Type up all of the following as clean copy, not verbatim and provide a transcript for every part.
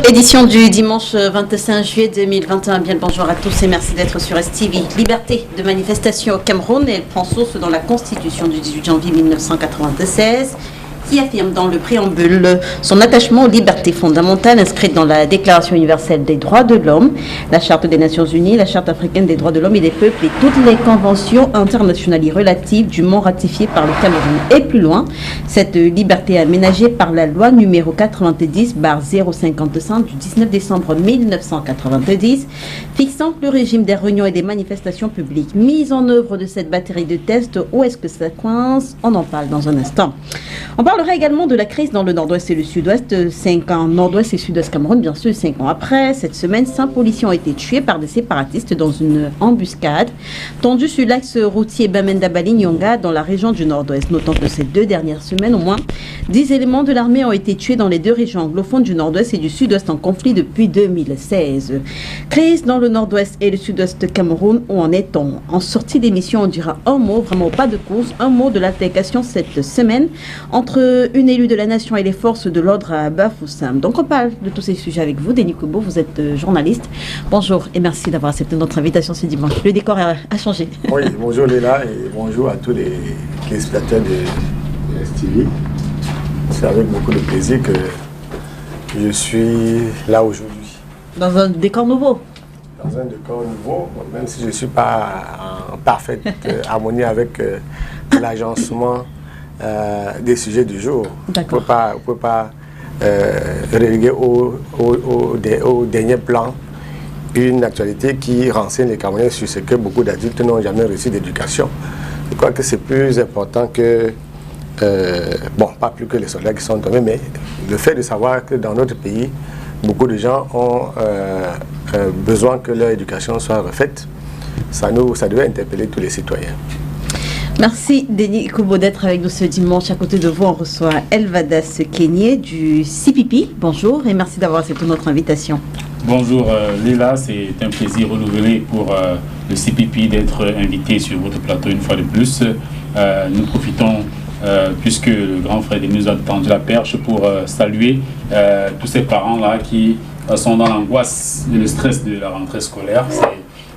Édition du dimanche 25 juillet 2021. Bien le bonjour à tous et merci d'être sur STV. Liberté de manifestation au Cameroun, elle prend source dans la Constitution du 18 janvier 1996 qui affirme dans le préambule son attachement aux libertés fondamentales inscrites dans la Déclaration universelle des droits de l'homme, la Charte des Nations Unies, la Charte africaine des droits de l'homme et des peuples et toutes les conventions internationales y relatives dûment ratifiées par le Cameroun. Et plus loin, cette liberté est aménagée par la loi numéro 90/055 du 19 décembre 1990 fixant le régime des réunions et des manifestations publiques. Mise en œuvre de cette batterie de tests, où est-ce que ça coince? On en parle dans un instant. On parlera également de la crise dans le nord-ouest et le sud-ouest. 5 ans, nord-ouest et sud-ouest Cameroun, bien sûr, 5 ans après. Cette semaine, 5 policiers ont été tués par des séparatistes dans une embuscade tendue sur l'axe routier Bamenda-Bali-Nyonga dans la région du nord-ouest. Notons que ces 2 dernières semaines, au moins 10 éléments de l'armée ont été tués dans les 2 régions anglophones du nord-ouest et du sud-ouest en conflit depuis 2016. Crise dans le nord-ouest et le sud-ouest Cameroun, où en est-on? En sortie d'émission, on dira un mot, vraiment pas de course, un mot de l'altercation cette semaine entre une élue de la nation et les forces de l'ordre à Bafoussam. Donc on parle de tous ces sujets avec vous. Denis Kobo, vous êtes journaliste. Bonjour et merci d'avoir accepté notre invitation ce dimanche. Le décor a changé. Oui, bonjour Léla et bonjour à tous les spectateurs de STV. C'est avec beaucoup de plaisir que je suis là aujourd'hui. Dans un décor nouveau? Dans un décor nouveau, même si je ne suis pas en parfaite harmonie avec l'agencement des sujets du jour. On ne peut pas reléguer au dernier plan une actualité qui renseigne les Camerounais sur ce que beaucoup d'adultes n'ont jamais reçu d'éducation. Je crois que c'est plus important que, bon, pas plus que les soldats qui sont tombés, mais le fait de savoir que dans notre pays, beaucoup de gens ont besoin que leur éducation soit refaite. Ça devait interpeller tous les citoyens. Merci Denis Kobo d'être avec nous ce dimanche. À côté de vous, on reçoit Elvadas Kenyé du CPP. Bonjour et merci d'avoir accepté notre invitation. Bonjour Léla, c'est un plaisir renouvelé pour le CPP d'être invité sur votre plateau une fois de plus. Nous profitons, puisque le grand frère Denis nous a tendu la perche, pour saluer tous ces parents-là qui sont dans l'angoisse et le stress de la rentrée scolaire.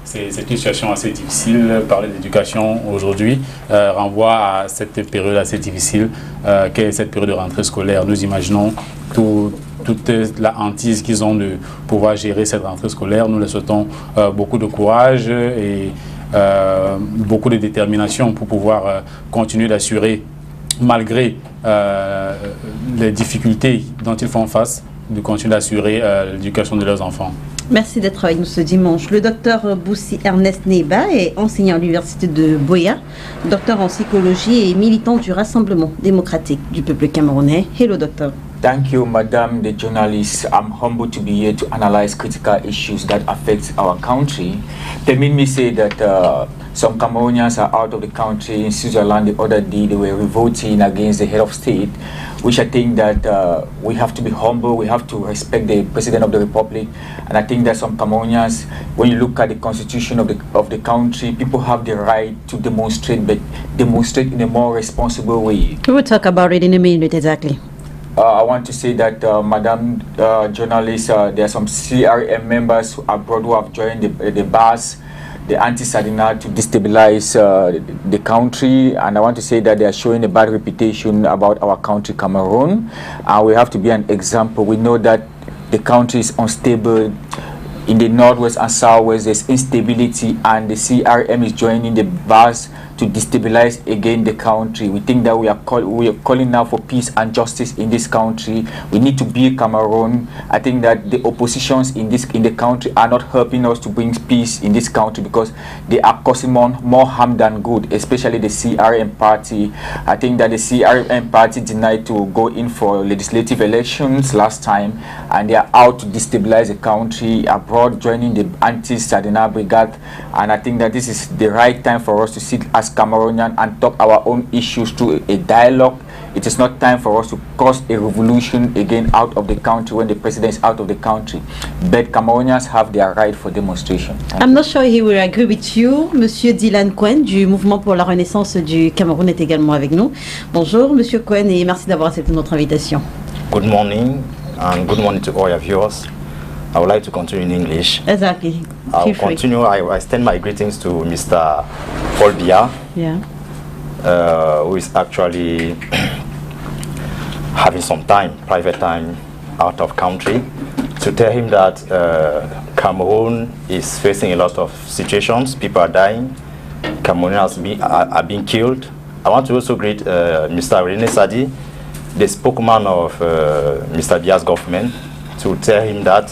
C'est une situation assez difficile. Parler d'éducation aujourd'hui renvoie à cette période assez difficile qu'est cette période de rentrée scolaire. Nous imaginons toute la hantise qu'ils ont de pouvoir gérer cette rentrée scolaire. Nous leur souhaitons beaucoup de courage et beaucoup de détermination pour pouvoir continuer d'assurer, malgré les difficultés dont ils font face, de continuer d'assurer l'éducation de leurs enfants. Merci d'être avec nous ce dimanche. Le docteur Boussi Ernest Neba est enseignant à l'université de Boya, docteur en psychologie et militant du Rassemblement démocratique du peuple camerounais. Hello docteur. Thank you, Madame the journalist. I'm humbled to be here to analyze critical issues that affect our country. Permit me say that some Cameroonians are out of the country. In Switzerland, the other day, they were revolting against the head of state, which I think that we have to be humble. We have to respect the President of the Republic. And I think that some Cameroonians, when you look at the constitution of the country, people have the right to demonstrate, but demonstrate in a more responsible way. We will talk about it in a minute, exactly. I want to say that, Madam journalist, there are some CRM members abroad who have joined the bars, the anti-Sadina, to destabilize the country, and I want to say that they are showing a bad reputation about our country, Cameroon, and we have to be an example. We know that the country is unstable. In the northwest and southwest, there's instability, and the CRM is joining the bars to destabilize again the country. We think that we are calling now for peace and justice in this country. We need to be Cameroon. I think that the oppositions in the country are not helping us to bring peace in this country because they are causing more harm than good, especially the CRM party. I think that the CRM party denied to go in for legislative elections last time, and they are out to destabilize the country abroad, joining the anti-Sadina brigade. And I think that this is the right time for us to sit as Cameroonian and talk our own issues through a dialogue. It is not time for us to cause a revolution again out of the country when the president is out of the country. But Cameroonians have their right for demonstration. I'm not sure he will agree with you. Monsieur Dylan Cohen du Mouvement pour la Renaissance du Cameroun est également avec nous. Bonjour Monsieur Cohen et merci d'avoir accepté notre invitation. Good morning. and good morning to all your viewers. I would like to continue in English. Exactly. I'll continue. I extend my greetings to Mr. Paul Biya, who is actually having some time, private time, out of country, to tell him that Cameroon is facing a lot of situations. People are dying. Cameroonians are being killed. I want to also greet Mr. René Sadi, the spokesman of Mr. Biya's government, to tell him that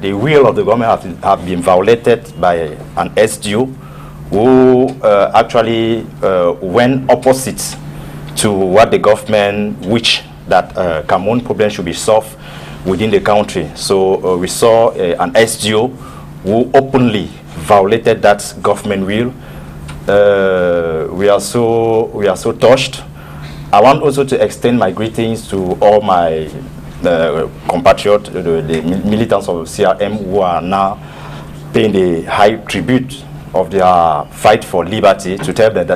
the will of the government have been violated by an SDU who actually went opposite to what the government wished, that Cameroon problem should be solved within the country. So we saw an SDU who openly violated that government will. We are so touched. I want also to extend my greetings to all my compatriots, the militants of CRM, who are now paying the high tribute of their fight for liberty, to tell them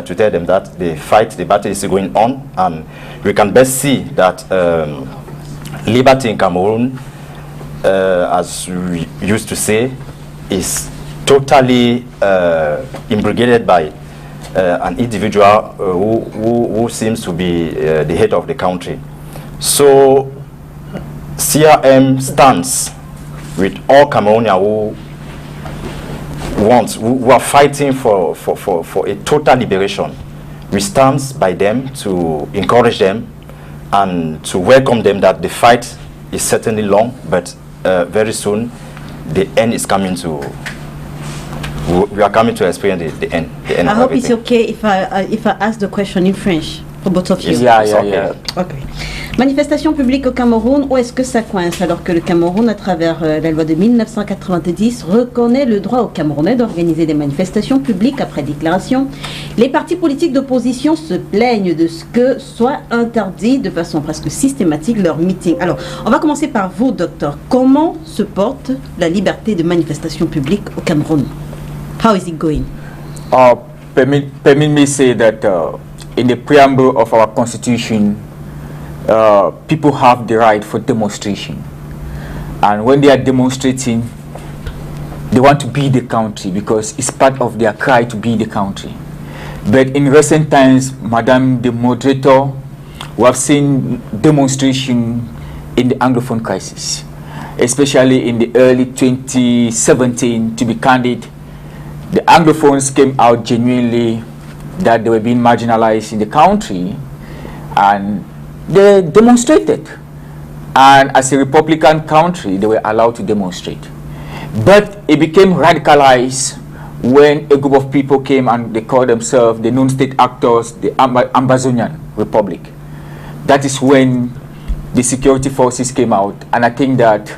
that the battle is going on, and we can best see that liberty in Cameroon, as we used to say, is totally imbricated by an individual who seems to be the head of the country. So CRM stands with all Cameroonians who are fighting for a total liberation. We stand by them to encourage them and to welcome them that the fight is certainly long, but very soon the end is coming to. We are coming to experience the end. I hope it's okay if I ask the question in French for both of you. Yeah. Okay. Manifestation publique au Cameroun, où est-ce que ça coince alors que le Cameroun, à travers la loi de 1990, reconnaît le droit aux Camerounais d'organiser des manifestations publiques après déclaration? Les partis politiques d'opposition se plaignent de ce que soit interdit de façon presque systématique leur meeting. Alors, on va commencer par vous, docteur. Comment se porte la liberté de manifestation publique au Cameroun? How is it going? Permit me say that in the preamble of our constitution, people have the right for demonstration, and when they are demonstrating, they want to be the country because it's part of their cry to be the country. But in recent times, Madam the moderator, we have seen demonstration in the Anglophone crisis, especially in the early 2017. To be candid, the Anglophones came out genuinely that they were being marginalized in the country, and they demonstrated. And as a Republican country, they were allowed to demonstrate. But it became radicalized when a group of people came and they called themselves the non-state actors, the Ambazonian Republic. That is when the security forces came out. And I think that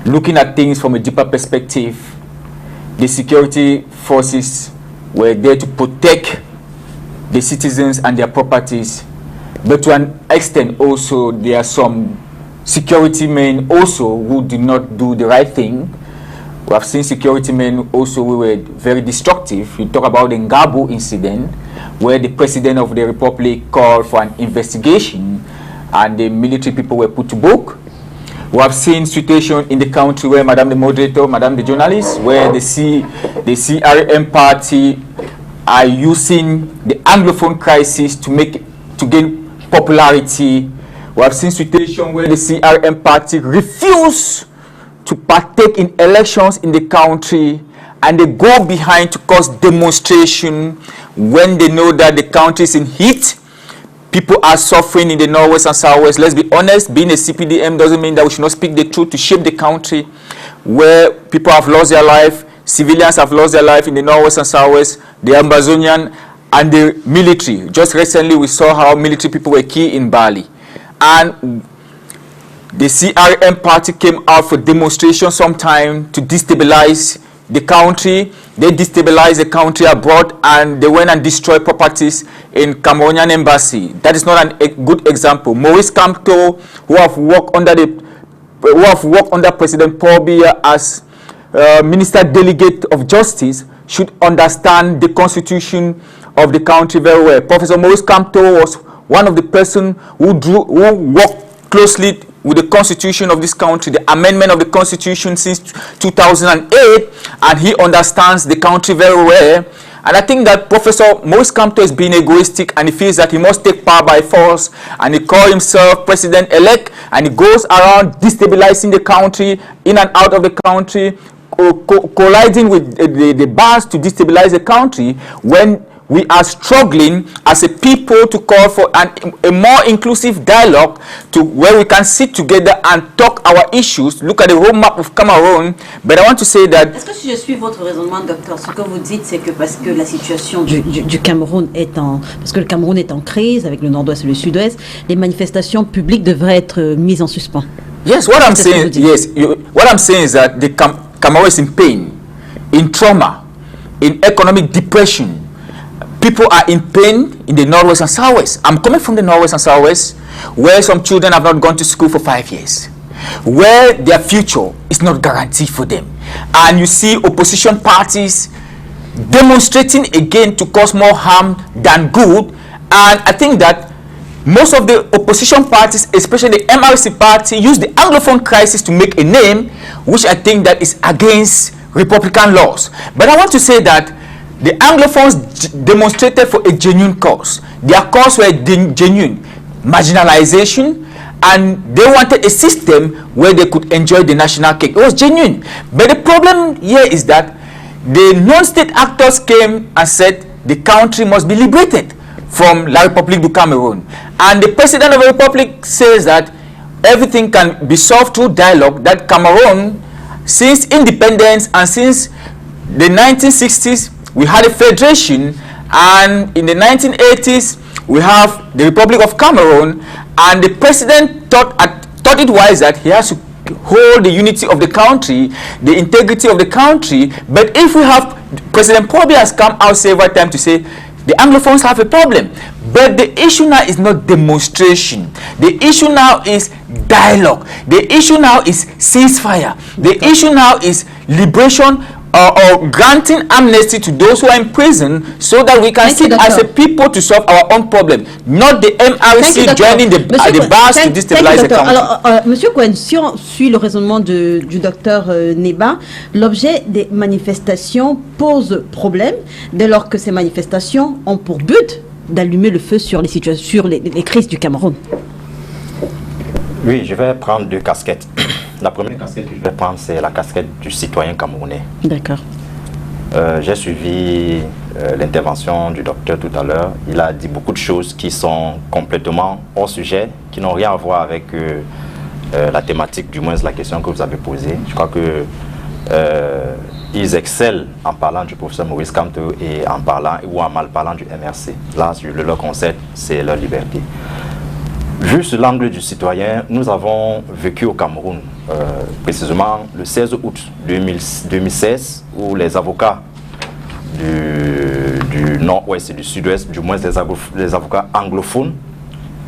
looking at things from a deeper perspective, the security forces were there to protect the citizens and their properties, but to an extent also there are some security men also who did not do the right thing. We have seen security men also who were very destructive. You talk about the Ngabo incident, where the president of the republic called for an investigation and the military people were put to book. We have seen situation in the country where Madam the moderator, Madam the journalist, where the CRM party are using the Anglophone crisis to gain popularity. We have seen situation where the CRM party refuse to partake in elections in the country, and they go behind to cause demonstration when they know that the country is in heat. People are suffering in the Northwest and Southwest. Let's be honest, being a CPDM doesn't mean that we should not speak the truth to shape the country, where people have lost their life, civilians have lost their life in the Northwest and Southwest, the Ambazonian and the military. Just recently we saw how military people were killed in Bali. And the CRM party came out for demonstration sometime to destabilize the country. They destabilized the country abroad, and they went and destroyed properties in Cameroonian embassy. That is not a good example. Maurice Kamto, who have worked under President Paul Biya as Minister Delegate of Justice, should understand the constitution of the country very well. Professor Maurice Kamto was one of the persons who worked closely with the constitution of this country, the amendment of the constitution since 2008, and he understands the country very well. And I think that Professor Maurice Kamto is being egoistic, and he feels that he must take power by force, and he calls himself president-elect, and he goes around destabilizing the country, in and out of the country, colliding with the bars to destabilize the country, when we are struggling as a people to call for a more inclusive dialogue to where we can sit together and talk our issues, look at the roadmap of Cameroon. But I want to say that... Est-ce que si je suis votre raisonnement, docteur, ce que vous dites, c'est que parce que la situation du Cameroun est parce que le Cameroun est en crise avec le nord-ouest et le sud-ouest, les manifestations publiques devraient être mises en suspens. Yes, what I'm saying, what I'm saying is that the Cameroon is in pain, in trauma, in economic depression. People are in pain in the Northwest and Southwest. I'm coming from the Northwest and Southwest, where some children have not gone to school for 5 years, where their future is not guaranteed for them. And you see opposition parties demonstrating again to cause more harm than good. And I think that most of the opposition parties, especially the MRC party, use the Anglophone crisis to make a name, which I think that is against Republican laws. But I want to say that the Anglophones demonstrated for a genuine cause. Their cause were genuine, marginalization, and they wanted a system where they could enjoy the national cake. It was genuine. But the problem here is that the non-state actors came and said the country must be liberated from La République du Cameroun. And the president of the republic says that everything can be solved through dialogue, that Cameroon, since independence and since the 1960s, we had a federation, and in the 1980s we have the Republic of Cameroon, and the president thought it wise that he has to hold the unity of the country, the integrity of the country. But if we have, President Paul Biya has come out several times to say the Anglophones have a problem. But the issue now is not demonstration. The issue now is dialogue. The issue now is ceasefire. The issue now is liberation or granting amnesty to those who are in prison, so that we can sit as a people to solve our own problem, not the MRC joining the bars to destabilize the country. Alors, Monsieur Cohen, si on suit le raisonnement du docteur Neba, l'objet des manifestations pose problème dès lors que ces manifestations ont pour but d'allumer le feu sur les situations, sur les crises du Cameroun. Oui, je vais prendre deux casquettes. La première casquette que je vais prendre, c'est la casquette du citoyen camerounais. D'accord. J'ai suivi l'intervention du docteur tout à l'heure. Il a dit beaucoup de choses qui sont complètement hors sujet, qui n'ont rien à voir avec la thématique, du moins la question que vous avez posée. Je crois que ils excellent en parlant du professeur Maurice Kamto et en parlant ou en mal parlant du MRC. Là, je leur concède, c'est leur liberté. Vu sur l'angle du citoyen, nous avons vécu au Cameroun, précisément le 16 août 2016, où les avocats du nord-ouest et du sud-ouest, du moins les avocats anglophones,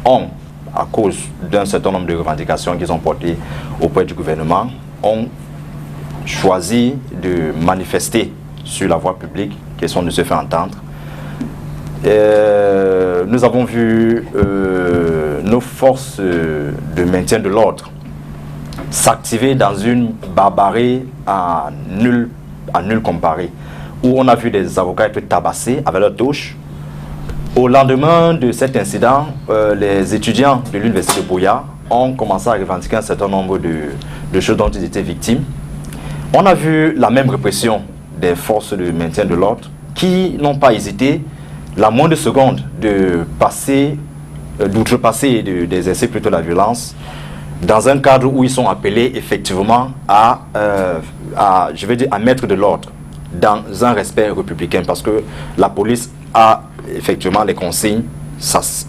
ont, à cause d'un certain nombre de revendications qu'ils ont portées auprès du gouvernement, ont choisi de manifester sur la voie publique, question de se faire entendre. Nous avons vu nos forces de maintien de l'ordre s'activer dans une barbarie à nul comparé, où on a vu des avocats être tabassés avec leurs touches. Au lendemain de cet incident, les étudiants de l'université de Buea ont commencé à revendiquer un certain nombre de choses dont ils étaient victimes. On a vu la même répression des forces de maintien de l'ordre qui n'ont pas hésité la moindre seconde d'outrepasser et d'exercer plutôt la violence dans un cadre où ils sont appelés effectivement à mettre de l'ordre dans un respect républicain, parce que la police a effectivement les consignes,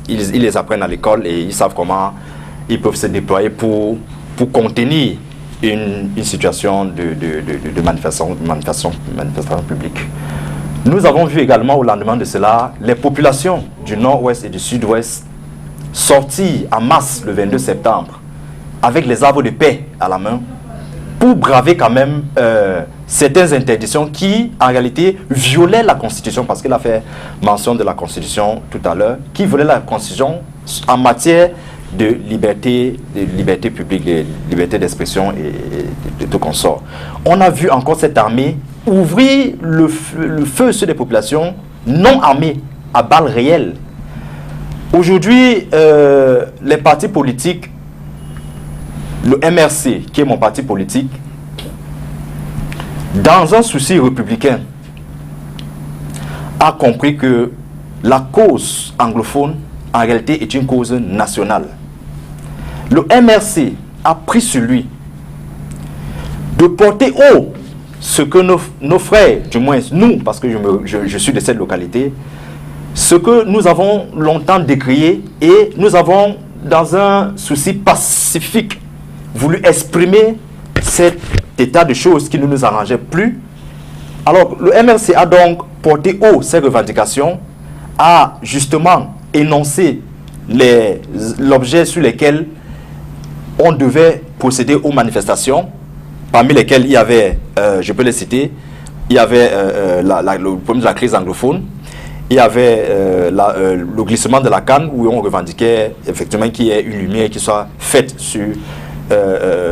ils les apprennent à l'école et ils savent comment ils peuvent se déployer pour contenir une situation de manifestation publique. Nous avons vu également au lendemain de cela les populations du nord-ouest et du sud-ouest sortir en masse le 22 septembre avec les arbres de paix à la main pour braver quand même certaines interdictions qui en réalité violaient la Constitution, parce qu'il a fait mention de la Constitution tout à l'heure, qui violaient la Constitution en matière de liberté publique, de liberté d'expression et de tout consort. On a vu encore cette armée ouvrir le feu sur des populations non armées, à balles réelles. Aujourd'hui, les partis politiques, le MRC, qui est mon parti politique, dans un souci républicain, a compris que la cause anglophone, en réalité, est une cause nationale. Le MRC a pris sur lui de porter haut ce que nos frères, du moins nous, parce que je suis de cette localité, ce que nous avons longtemps décrié et nous avons, dans un souci pacifique, voulu exprimer cet état de choses qui ne nous arrangeait plus. Alors, le MRC a donc porté haut ces revendications, a justement énoncé l'objet sur lesquels on devait procéder aux manifestations, parmi lesquelles il y avait, je peux les citer, il y avait le problème de la crise anglophone, il y avait le glissement de la canne, où on revendiquait effectivement qu'il y ait une lumière qui soit faite sur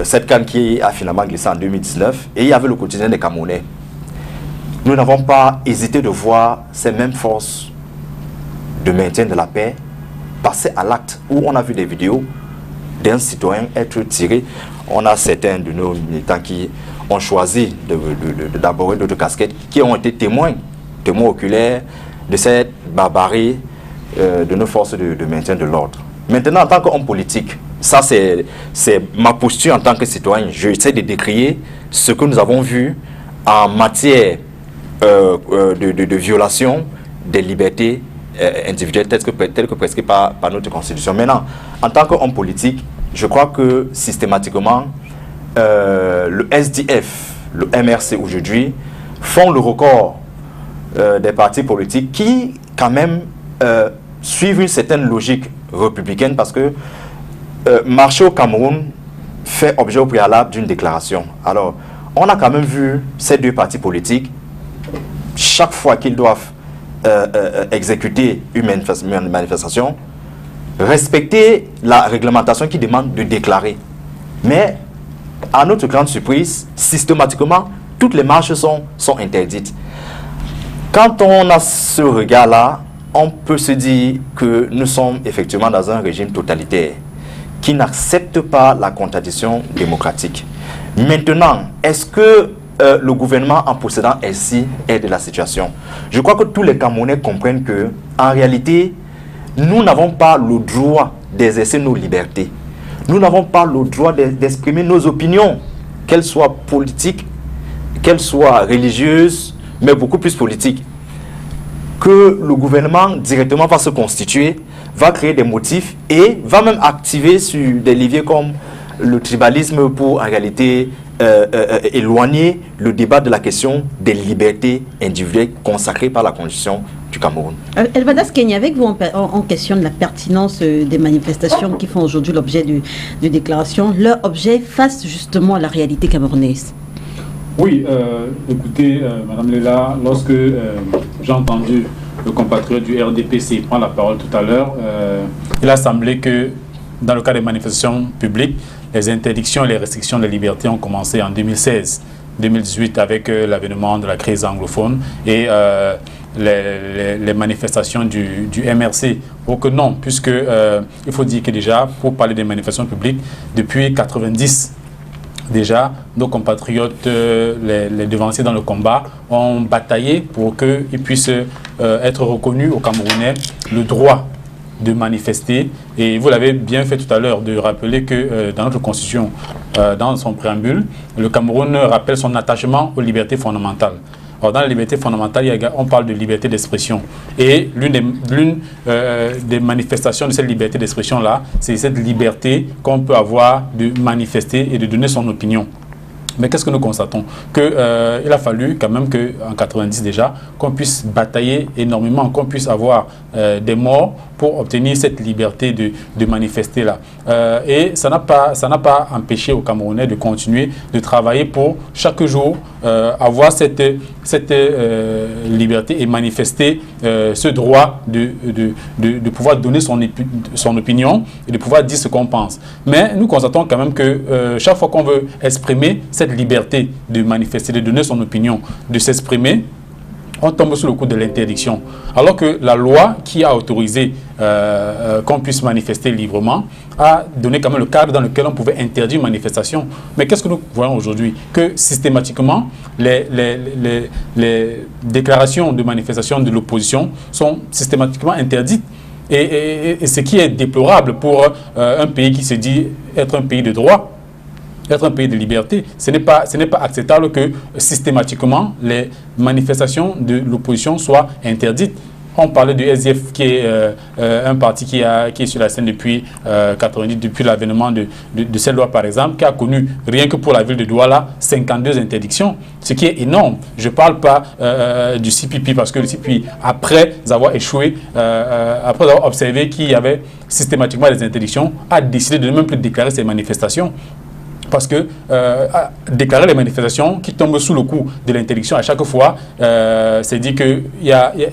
cette canne qui a finalement glissé en 2019, et il y avait le quotidien des Camerounais. Nous n'avons pas hésité de voir ces mêmes forces de maintien de la paix passer à l'acte, où on a vu des vidéos d'un citoyen être tiré. On a certains de nos militants qui ont choisi d'aborder d'autres casquettes, qui ont été témoins oculaires de cette barbarie de nos forces de maintien de l'ordre. Maintenant, en tant qu'homme politique, ça c'est ma posture en tant que citoyen. J'essaie de décrier ce que nous avons vu en matière de violation des libertés individuelles telles que prescrites par notre Constitution. Maintenant, en tant qu'homme politique, je crois que systématiquement, le SDF, le MRC aujourd'hui, font le record des partis politiques qui, quand même, suivent une certaine logique républicaine, parce que marcher au Cameroun fait objet au préalable d'une déclaration. Alors, on a quand même vu ces deux partis politiques, chaque fois qu'ils doivent exécuter une manifestation, respecter la réglementation qui demande de déclarer. Mais, à notre grande surprise, systématiquement, toutes les marches sont interdites. Quand on a ce regard-là, on peut se dire que nous sommes effectivement dans un régime totalitaire qui n'accepte pas la contradiction démocratique. Maintenant, est-ce que le gouvernement, en procédant ainsi, aide la situation? Je crois que tous les Camerounais comprennent que, en réalité, nous n'avons pas le droit d'exercer nos libertés. Nous n'avons pas le droit d'exprimer nos opinions, qu'elles soient politiques, qu'elles soient religieuses, mais beaucoup plus politiques. Que le gouvernement directement va se constituer, va créer des motifs et va même activer sur des leviers comme le tribalisme pour, en réalité, éloigner le débat de la question des libertés individuelles consacrées par la Constitution du Cameroun. Elvadas Kenya, avec vous, on questionne la pertinence des manifestations qui font aujourd'hui l'objet de déclarations. Leur objet face justement à la réalité camerounaise. Oui, écoutez, Madame Léla, lorsque j'ai entendu le compatriote du RDPC prendre la parole tout à l'heure, il a semblé que dans le cas des manifestations publiques, les interdictions et les restrictions de liberté ont commencé en 2016-2018 avec l'avènement de la crise anglophone et les manifestations du MRC. Ou que non, puisque il faut dire que déjà, pour parler des manifestations publiques, depuis 1990, déjà, nos compatriotes, les devanciers dans le combat, ont bataillé pour qu'ils puissent être reconnus aux Camerounais le droit de manifester. Et vous l'avez bien fait tout à l'heure de rappeler que dans notre Constitution, dans son préambule, le Cameroun rappelle son attachement aux libertés fondamentales. Alors, dans la liberté fondamentale, on parle de liberté d'expression. Et l'une des manifestations de cette liberté d'expression-là, c'est cette liberté qu'on peut avoir de manifester et de donner son opinion. Mais qu'est-ce que nous constatons? Qu'il a fallu quand même qu'en 90 déjà, qu'on puisse batailler énormément, qu'on puisse avoir des morts pour obtenir cette liberté de manifester là. Et ça n'a pas empêché aux Camerounais de continuer de travailler pour chaque jour avoir cette liberté et manifester ce droit de pouvoir donner son opinion et de pouvoir dire ce qu'on pense. Mais nous constatons quand même que chaque fois qu'on veut exprimer cette liberté de manifester, de donner son opinion, de s'exprimer, on tombe sous le coup de l'interdiction. Alors que la loi qui a autorisé qu'on puisse manifester librement a donné quand même le cadre dans lequel on pouvait interdire une manifestation. Mais qu'est-ce que nous voyons aujourd'hui? Que systématiquement, les déclarations de manifestation de l'opposition sont systématiquement interdites. Et ce qui est déplorable pour un pays qui se dit être un pays de droit, être un pays de liberté. Ce n'est pas acceptable que systématiquement les manifestations de l'opposition soient interdites. On parlait du SDF qui est un parti qui est sur la scène depuis 90, depuis l'avènement de cette loi par exemple, qui a connu rien que pour la ville de Douala 52 interdictions, ce qui est énorme. Je ne parle pas du CPP parce que le CPP, après avoir échoué, après avoir observé qu'il y avait systématiquement des interdictions, a décidé de ne même plus déclarer ces manifestations. Parce que déclarer les manifestations qui tombent sous le coup de l'interdiction à chaque fois, c'est dit que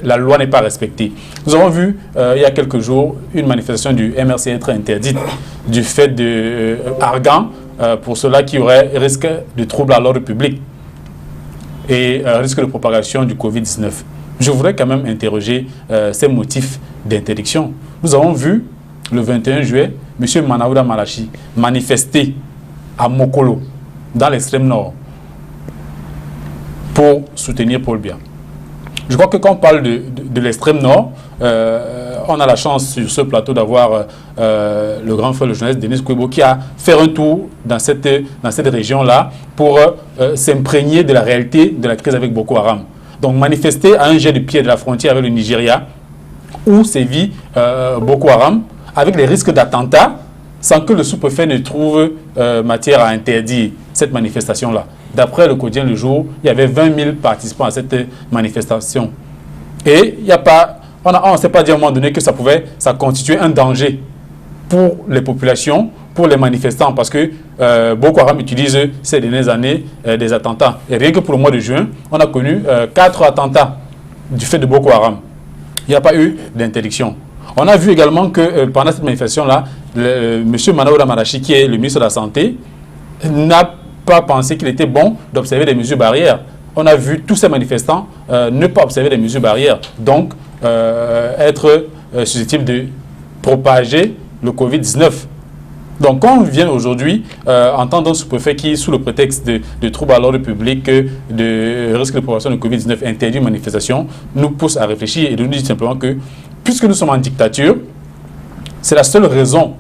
la loi n'est pas respectée. Nous avons vu il y a quelques jours une manifestation du MRC être interdite du fait de argan pour ceux-là qui auraient risque de troubles à l'ordre public et risque de propagation du Covid-19. Je voudrais quand même interroger ces motifs d'interdiction. Nous avons vu le 21 juillet, M. Manaouda Malachi manifester à Mokolo, dans l'extrême nord, pour soutenir Paul Biya. Je crois que quand on parle de l'extrême nord, on a la chance sur ce plateau d'avoir le grand frère de journaliste Denis Kouebo qui a fait un tour dans cette région-là pour s'imprégner de la réalité de la crise avec Boko Haram. Donc manifester à un jet de pied de la frontière avec le Nigeria, où sévit Boko Haram, avec les risques d'attentats, sans que le sous-préfet ne trouve matière à interdire cette manifestation-là. D'après le quotidien Le Jour, il y avait 20 000 participants à cette manifestation. Et il n'y a pas, on ne s'est pas dit à un moment donné que ça constituait un danger pour les populations, pour les manifestants, parce que Boko Haram utilise ces dernières années des attentats. Et rien que pour le mois de juin, on a connu 4 attentats du fait de Boko Haram. Il n'y a pas eu d'interdiction. On a vu également que pendant cette manifestation-là, M. Manaouda Malachi, qui est le ministre de la Santé, n'a pas pensé qu'il était bon d'observer des mesures barrières. On a vu tous ces manifestants ne pas observer des mesures barrières, donc être susceptible de propager le Covid-19. Donc quand on vient aujourd'hui entendre un sous-préfet qui, sous le prétexte de troubles à l'ordre public, de risque de propagation de Covid-19, interdit une manifestation, nous pousse à réfléchir et de nous dire simplement que puisque nous sommes en dictature, c'est la seule raison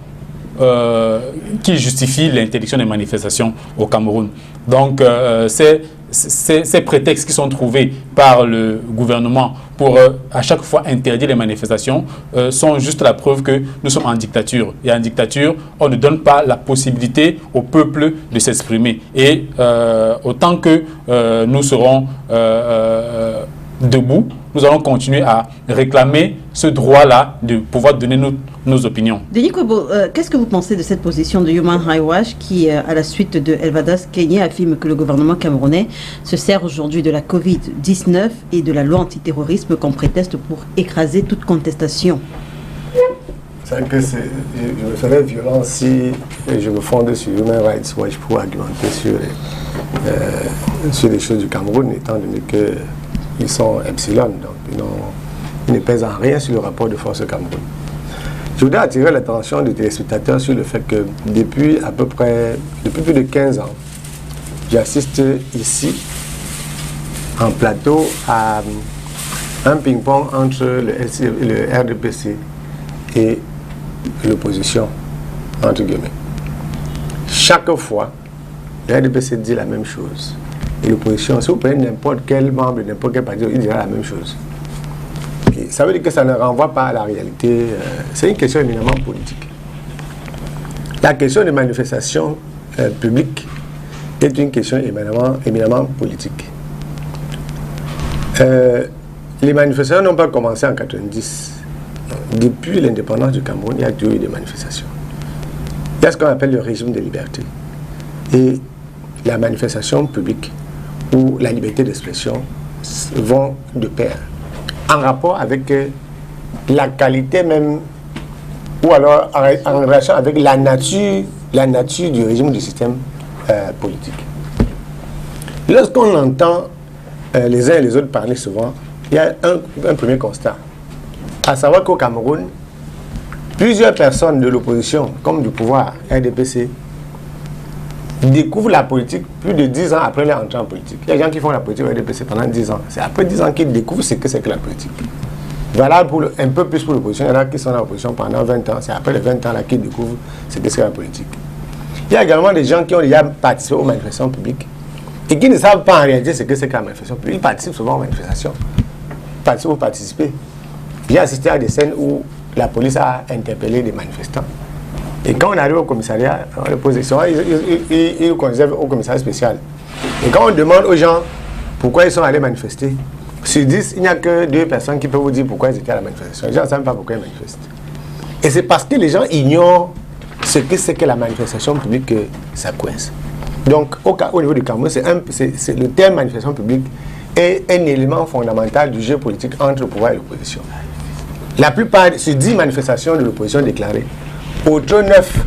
qui justifie l'interdiction des manifestations au Cameroun. Donc, ces prétextes qui sont trouvés par le gouvernement pour à chaque fois interdire les manifestations sont juste la preuve que nous sommes en dictature. Et en dictature, on ne donne pas la possibilité au peuple de s'exprimer. Et autant que nous serons debout, nous allons continuer à réclamer ce droit-là de pouvoir donner nos opinions. Denis Kouebo, qu'est-ce que vous pensez de cette position de Human Rights Watch qui, à la suite de Elvadas Kenyé, affirme que le gouvernement camerounais se sert aujourd'hui de la Covid-19 et de la loi antiterrorisme comme prétexte pour écraser toute contestation? C'est vrai que je me ferais violent si je me fondais sur Human Rights Watch pour argumenter sur les choses du Cameroun, étant donné qu'ils sont epsilon, donc ils ne pèsent en rien sur le rapport de force au Cameroun. Je voudrais attirer l'attention des téléspectateurs sur le fait que depuis plus de 15 ans, j'assiste ici, en plateau, à un ping-pong entre le RDPC et l'opposition, entre guillemets. Chaque fois, le RDPC dit la même chose. Et l'opposition, si vous prenez n'importe quel membre de n'importe quel parti, il dira la même chose. Et ça veut dire que ça ne renvoie pas à la réalité. C'est une question éminemment politique. La question des manifestations publiques est une question éminemment politique. Les manifestations n'ont pas commencé en 90. depuis l'indépendance du Cameroun, il y a toujours eu des manifestations. Il y a ce qu'on appelle le régime de liberté. Et la manifestation publique ou la liberté d'expression vont de pair, en rapport avec la qualité même, ou alors en relation avec la nature du régime du système politique. Lorsqu'on entend les uns et les autres parler souvent, il y a un premier constat, à savoir qu'au Cameroun, plusieurs personnes de l'opposition, comme du pouvoir, RDPC, découvrent la politique plus de 10 ans après leur entrée en politique. Il y a des gens qui font la politique au RDPC pendant 10 ans. C'est après 10 ans qu'ils découvrent ce que c'est que la politique. Voilà pour un peu plus pour l'opposition. Il y en a qui sont dans l'opposition pendant 20 ans. C'est après les 20 ans là qu'ils découvrent ce que c'est que la politique. Il y a également des gens qui ont déjà participé aux manifestations publiques et qui ne savent pas en réalité ce que c'est que la manifestation publique. Ils participent souvent aux manifestations. Participent ou participer. J'ai assisté à des scènes où la police a interpellé des manifestants. Et quand on arrive au commissariat, on les pose des questions, ils conduisent au commissariat spécial. Et quand on demande aux gens pourquoi ils sont allés manifester, sur 10, il n'y a que 2 personnes qui peuvent vous dire pourquoi ils étaient à la manifestation. Les gens ne savent pas pourquoi ils manifestent. Et c'est parce que les gens ignorent ce que c'est que la manifestation publique que ça coince. Donc, au niveau du Cameroun, c'est le terme manifestation publique est un élément fondamental du jeu politique entre le pouvoir et l'opposition. La plupart, sur 10 manifestations de l'opposition déclarées, autour 9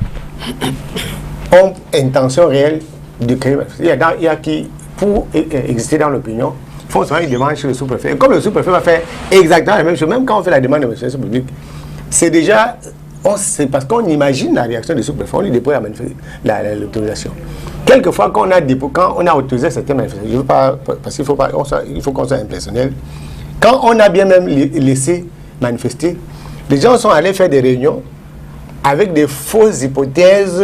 ont intention réelle de créer. Il y a qui, pour exister dans l'opinion, font souvent une demande chez le sous-préfet. Et comme le sous-préfêt va faire exactement la même chose, même quand on fait la demande de manifestation publique, c'est déjà, c'est parce qu'on imagine la réaction du sous-préfet, on lui dépose l'autorisation. Quelquefois, quand on a autorisé certaines manifestations, je veux pas, parce qu'il faut qu'on soit impersonnel, quand on a bien même laissé manifester, les gens sont allés faire des réunions avec des fausses hypothèses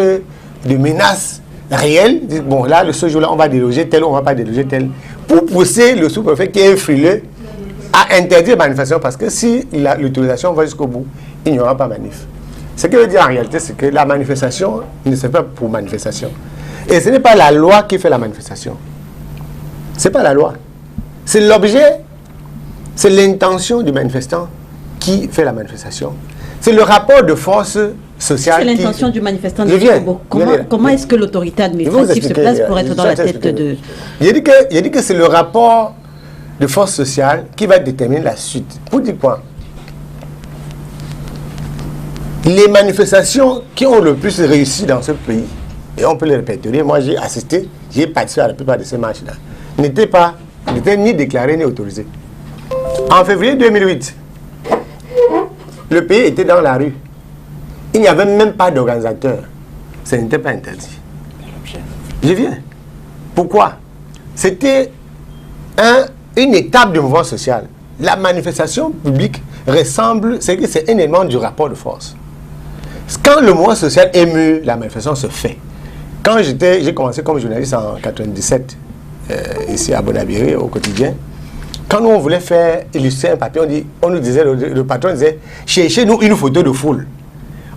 de menaces réelles. Bon, là, ce jour-là, on va déloger tel, on ne va pas déloger tel. Pour pousser le sous-préfet qui est frileux à interdire la manifestation, parce que si l'autorisation va jusqu'au bout, il n'y aura pas manif. Ce que veut dire en réalité, c'est que la manifestation ne se fait pas pour manifestation. Et ce n'est pas la loi qui fait la manifestation. Ce n'est pas la loi. C'est l'objet, c'est l'intention du manifestant qui fait la manifestation. C'est le rapport de force sociale. C'est l'intention du manifestant. Comment est-ce que l'autorité administrative se place pour être dans la tête de... Il dit que c'est le rapport de force sociale qui va déterminer la suite. Pour dire quoi? Les manifestations qui ont le plus réussi dans ce pays, et on peut les répertorier, moi j'ai assisté, j'ai participé à la plupart de ces marches-là, n'étaient ni déclarées ni autorisées. En février 2008, le pays était dans la rue. Il n'y avait même pas d'organisateur. Ce n'était pas interdit. Je viens. Pourquoi? C'était une étape du mouvement social. La manifestation publique ressemble, c'est un élément du rapport de force. Quand le mouvement social est mûr, la manifestation se fait. Quand j'ai commencé comme journaliste en 97, ici à Bonabiri, au quotidien, quand nous on voulait faire illustrer un papier, on nous disait, le patron disait, cherchez-nous une photo de foule.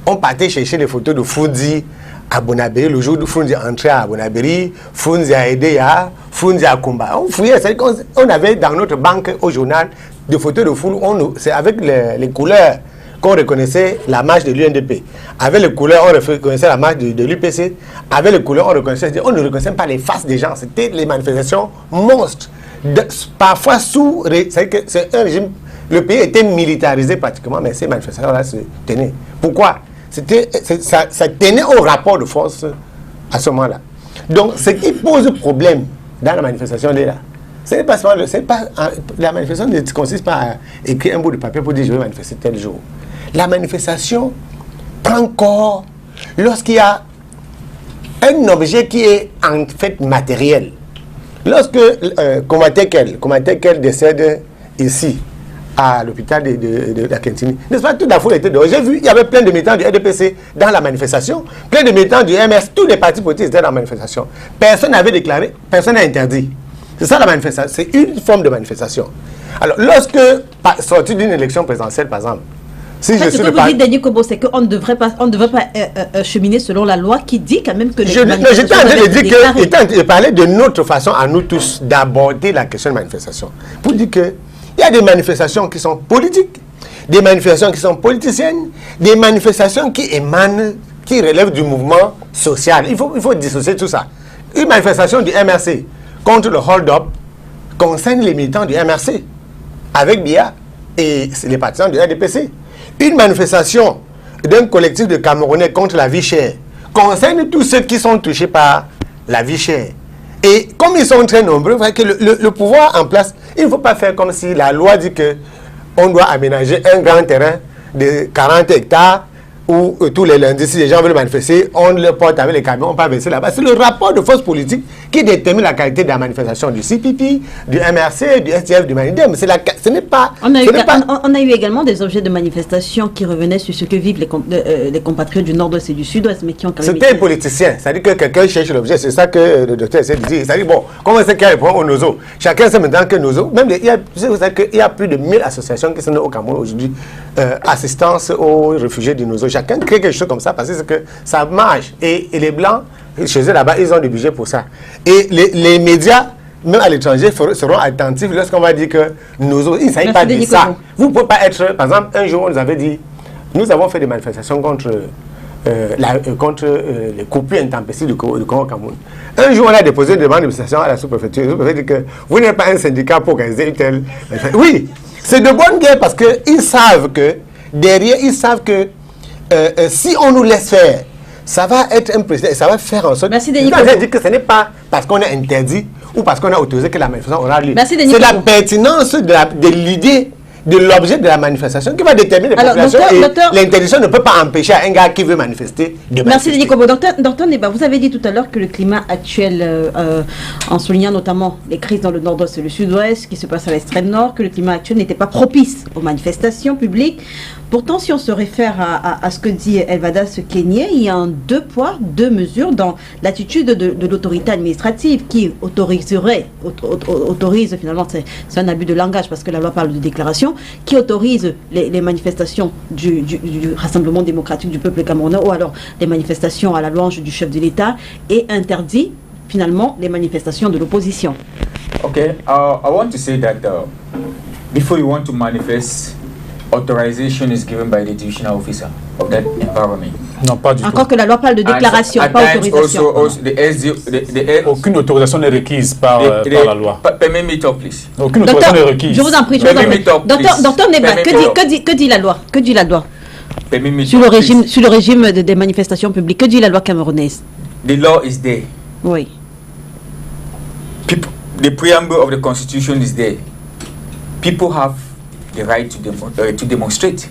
On partait chercher les photos de Foundi à Bonabiri, le jour où Foundi entrait à Bonabiri, Foundi a aidé à Foundi à Kumba. On fouillait, on avait dans notre banque au journal des photos de foule, c'est avec les couleurs qu'on reconnaissait la marche de l'UNDP. Avec les couleurs, on reconnaissait la marche de l'UPC. Avec les couleurs, on ne reconnaissait pas les faces des gens. C'était les manifestations monstres. Parfois c'est un régime, le pays était militarisé pratiquement, mais ces manifestations-là se tenaient. Pourquoi? Ça tenait au rapport de force à ce moment-là. Donc, ce qui pose problème dans la manifestation là, la manifestation ne consiste pas à écrire un bout de papier pour dire je vais manifester tel jour. La manifestation prend corps lorsqu'il y a un objet qui est en fait matériel. Lorsque Komatekel décède ici, à l'hôpital de la Kentini, n'est-ce pas, toute la foule était dehors. J'ai vu, il y avait plein de militants du RDPC dans la manifestation, plein de militants du MS, tous les partis politiques étaient dans la manifestation. Personne n'avait déclaré, personne n'a interdit. C'est ça la manifestation, c'est une forme de manifestation. Alors, lorsque, sorti d'une élection présidentielle, par exemple, si je suis ce que vous dites, Denis Kobo, c'est qu'on ne devrait pas cheminer selon la loi qui dit quand même que les manifestations... J'étais en train de dire que, je parlais de notre façon à nous tous d'aborder la question de manifestation. Pour dire qu'il y a des manifestations qui sont politiques, des manifestations qui sont politiciennes, des manifestations qui émanent, qui relèvent du mouvement social. Il faut dissocier tout ça. Une manifestation du MRC contre le hold-up concerne les militants du MRC avec BIA et les partisans du RDPC. Une manifestation d'un collectif de Camerounais contre la vie chère concerne tous ceux qui sont touchés par la vie chère. Et comme ils sont très nombreux, que le pouvoir en place, il ne faut pas faire comme si la loi dit que on doit aménager un grand terrain de 40 hectares où tous les lundis, si les gens veulent manifester, on le porte avec les camions, on peut verser là-bas. C'est le rapport de force politique qui détermine la qualité de la manifestation du CPP, du MRC, du STF, du Manidem. Ce n'est pas... On a eu également des objets de manifestation qui revenaient sur ce que vivent les compatriotes du Nord-Ouest et du Sud-Ouest, mais qui ont quand même... C'était un politicien. C'est-à-dire que quelqu'un cherche l'objet. C'est ça que le docteur essaie de dire. C'est-à-dire, bon, comment c'est qu'il y a les problèmes au NOZO? Chacun sait maintenant que NOZO... Même, il y a plus de 1000 associations qui sont au Cameroun aujourd'hui. Assistance aux réfugiés du NOZO. Chacun crée quelque chose comme ça parce que ça marche. Et les Blancs, chez eux là-bas, ils ont du budget pour ça. Et les médias, même à l'étranger, seront attentifs lorsqu'on va dire que nous, il ne s'agit pas de ça. Vous ne pouvez pas être, par exemple, un jour, on nous avait dit, nous avons fait des manifestations contre les coupures intempestives du Congo-Cameroun. Un jour, on a déposé une demande de manifestation à la sous-préfecture. La sous-préfecture dit que vous n'êtes pas un syndicat pour organiser une telle... Oui, c'est de bonne guerre parce qu'ils savent que, derrière, ils savent que si on nous laisse faire, ça va être un président et ça va faire en sorte... Merci Denis Kobo. Je dis que ce n'est pas parce qu'on est interdit ou parce qu'on a autorisé que la manifestation aura lieu. Merci Denis C'est Kobo. la pertinence de l'idée, de l'objet de la manifestation qui va déterminer les populations. L'interdiction ne peut pas empêcher un gars qui veut manifester de manifester. Merci Denis Kobo. Docteur Neba, vous avez dit tout à l'heure que le climat actuel, en soulignant notamment les crises dans le Nord-Ouest et le Sud-Ouest, qui se passent à l'extrême Nord, que le climat actuel n'était pas propice aux manifestations publiques. Pourtant, si on se réfère à ce que dit Elvadas Kenyé, il y a un 2 poids, 2 mesures dans l'attitude de l'autorité administrative qui autorise finalement, c'est un abus de langage parce que la loi parle de déclaration, qui autorise les manifestations du Rassemblement démocratique du peuple camerounais ou alors les manifestations à la louange du chef de l'État et interdit finalement les manifestations de l'opposition. Okay, I want to say that before you want to manifest, authorization is given by the divisional officer of that environment. Non, pas du tout. Encore que la loi parle de déclaration, pas autorisation. Aucune autorisation n'est requise par la loi. Permit me talk, please. Aucune autorisation n'est requise. Je vous en prie, je vous en prie. Docteur Neba, que dit la loi? Que dit la loi sur le régime des manifestations publiques? Que dit la loi camerounaise? The law is there. Oui. The preamble of the constitution is there. People have the right to demonstrate.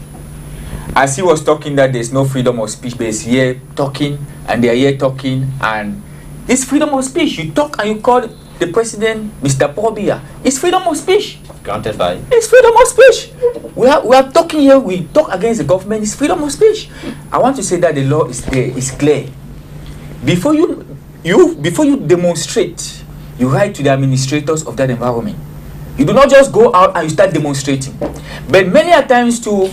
As he was talking that there's no freedom of speech, but he's here talking and they are here talking, and it's freedom of speech. You talk and you call the president Mr. Paul Biya. It's freedom of speech. Granted by. It's freedom of speech. We are talking here. We talk against the government. It's freedom of speech. I want to say that the law is there. It's clear. Before you demonstrate, you write to the administrators of that environment. You do not just go out and you start demonstrating. But many a times too,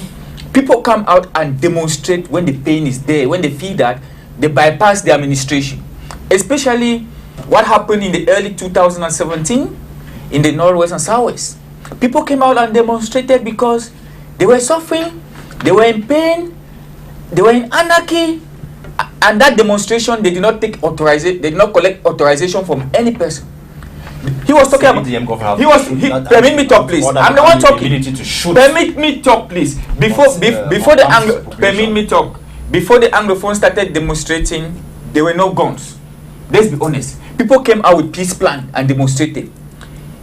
people come out and demonstrate when the pain is there, when they feel that they bypass the administration. Especially what happened in the early 2017 in the Northwest and Southwest. People came out and demonstrated because they were suffering, they were in pain, they were in anarchy, and that demonstration they did not take authorization, they did not collect authorization from any person. He was talking about. Permit me talk, please. I'm the one talking. Permit me talk, please. Before the permit me talk. Before the Anglophone started demonstrating, there were no guns. Let's be honest. People came out with peace plan and demonstrated.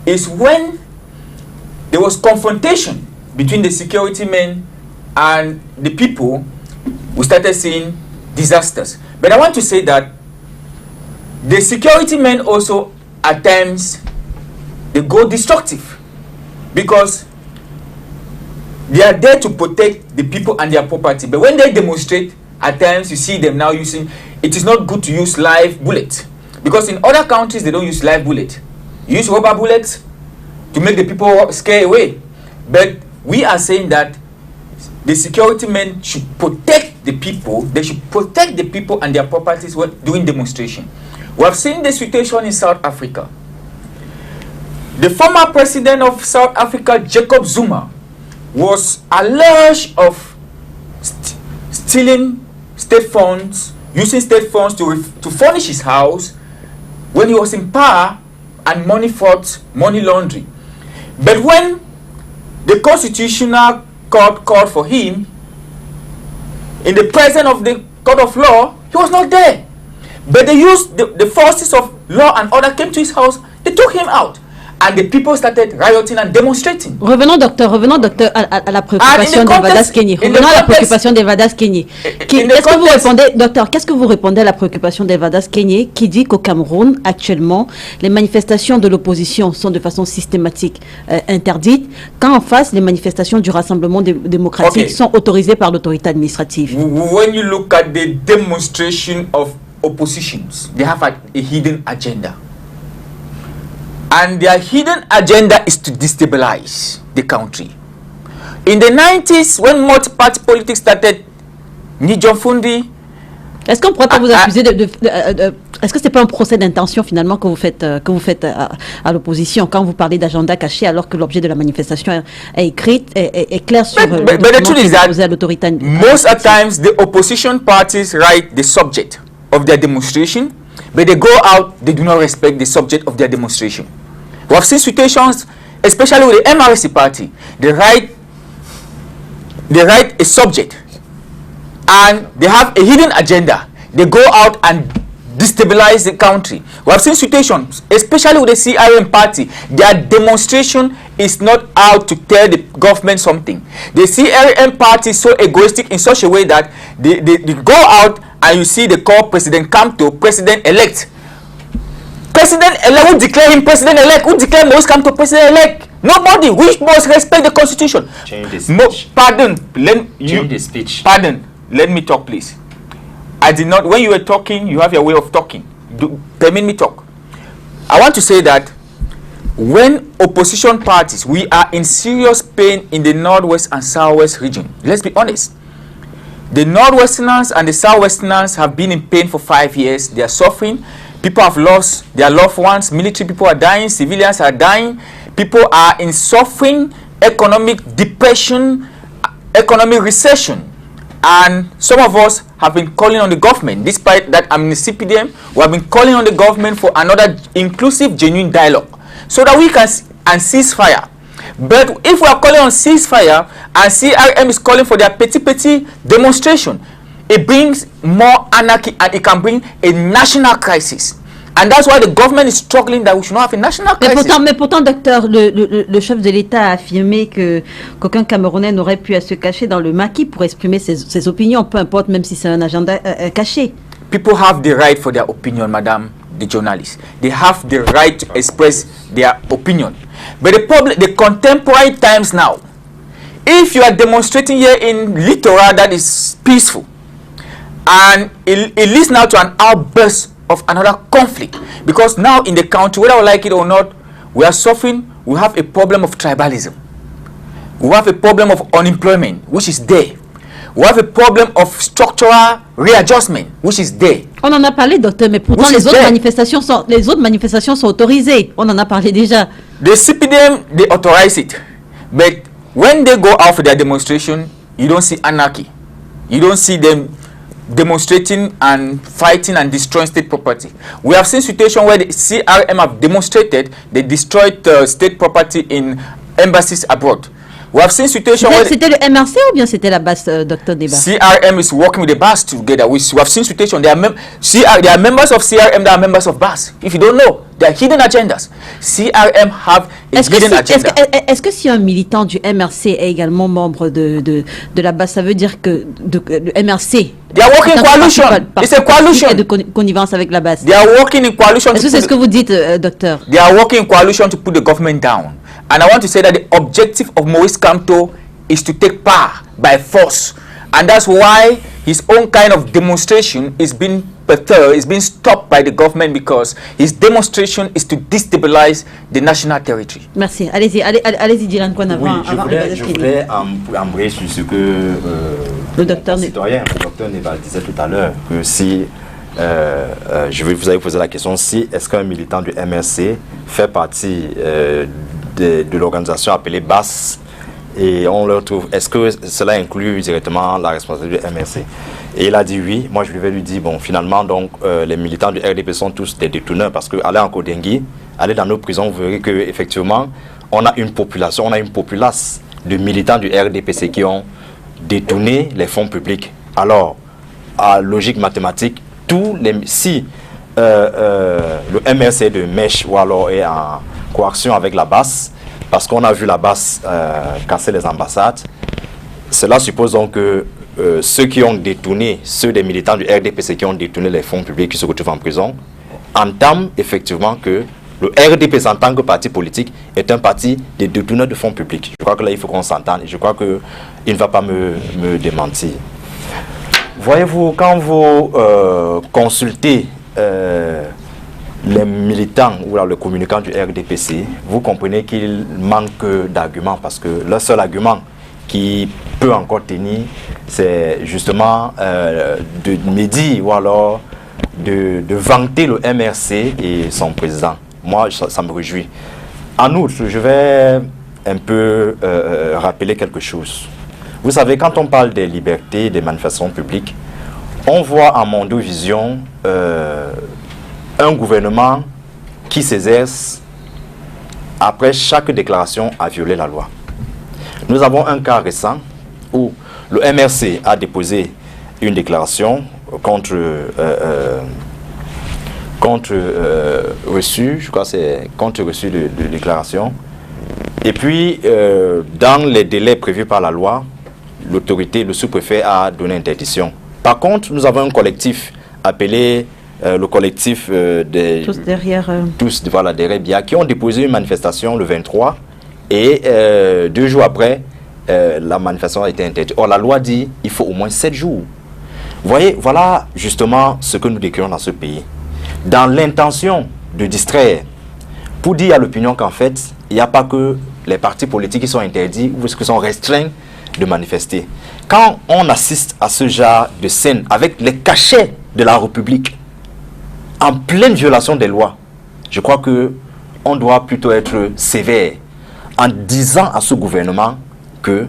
It's when there was confrontation between the security men and the people, we started seeing disasters. But I want to say that the security men also, at times, they go destructive because they are there to protect the people and their property. But when they demonstrate, at times you see them now using, it is not good to use live bullets. Because in other countries, they don't use live bullets. You use rubber bullets to make the people scare away. But we are saying that the security men should protect the people. They should protect the people and their properties when doing demonstration. We have seen the situation in South Africa. The former president of South Africa, Jacob Zuma, was alleged of stealing state funds, using state funds to furnish his house when he was in power, and money laundering. But when the Constitutional Court called for him, in the presence of the court of law, he was not there. But they used the forces of law and order came to his house, they took him out. And the people started rioting and demonstrating. Revenons, docteur, à la préoccupation d'Evadas Kenyé. Revenons à la préoccupation d'Evadas Kenyé. Qu'est-ce que vous répondez à la préoccupation d'Evadas Kenyé qui dit qu'au Cameroun, actuellement, les manifestations de l'opposition sont de façon systématique interdites, quand en face, les manifestations du Rassemblement démocratique sont autorisées par l'autorité administrative? When you look at the demonstration of oppositions, they have a hidden agenda. And their hidden agenda is to destabilize the country. In the 90s, when multi-party politics started, Nijon Fundi... Est-ce qu'on pourrait pas vous accuser est-ce que c'est pas un procès d'intention finalement que vous faites à l'opposition quand vous parlez d'agenda caché alors que l'objet de la manifestation est écrit est clair sur le document à l'autorité? Most of times, the opposition parties write the subject of their demonstration, but they go out, they do not respect the subject of their demonstration. We have seen situations, especially with the MRC party, they write a subject and they have a hidden agenda. They go out and destabilize the country. We have seen situations, especially with the CRM party, their demonstration is not out to tell the government something. The CRM party is so egoistic in such a way that they go out and you see they call President Kamto President-elect. President-elect, who declare him President-elect? Who declare Maurice Kamto President-elect? Nobody. We must respect the Constitution. Change the speech. Change the speech. Pardon. Let me talk, please. I did not. When you were talking, you have your way of talking. Permit me talk. I want to say that when opposition parties, we are in serious pain in the Northwest and Southwest region. Let's be honest. The Northwesterners and the Southwesterners have been in pain for 5 years. They are suffering. People have lost their loved ones. Military people are dying. Civilians are dying. People are in suffering, economic depression, economic recession. And some of us have been calling on the government. Despite that CPDM, we have been calling on the government for another inclusive, genuine dialogue so that we can cease fire. But if we are calling on ceasefire and CRM is calling for their petty demonstration, it brings more anarchy and it can bring a national crisis. And that's why the government is struggling that we should not have a national crisis. Mais pourtant, docteur, le chef de l'État a affirmé qu'aucun Camerounais n'aurait pu se cacher dans le maquis pour exprimer ses opinions, peu importe, même si c'est un agenda caché. People have the right for their opinion, madame, the journalists. They have the right to express their opinion. But the contemporary times now, if you are demonstrating here in Littoral that is peaceful, and it leads now to an outburst of another conflict, because now in the country, whether we like it or not, we are suffering. We have a problem of tribalism. We have a problem of unemployment, which is there. We have a problem of structural readjustment, which is there. On en a parlé, docteur, mais pourtant les autres manifestations sont autorisées. On en a parlé déjà. The CPDM, they authorize it, but when they go out for their demonstration, you don't see anarchy. You don't see them demonstrating and fighting and destroying state property. We have seen situations where the CRM have demonstrated, they destroyed state property in embassies abroad. We have seen situations where... C'était le MRC ou bien c'était la base, Dr. Deba? CRM is working with the BAS together. We have seen situations, there are members of CRM, there are members of BAS. If you don't know, there are hidden agendas. CRM have a hidden agenda. Est-ce que si un militant du MRC est également membre de la BAS, ça veut dire que le MRC... They are working in coalition. It's a coalition. De connivence avec la BAS. They are working in coalition. Est-ce que c'est ce que vous dites, docteur? They are working in coalition to put the government down. And I want to say that the objective of Maurice Kamto is to take power by force. And that's why his own kind of demonstration is being perturbed, is being stopped by the government, because his demonstration is to destabilize the national territory. Merci. Allez-y, Dylan Kwan, avant. Je voulais embrayer sur ce que le docteur Neval disait tout à l'heure, que si vous avez posé la question, si est-ce qu'un militant du MRC fait partie de l'organisation appelée BAS Et on leur trouve, est-ce que cela inclut directement la responsabilité du MRC? Et il a dit oui. Moi, je lui vais lui dire, bon, finalement, donc, les militants du RDP sont tous des détourneurs parce que allez en Kodengui, allez dans nos prisons, vous verrez qu'effectivement, on a une populace de militants du RDPC qui ont détourné les fonds publics. Alors, à logique mathématique, si le MRC de Mèche ou alors est en coaction avec la BAS, parce qu'on a vu la BAS casser les ambassades, cela suppose donc que ceux qui ont détourné, ceux des militants du RDPC qui ont détourné les fonds publics qui se retrouvent en prison, entament effectivement que le RDPC en tant que parti politique est un parti des détourneurs de fonds publics. Je crois que là il faut qu'on s'entende et je crois qu'il ne va pas me démentir. Voyez-vous, quand vous consultez les militants ou alors le communicant du RDPC, vous comprenez qu'il manque d'arguments parce que le seul argument qui peut encore tenir, c'est justement de me dire ou alors de vanter le MRC et son président. Moi, ça me réjouit. En outre, je vais un peu rappeler quelque chose. Vous savez, quand on parle des libertés, des manifestations publiques, on voit en Mondovision un gouvernement qui s'exerce après chaque déclaration à violer la loi. Nous avons un cas récent où le MRC a déposé une déclaration contre reçu, je crois que c'est contre reçu de déclaration. Et puis, dans les délais prévus par la loi, l'autorité, le sous-préfet a donné interdiction. Par contre, nous avons un collectif appelé le collectif des... Tous derrière... Voilà, derrière BIA, qui ont déposé une manifestation le 23 et 2 jours après, la manifestation a été interdite. Or, la loi dit qu'il faut au moins 7 jours. Vous voyez, voilà justement ce que nous décrivons dans ce pays. Dans l'intention de distraire, pour dire à l'opinion qu'en fait, il n'y a pas que les partis politiques qui sont interdits ou qui sont restreints de manifester. Quand on assiste à ce genre de scène avec les cachets de la République en pleine violation des lois, je crois qu'on doit plutôt être sévère en disant à ce gouvernement que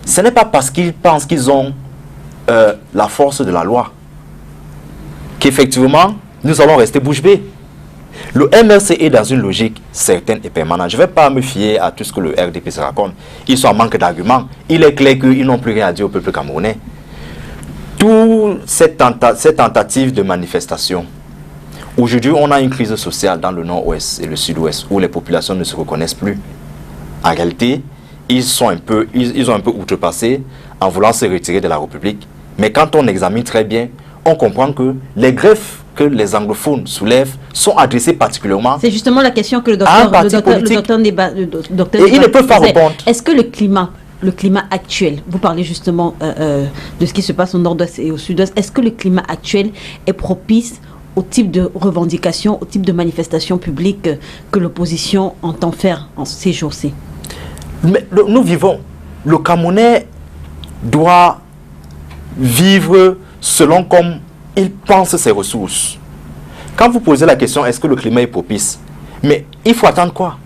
ce n'est pas parce qu'ils pensent qu'ils ont la force de la loi qu'effectivement nous allons rester bouche bée. Le MRC est dans une logique certaine et permanente. Je ne vais pas me fier à tout ce que le RDP se raconte. Ils sont en manque d'arguments. Il est clair qu'ils n'ont plus rien à dire au peuple camerounais. Toute cette tentative de manifestation. Aujourd'hui, on a une crise sociale dans le nord-ouest et le sud-ouest où les populations ne se reconnaissent plus. En réalité, ils ont un peu outrepassé en voulant se retirer de la République. Mais quand on examine très bien, on comprend que les greffes que les anglophones soulèvent sont adressés particulièrement. C'est justement la question que le docteur et ils ne peuvent pas répondre. Est-ce que le climat actuel, vous parlez justement de ce qui se passe au nord-ouest et au sud-ouest, est-ce que le climat actuel est propice au type de revendication, au type de manifestation publique que l'opposition entend faire en ces jours-ci? Mais nous vivons, le Camerounais doit vivre selon comme il pense ses ressources. Quand vous posez la question, est-ce que le climat est propice? Mais il faut attendre quoi?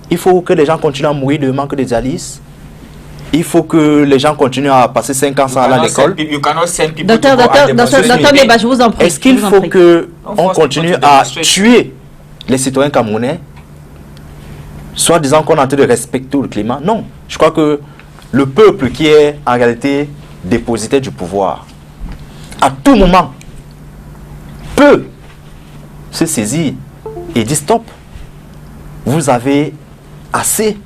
Il faut que les gens continuent à mourir de manque de dialyse. Il faut que les gens continuent à passer 5 ans sans aller à l'école. Docteur Deba, je vous en prie. Est-ce qu'il faut qu'on continue à tuer les citoyens camerounais, soit disant qu'on est en train de respecter le climat? Non. Je crois que le peuple qui est en réalité dépositaire du pouvoir, à tout moment, peut se saisir et dire stop. Vous avez assez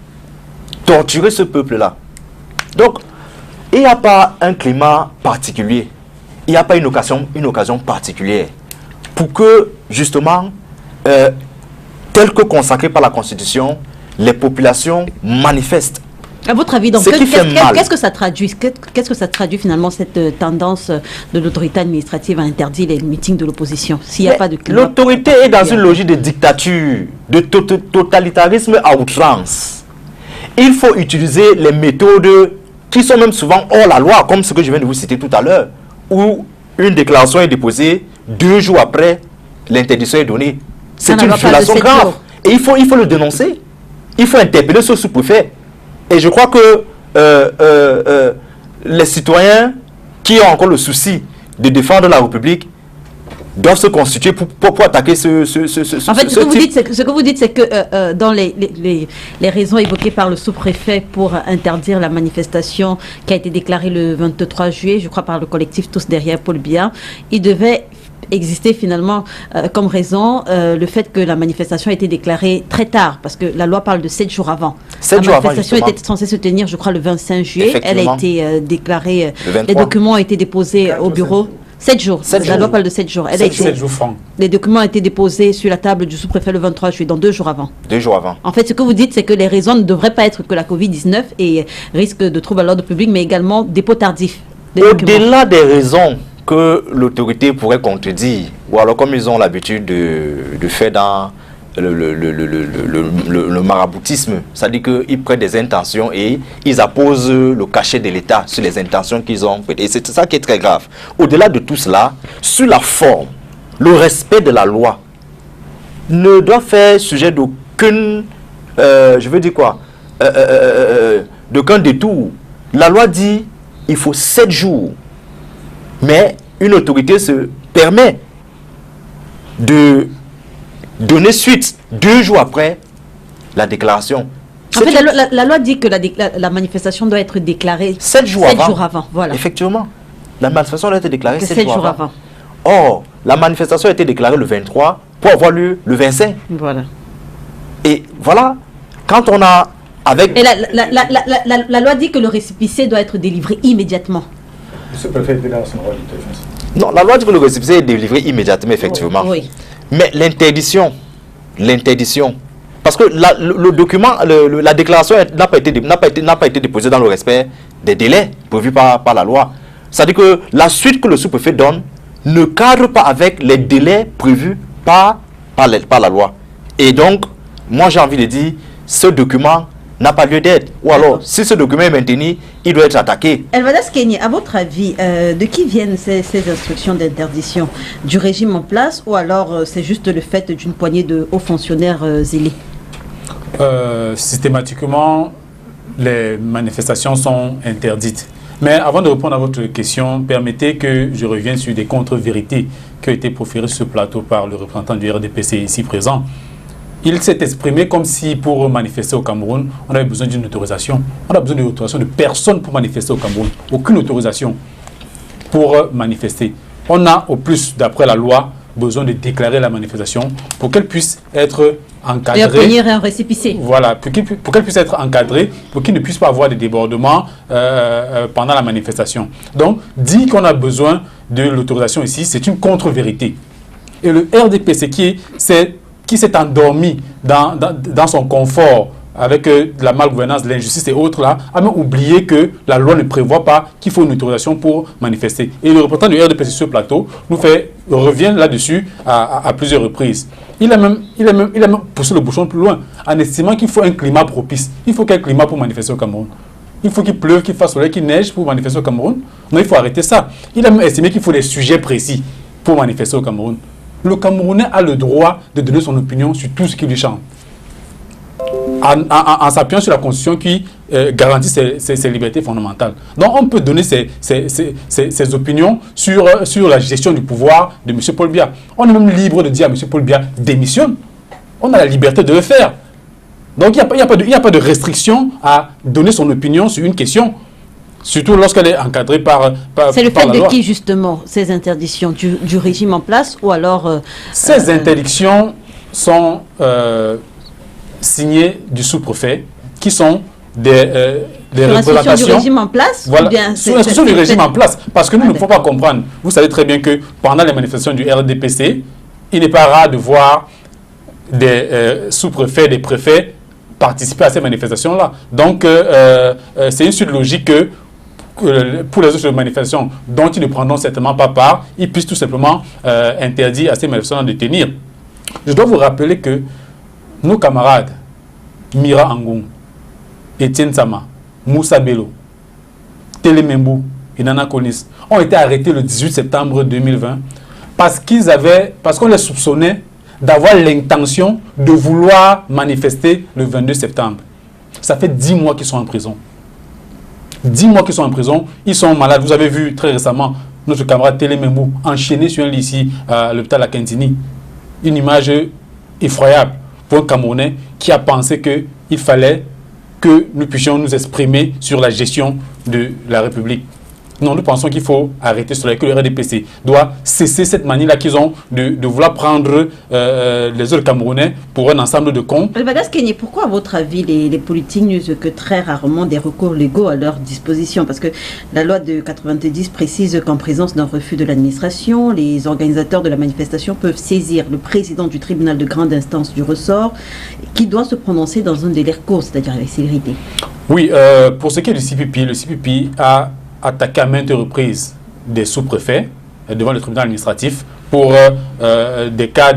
torturé ce peuple-là. Donc, il n'y a pas un climat particulier. Il n'y a pas une occasion particulière pour que, justement, tel que consacré par la Constitution, les populations manifestent. À votre avis, donc, qu'est-ce que ça traduit? Qu'est-ce que ça traduit finalement, cette tendance de l'autorité administrative à interdire les meetings de l'opposition s'il n'y a pas de climat? L'autorité est dans une logique de dictature, de totalitarisme à outrance. Il faut utiliser les méthodes qui sont même souvent hors la loi, comme ce que je viens de vous citer tout à l'heure, où une déclaration est déposée 2 jours après, l'interdiction est donnée. C'est une violation grave. Et il faut le dénoncer. Il faut interpeller ce sous-préfet. Et je crois que les citoyens qui ont encore le souci de défendre la République doivent se constituer pour attaquer ce En fait, ce que vous dites, c'est que dans les raisons évoquées par le sous-préfet pour interdire la manifestation qui a été déclarée le 23 juillet, je crois par le collectif Tous derrière Paul Biya, il devait exister finalement comme raison le fait que la manifestation a été déclarée très tard, parce que la loi parle de 7 jours avant. La manifestation était censée se tenir, je crois, le 25 juillet. Elle a été déclarée, les documents ont été déposés au bureau. 7 jours. La loi parle de 7 jours. 7 jours francs. Les documents ont été déposés sur la table du sous-préfet le 23 juillet, donc 2 jours avant. 2 jours avant. En fait, ce que vous dites, c'est que les raisons ne devraient pas être que la Covid-19 et risque de troubles à l'ordre public, mais également dépôt tardif. Au-delà des raisons que l'autorité pourrait contredire, ou alors comme ils ont l'habitude de faire dans le maraboutisme, c'est-à-dire qu'ils prennent des intentions et ils apposent le cachet de l'État sur les intentions qu'ils ont. Et c'est ça qui est très grave. Au-delà de tout cela, sur la forme, le respect de la loi ne doit faire sujet d'aucune, je veux dire quoi, d'aucun détour. La loi dit il faut 7 jours, mais une autorité se permet de donner suite 2 jours après la déclaration. En fait, la loi dit que la manifestation doit être déclarée 7 jours avant. Voilà. Effectivement, la manifestation doit être déclarée 7 jours avant. Or, la manifestation a été déclarée le 23 pour avoir lieu le 25. Voilà. Et voilà, quand on a avec... Et la loi dit que le récépissé doit être délivré immédiatement. Ce préfet était là à son rôle. Non, la loi dit que le récépissé est délivré immédiatement, effectivement. Oui. Mais l'interdiction, parce que le document, la déclaration n'a pas été déposée dans le respect des délais prévus par la loi. C'est-à-dire que la suite que le sous-préfet donne ne cadre pas avec les délais prévus par la loi. Et donc, moi j'ai envie de dire, ce document n'a pas lieu d'être. Ou alors, si ce document est maintenu, il doit être attaqué. Elvadas Kenny, à votre avis, de qui viennent ces instructions d'interdiction? Du régime en place ou alors c'est juste le fait d'une poignée de hauts fonctionnaires zélés? Systématiquement, les manifestations sont interdites. Mais avant de répondre à votre question, permettez que je revienne sur des contre-vérités qui ont été proférées sur ce plateau par le représentant du RDPC ici présent. Il s'est exprimé comme si pour manifester au Cameroun, on avait besoin d'une autorisation. On a besoin d'une autorisation de personne pour manifester au Cameroun. Aucune autorisation pour manifester. On a au plus, d'après la loi, besoin de déclarer la manifestation pour qu'elle puisse être encadrée. Et obtenir un récépissé. Voilà, pour qu'elle puisse être encadrée, pour qu'il ne puisse pas avoir de débordements pendant la manifestation. Donc, dire qu'on a besoin de l'autorisation ici, c'est une contre-vérité. Et le RDPC qui s'est endormi dans son confort avec la malgouvernance, l'injustice et autres là, a même oublié que la loi ne prévoit pas qu'il faut une autorisation pour manifester. Et le représentant du RDPC sur ce plateau revient là-dessus à plusieurs reprises. Il a même poussé le bouchon plus loin en estimant qu'il faut un climat propice. Il faut quel climat pour manifester au Cameroun? Il faut qu'il pleuve, qu'il fasse soleil, qu'il neige pour manifester au Cameroun? Non, il faut arrêter ça. Il a même estimé qu'il faut des sujets précis pour manifester au Cameroun. Le Camerounais a le droit de donner son opinion sur tout ce qui lui chante. En s'appuyant sur la Constitution qui garantit ses libertés fondamentales. Donc on peut donner ses opinions sur la gestion du pouvoir de M. Paul Biya. On est même libre de dire à M. Paul Biya démissionne. On a la liberté de le faire. Donc il n'y a pas de restriction à donner son opinion sur une question. Surtout lorsqu'elle est encadrée par la loi. C'est le fait de qui, justement, ces interdictions? Du régime en place ou alors... Ces interdictions sont signées du sous-préfet, qui sont des représentations... du régime en place? Voilà, sous l'instruction du régime en place. Parce que nous ne pouvons pas comprendre. Vous savez très bien que pendant les manifestations du RDPC, il n'est pas rare de voir des sous-préfets, des préfets participer à ces manifestations-là. Donc, c'est une suite logique que pour les autres manifestations dont ils ne prendront certainement pas part, ils puissent tout simplement interdire à ces manifestations de tenir. Je dois vous rappeler que nos camarades Mira Angoum, Etienne Sama, Moussa Bello, Télémembou et Nana Konis ont été arrêtés le 18 septembre 2020 parce qu'on les soupçonnait d'avoir l'intention de vouloir manifester le 22 septembre. Ça fait 10 mois qu'ils sont en prison. 10 mois qu'ils sont en prison, ils sont malades. Vous avez vu très récemment notre camarade Télé Membou enchaîné sur un lit ici à l'hôpital à Kintini. Une image effroyable pour un Camerounais qui a pensé qu'il fallait que nous puissions nous exprimer sur la gestion de la République. Non, nous pensons qu'il faut arrêter cela, que le RDPC doit cesser cette manie-là qu'ils ont de vouloir prendre les autres Camerounais pour un ensemble de cons. Elvadas Kenyé, pourquoi à votre avis les politiques n'usent que très rarement des recours légaux à leur disposition? Parce que la loi de 90 précise qu'en présence d'un refus de l'administration, les organisateurs de la manifestation peuvent saisir le président du tribunal de grande instance du ressort qui doit se prononcer dans un délai court, c'est-à-dire avec célérité. Oui, pour ce qui est du CPP, le CPP a attaqué à maintes reprises des sous-préfets devant le tribunal administratif pour des cas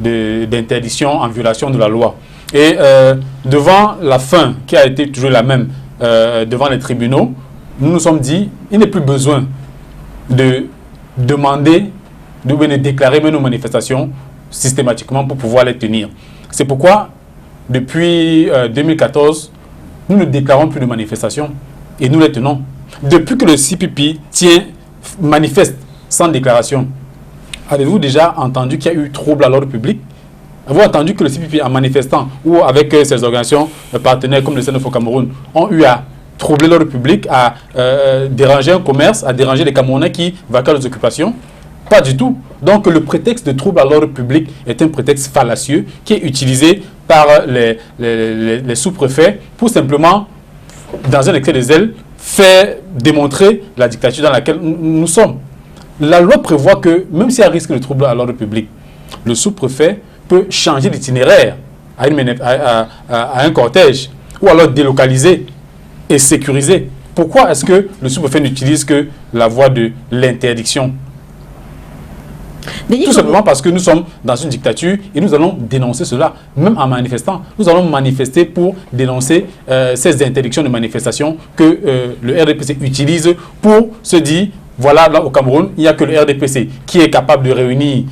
d'interdiction en violation de la loi. Et devant la fin, qui a été toujours la même devant les tribunaux, nous nous sommes dit, il n'est plus besoin de demander, de déclarer nos manifestations systématiquement pour pouvoir les tenir. C'est pourquoi, depuis 2014, nous ne déclarons plus de manifestations et nous les tenons. Depuis que le CPP manifeste sans déclaration, avez-vous déjà entendu qu'il y a eu trouble à l'ordre public? Avez-vous entendu que le CPP, en manifestant ou avec ses organisations partenaires comme le CNF au Cameroun, ont eu à troubler l'ordre public, à déranger un commerce, à déranger les Camerounais qui vaquent aux occupations? Pas du tout. Donc le prétexte de trouble à l'ordre public est un prétexte fallacieux qui est utilisé par les sous-préfets pour simplement, dans un excès de zèle, faire démontrer la dictature dans laquelle nous sommes. La loi prévoit que, même s'il y a risque de trouble à l'ordre public, le sous-préfet peut changer d'itinéraire à un cortège ou alors délocaliser et sécuriser. Pourquoi est-ce que le sous-préfet n'utilise que la voie de l'interdiction? Tout simplement parce que nous sommes dans une dictature et nous allons dénoncer cela, même en manifestant. Nous allons manifester pour dénoncer ces interdictions de manifestation que le RDPC utilise pour se dire, voilà, là au Cameroun, il n'y a que le RDPC qui est capable de réunir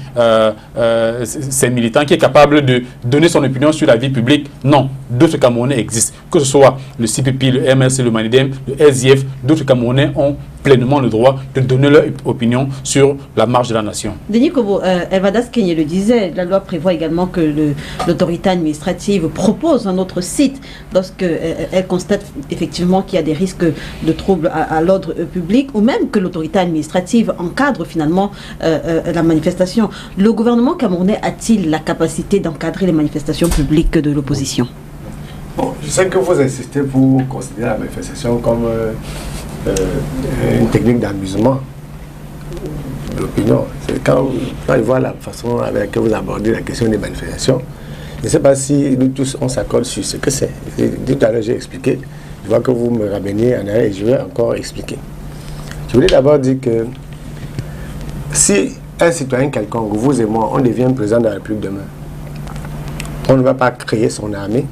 ses militants, qui est capable de donner son opinion sur la vie publique. Non, d'autres Camerounais existent. Que ce soit le CPP, le MRC, le MANIDEM, le SDF, d'autres Camerounais ont pleinement le droit de donner leur opinion sur la marche de la nation. Denis Kobo, Elvadas Kenyé le disait, la loi prévoit également que l'autorité administrative propose un autre site lorsqu'elle constate effectivement qu'il y a des risques de troubles à l'ordre public ou même que l'autorité administrative encadre finalement la manifestation. Le gouvernement camerounais a-t-il la capacité d'encadrer les manifestations publiques de l'opposition? Bon, je sais que vous insistez pour considérer la manifestation comme une technique d'amusement de l'opinion. Quand je vois la façon avec laquelle vous abordez la question des manifestations, je ne sais pas si nous tous on s'accorde sur ce que c'est. Tout à l'heure j'ai expliqué, je vois que vous me ramenez en arrière et je vais encore expliquer. Je voulais d'abord dire que si un citoyen quelconque, vous et moi, on devient président de la République demain, on ne va pas créer son armée,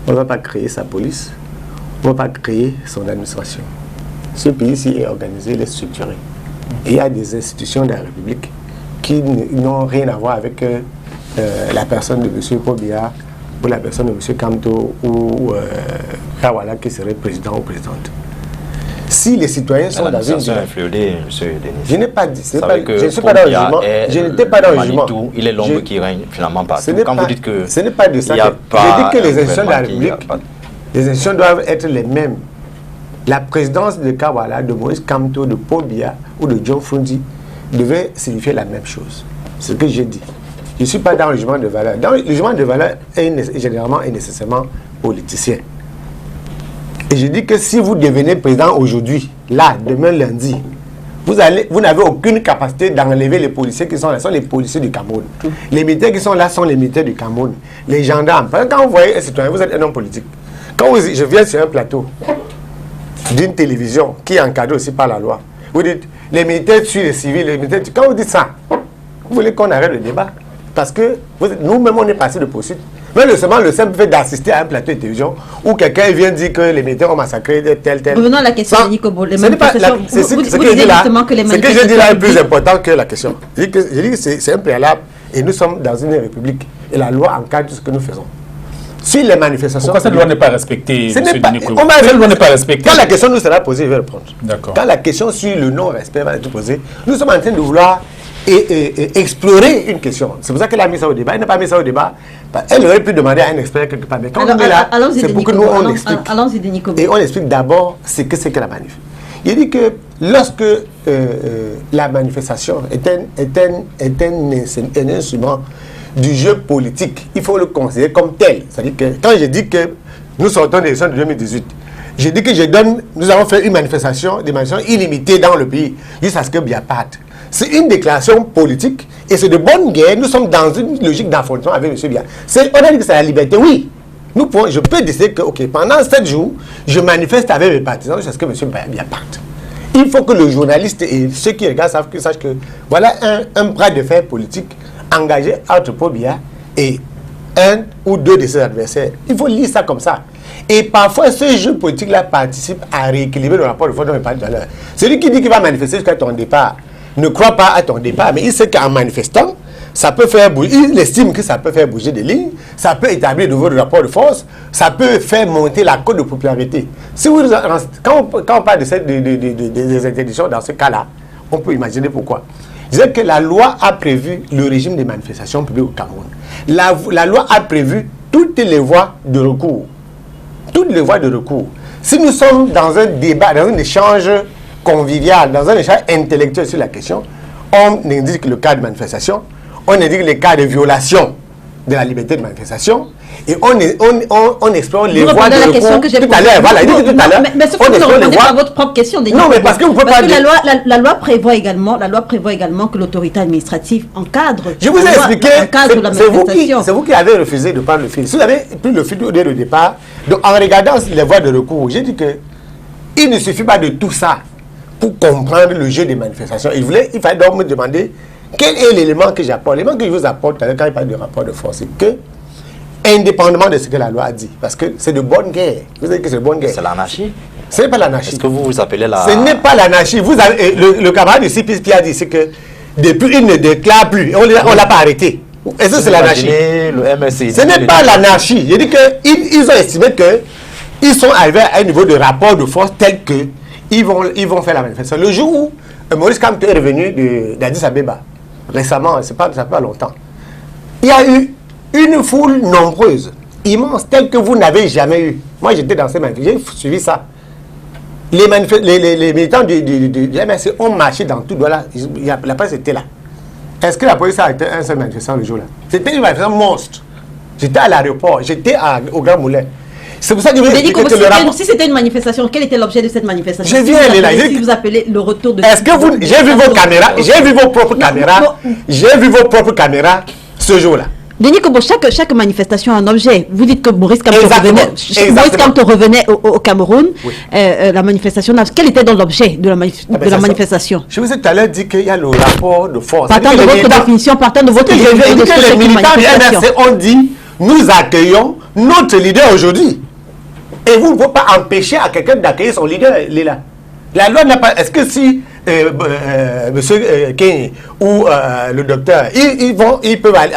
on ne va pas créer sa police, on ne va pas créer son administration. Ce pays-ci est organisé, il est structuré. Et il y a des institutions de la République qui n'ont rien à voir avec la personne de M. Pobia ou la personne de M. Kamto ou Kawala qui serait président ou présidente. Si les citoyens sont dans une... Je n'ai pas dit... Je ne suis pas dans le jugement. Je n'étais pas dans le jugement. Il est l'ombre qui règne finalement partout. Quand vous dites que... Ce n'est pas de ça. Je dis que les institutions de la République, les institutions doivent être les mêmes. La présidence de Kawala, de Moïse Kamto, de Pobia ou de John Frundi devait signifier la même chose. C'est ce que j'ai dit. Je ne suis pas dans le jugement de valeur. Dans le jugement de valeur est généralement et nécessairement politicien. Et je dis que si vous devenez président aujourd'hui, là, demain lundi, vous n'avez aucune capacité d'enlever les policiers qui sont là. Ce sont les policiers du Cameroun. Les militaires qui sont là sont les militaires du Cameroun. Les gendarmes. Parce que quand vous voyez un citoyen, vous êtes un homme politique. Quand je viens sur un plateau d'une télévision qui est encadrée aussi par la loi, vous dites, les militaires tuent les civils, les militaires tuent. Quand vous dites ça, vous voulez qu'on arrête le débat. Parce que nous-mêmes, on est passé de poursuite. Mais le simple fait d'assister à un plateau de télévision où quelqu'un vient dire que les militaires ont massacré tel. Revenons à la question de Nicobo. Ce que je dis là est plus important que la question. Je dis que c'est un préalable et nous sommes dans une république et la loi encadre tout ce que nous faisons. sur les manifestations. Pourquoi cette loi n'est pas respectée? Cette loi n'est pas respectée. Quand la question nous sera posée, je vais répondre. D'accord. Quand la question sur le non-respect va être posée, nous sommes en train de vouloir explorer une question. C'est pour ça qu'elle a mis ça au débat. Elle n'a pas mis ça au débat. Elle aurait pu demander à un expert quelque part. Mais quand on est là, c'est pour que nous, on explique. Et on explique d'abord ce que c'est que la manif. Il dit que lorsque la manifestation est un instrument du jeu politique, il faut le considérer comme tel. C'est-à-dire que quand je dis que nous sortons des élections de 2018, je dis que nous avons fait des manifestations illimitées dans le pays, jusqu'à ce que Biya parte. C'est une déclaration politique et c'est de bonne guerre. Nous sommes dans une logique d'affrontement avec M. Biya. On a dit que c'est la liberté, oui. Je peux décider que, ok, pendant 7 jours, je manifeste avec mes partisans jusqu'à ce que M. Biya parte. Il faut que le journaliste et ceux qui regardent sachent que voilà un bras de fer politique engagé entre Paul Biya et un ou deux de ses adversaires. Il faut lire ça comme ça. Et parfois, ce jeu politique-là participe à rééquilibrer le rapport de force dont je parlais tout à l'heure. Celui qui dit qu'il va manifester jusqu'à ton départ ne croit pas à ton départ, mais il sait qu'en manifestant, ça peut faire bouger, il estime que ça peut faire bouger des lignes, ça peut établir de nouveau le rapport de force, ça peut faire monter la cote de popularité. Si vous, quand on parle des interdictions dans ce cas-là, on peut imaginer pourquoi. Je disais que la loi a prévu le régime des manifestations publiques au Cameroun. La loi a prévu toutes les voies de recours. Toutes les voies de recours. Si nous sommes dans un débat, dans un échange convivial, dans un échange intellectuel sur la question, on indique le cas de manifestation, on indique les cas de violation de la liberté de manifestation et on explore les voies de recours tout à l'heure. Voilà, il dit tout à l'heure. Mais ce que vous ne répondez pas à votre propre question. Non, mais parce que vous pouvez pas dire... La loi prévoit également que l'autorité administrative encadre. Je vous ai expliqué, c'est vous qui avez refusé de prendre le fil. Si vous avez pris le fil dès le départ, donc en regardant les voies de recours, j'ai dit que il ne suffit pas de tout ça pour comprendre le jeu des manifestations. Il fallait donc me demander quel est l'élément que j'apporte. L'élément que je vous apporte quand il parle de rapport de force, c'est que, indépendamment de ce que la loi a dit, parce que c'est de bonne guerre. Vous savez que c'est de bonne guerre. C'est l'anarchie. Ce n'est pas l'anarchie. Est-ce que vous appelez la... Ce n'est pas l'anarchie. Le camarade du CPSP a dit que depuis, il ne déclare plus. On ne l'a pas arrêté. Est-ce que c'est l'anarchie? Ce n'est pas l'anarchie. Je dis qu'ils ont estimé qu'ils sont arrivés à un niveau de rapport de force tel que ils vont faire la manifestation. Le jour où Maurice Kamto est revenu d'Addis Abeba, récemment, ça fait pas longtemps, il y a eu une foule nombreuse, immense, telle que vous n'avez jamais eu. Moi, j'étais dans ces manifestations, j'ai suivi ça. Les militants du MRC ont marché dans tout. Voilà, la presse était là. Est-ce que la police a été un seul manifestant le jour-là? C'était une manifestation monstre. J'étais à l'aéroport, j'étais au Grand Moulin. C'est pour ça que je veux expliquer que le rapport... Si c'était une manifestation, quel était l'objet de cette manifestation? Je viens aller là. Si vous appelez le retour de... Est-ce que vous... J'ai vu vos caméras, j'ai vu vos propres caméras, j'ai vu vos propres caméras ce jour-là. Denis Kobo, chaque manifestation a un objet. Vous dites que Maurice Kamto revenait au Cameroun. Oui. La manifestation, quel était donc l'objet de la manifestation? Je vous ai tout à l'heure dit qu'il y a le rapport de force. Partant de votre définition, partant de votre définition de ce que les militants du MRC ont dit, nous accueillons notre leader aujourd'hui. Et vous ne pouvez pas empêcher à quelqu'un d'accueillir son leader, Léla. La loi n'a pas... Est-ce que si M. Keny ou le docteur, ils peuvent aller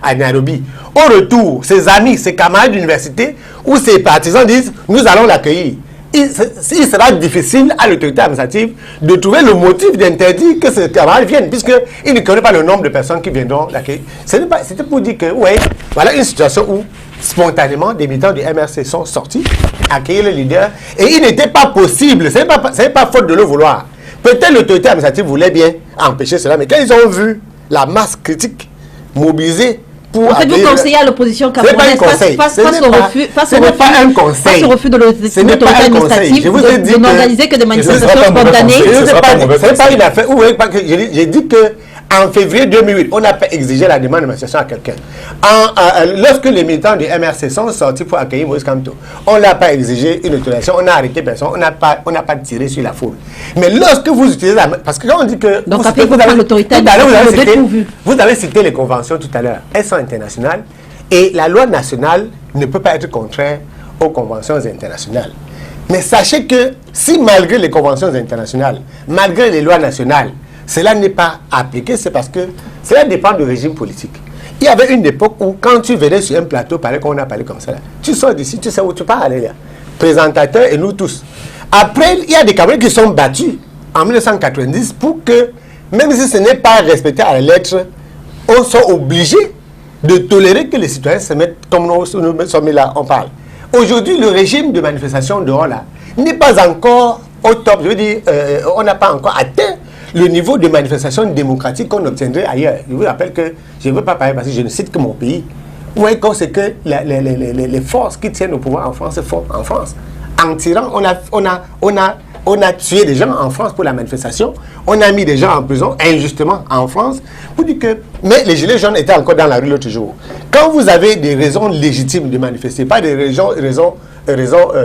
à Nairobi, au retour, ses amis, ses camarades d'université ou ses partisans disent, nous allons l'accueillir. Il sera difficile à l'autorité administrative de trouver le motif d'interdire que ces camarades viennent, puisqu'il ne connaît pas le nombre de personnes qui viendront l'accueillir. C'était pour dire que, ouais, voilà une situation où spontanément, des militants du MRC sont sortis, accueillir le leader, et il n'était pas possible, ce n'est pas faute de le vouloir. Peut-être l'autorité administrative voulait bien empêcher cela, mais quand ils ont vu la masse critique mobilisée pour... En fait, vous conseillez à l'opposition camerounaise face au refus de l'autorité administrative de n'organiser que des manifestations spontanées. Ce n'est pas une affaire. J'ai dit que en février 2008, on n'a pas exigé la demande de manifestation à quelqu'un. Lorsque les militants du MRC sont sortis pour accueillir Maurice Kamto, on n'a pas exigé une autorisation, on a arrêté personne, on n'a pas tiré sur la foule. Mais lorsque vous utilisez la... Parce que quand on dit que... Donc après, vous avez l'autorité, vous avez cité les conventions tout à l'heure. Elles sont internationales et la loi nationale ne peut pas être contraire aux conventions internationales. Mais sachez que si malgré les conventions internationales, malgré les lois nationales, cela n'est pas appliqué, c'est parce que cela dépend du régime politique. Il y avait une époque où, quand tu venais sur un plateau, qu'on a parlé comme ça, là, tu sors d'ici, tu sais où tu pars aller là. Présentateur et nous tous. Après, il y a des Camerounais qui sont battus en 1990 pour que, même si ce n'est pas respecté à la lettre, on soit obligés de tolérer que les citoyens se mettent comme nous sommes là, on parle. Aujourd'hui, le régime de manifestation dehors là n'est pas encore au top. Je veux dire, on n'a pas encore atteint le niveau de manifestation démocratique qu'on obtiendrait ailleurs. Je vous rappelle que je ne veux pas parler parce que je ne cite que mon pays. Vous voyez quand c'est que les forces qui tiennent au pouvoir en France se font en France. En tirant, on a tué des gens en France pour la manifestation. On a mis des gens en prison injustement en France. Vous dites que... Mais les gilets jaunes étaient encore dans la rue l'autre jour. Quand vous avez des raisons légitimes de manifester, pas des raisons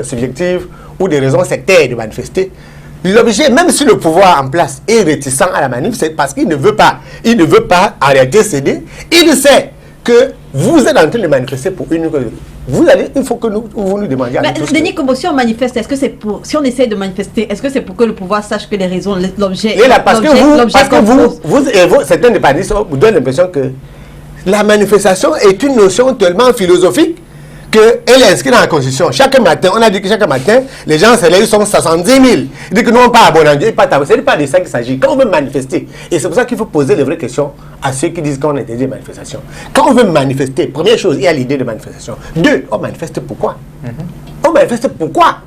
subjectives ou des raisons sectaires de manifester, l'objet, même si le pouvoir en place est réticent à la manif, c'est parce qu'il ne veut pas. Il ne veut pas en réalité céder. Il sait que vous êtes en train de manifester pour une... il faut que vous nous demandiez... Denis Kombo, si on manifeste, est-ce que c'est pour... Si on essaie de manifester, est-ce que c'est pour que le pouvoir sache que les raisons, l'objet... Parce que vous certains dépendantistes vous donnent l'impression que la manifestation est une notion tellement philosophique qu'elle est inscrite dans la Constitution. Chaque matin, on a dit que chaque matin, les gens se lèvent, ils sont 70 000. Ils disent que nous, on part à Bonandieu, ce n'est pas de ça qu'il s'agit. Quand on veut manifester, et c'est pour ça qu'il faut poser les vraies questions à ceux qui disent qu'on interdit les manifestations. Quand on veut manifester, première chose, il y a l'idée de manifestation. Deux, on manifeste pourquoi? On manifeste pourquoi?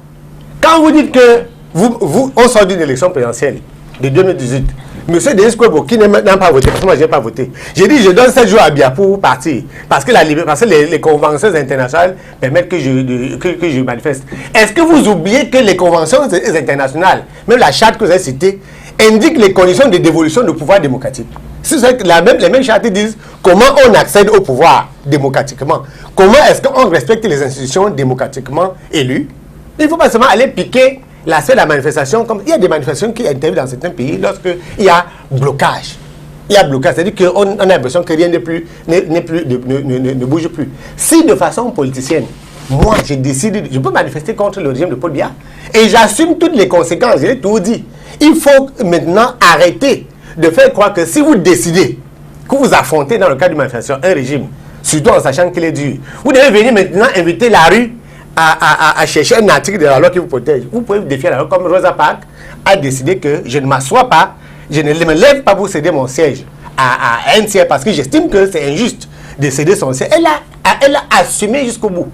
Quand vous dites que on sort d'une élection présidentielle de 2018, Monsieur Denis Kwebo, qui n'a pas voté, parce que moi je n'ai pas voté, j'ai dit je donne 7 jours à Bia pour partir, parce que les conventions internationales permettent que je manifeste. Est-ce que vous oubliez que les conventions internationales, même la charte que vous avez citée, indique les conditions de dévolution du pouvoir démocratique? C'est ça que les mêmes chartes disent comment on accède au pouvoir démocratiquement. Comment est-ce qu'on respecte les institutions démocratiquement élues? Il ne faut pas seulement aller piquer l'aspect de la manifestation. Comme il y a des manifestations qui interviennent dans certains pays lorsqu'il y a blocage. Il y a blocage, c'est-à-dire qu'on a l'impression que rien ne bouge plus. Si de façon politicienne, moi je décide, je peux manifester contre le régime de Paul Biya et j'assume toutes les conséquences, j'ai tout dit. Il faut maintenant arrêter de faire croire que si vous décidez que vous affrontez dans le cadre d'une manifestation un régime, surtout en sachant qu'il est dur, vous devez venir maintenant inviter la rue à chercher un article de la loi qui vous protège. Vous pouvez défier la loi, comme Rosa Parks a décidé que je ne m'assois pas, je ne me lève pas pour céder mon siège à un tiers parce que j'estime que c'est injuste de céder son siège. Elle a assumé jusqu'au bout.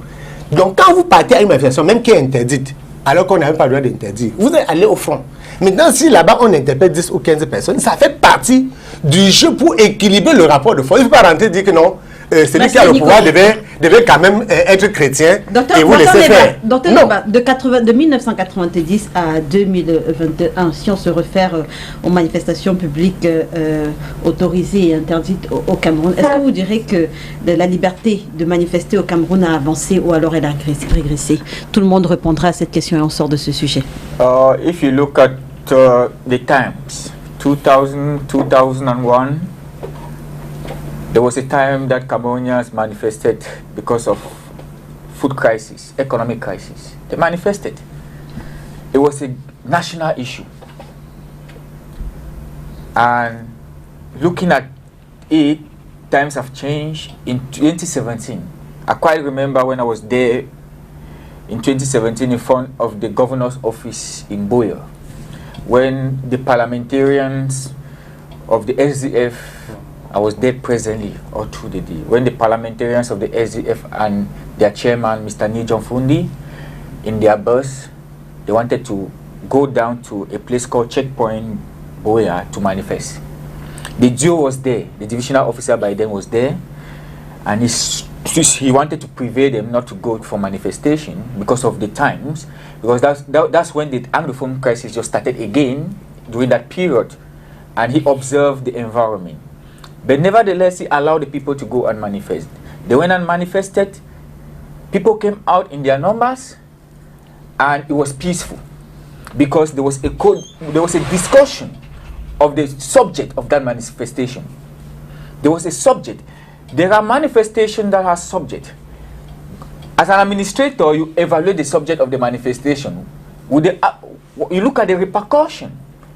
Donc quand vous partez à une manifestation, même qui est interdite, alors qu'on n'a même pas le droit d'interdire, vous allez aller au front. Maintenant, si là-bas on interpelle 10 ou 15 personnes, ça fait partie du jeu pour équilibrer le rapport de force. Il ne faut pas rentrer et dire que non, celui qui a le pouvoir devait quand même être chrétien et vous laisser faire. De 1990 à 2021, si on se réfère aux manifestations publiques autorisées et interdites au Cameroun, est-ce que vous direz que la liberté de manifester au Cameroun a avancé ou alors elle a régressé? Tout le monde répondra à cette question et on sort de ce sujet. If you look at the times, 2000, 2001, there was a time that Cameroonians manifested because of food crisis, economic crisis. They manifested. It was a national issue. And looking at it, times have changed. In 2017, I quite remember when I was there in 2017 in front of the governor's office in Boya, when the parliamentarians of the SDF, I was there presently all through the day, when the parliamentarians of the SDF and their chairman, Mr. Nijon Fundi, in their bus, they wanted to go down to a place called Checkpoint Boya to manifest. The duo was there, the divisional officer by then was there, and he wanted to prevail them not to go for manifestation because of the times, because that's when the Anglophone crisis just started again during that period, and he observed the environment. But nevertheless, he allowed the people to go and manifest. They went and manifested. People came out in their numbers, and it was peaceful because there was a discussion of the subject of that manifestation. There was a subject. There are manifestations that have subject. As an administrator, you evaluate the subject of the manifestation. You look at the repercussion,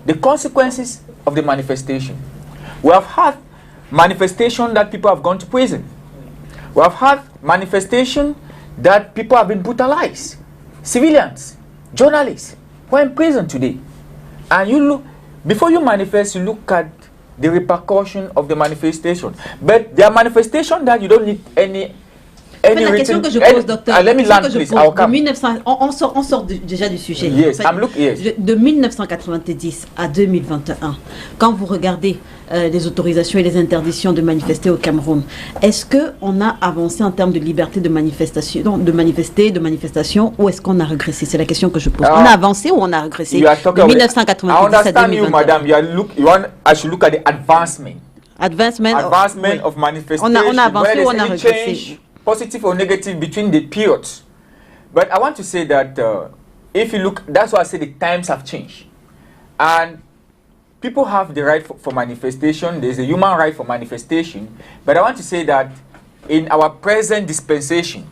the consequences of the manifestation. We have had manifestations that people have gone to prison. We have had manifestations that people have been brutalized. Civilians, journalists, who are in prison today. And you look, before you manifest, you look at the repercussion of the manifestation. But there are manifestations that you don't need any la question que je pose, docteur, let me land, please. De 1900, on sort déjà du sujet. Yes, en fait, yes. De 1990 à 2021, quand vous regardez les autorisations et les interdictions de manifester au Cameroun, est-ce qu'on a avancé en termes de liberté de manifestation, de manifestation, ou est-ce qu'on a régressé? C'est la question que je pose. On a avancé ou on a régressé de 1990 I understand you, madam. I should look at the advancement. Advancement of manifestation. On a avancé ou on a régressé? Positive or negative between the periods. But I want to say that if you look, that's why I say the times have changed. And people have the right for manifestation. There's a human right for manifestation. But I want to say that in our present dispensation,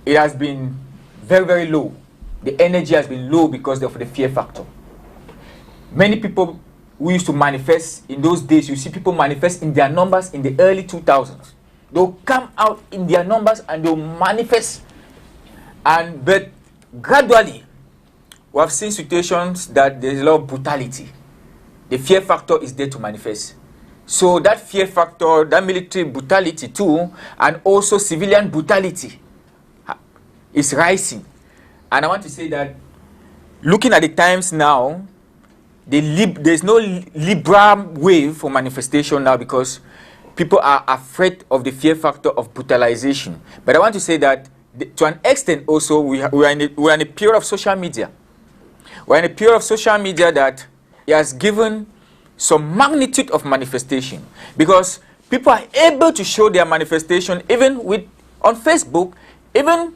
it has been very, very low. The energy has been low because of the fear factor. Many people who used to manifest in those days, you see people manifest in their numbers in the early 2000s. They'll come out in their numbers and they'll manifest. But gradually, we have seen situations that there's a lot of brutality. The fear factor is there to manifest. So that fear factor, that military brutality too, and also civilian brutality is rising. And I want to say that looking at the times now, there's no liberal wave for manifestation now because people are afraid of the fear factor of brutalization. But I want to say that to an extent also, we are in a period of social media. We're in a period of social media that it has given some magnitude of manifestation. Because people are able to show their manifestation even on Facebook, even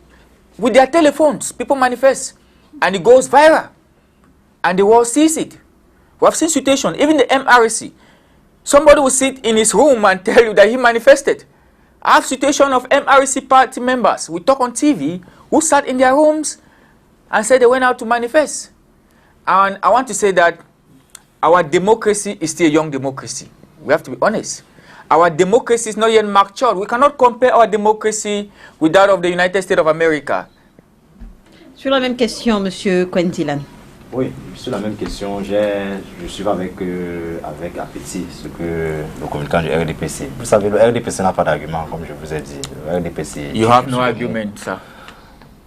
with their telephones. People manifest and it goes viral. And the world sees it. We have seen situations, even the MRC. Somebody will sit in his room and tell you that he manifested. I have situation of MRC party members. We talk on TV who sat in their rooms and said they went out to manifest. And I want to say that our democracy is still a young democracy. We have to be honest. Our democracy is not yet matured. We cannot compare our democracy with that of the United States of America. Sur la même question, Monsieur Quintilan. Oui, sur la même question, je suis avec appétit ce que le communicant du RDPC. Vous savez, le RDPC n'a pas d'argument, comme je vous ai dit. Le RDPC... You have no argument, sir.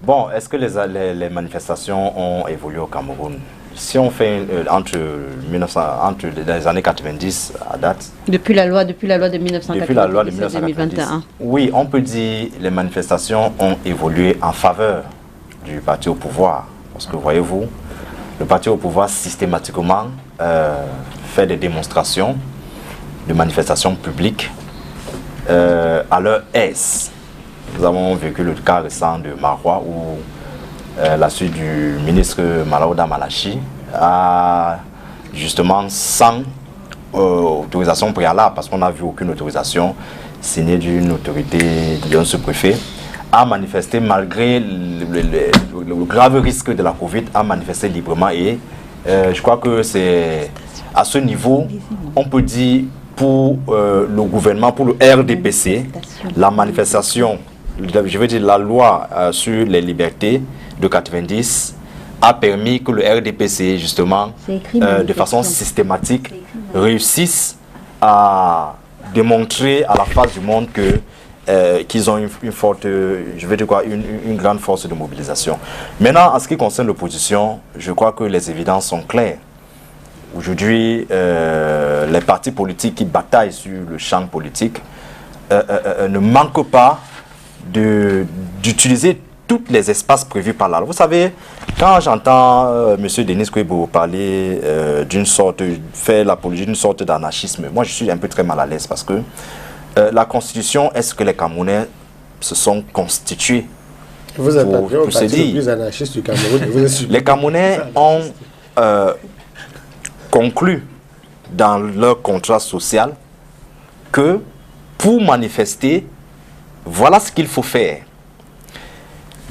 Bon, est-ce que les manifestations ont évolué au Cameroun? Si on fait entre les années 90 à date... Depuis la loi de 1990. Depuis la loi de 1921. Oui, on peut dire que les manifestations ont évolué en faveur du parti au pouvoir. Parce que, voyez-vous, le parti au pouvoir systématiquement fait des démonstrations, de manifestations publiques à leur aise. Nous avons vécu le cas récent de Marois où la suite du ministre Malaouda Malachi a justement sans autorisation préalable, parce qu'on n'a vu aucune autorisation signée d'une autorité, d'un sous-préfet, a manifesté malgré le grave risque de la Covid, a manifesté librement et je crois que c'est à ce niveau, on peut dire pour le gouvernement, pour le RDPC, la manifestation, je veux dire la loi sur les libertés de 90 a permis que le RDPC justement de façon systématique réussisse à démontrer à la face du monde que qu'ils ont une forte, je veux dire quoi, une grande force de mobilisation. Maintenant, en ce qui concerne l'opposition, je crois que les évidences sont claires. Aujourd'hui, les partis politiques qui bataillent sur le champ politique ne manquent pas d'utiliser tous les espaces prévus par la loi. Vous savez, quand j'entends M. Denis Kwebo parler d'une sorte, faire l'apologie d'une sorte d'anarchisme, moi je suis un peu très mal à l'aise parce que la Constitution, est-ce que les Camerounais se sont constitués? Vous êtes le plus anarchiste du Cameroun. Les Camerounais ont conclu dans leur contrat social que pour manifester, voilà ce qu'il faut faire.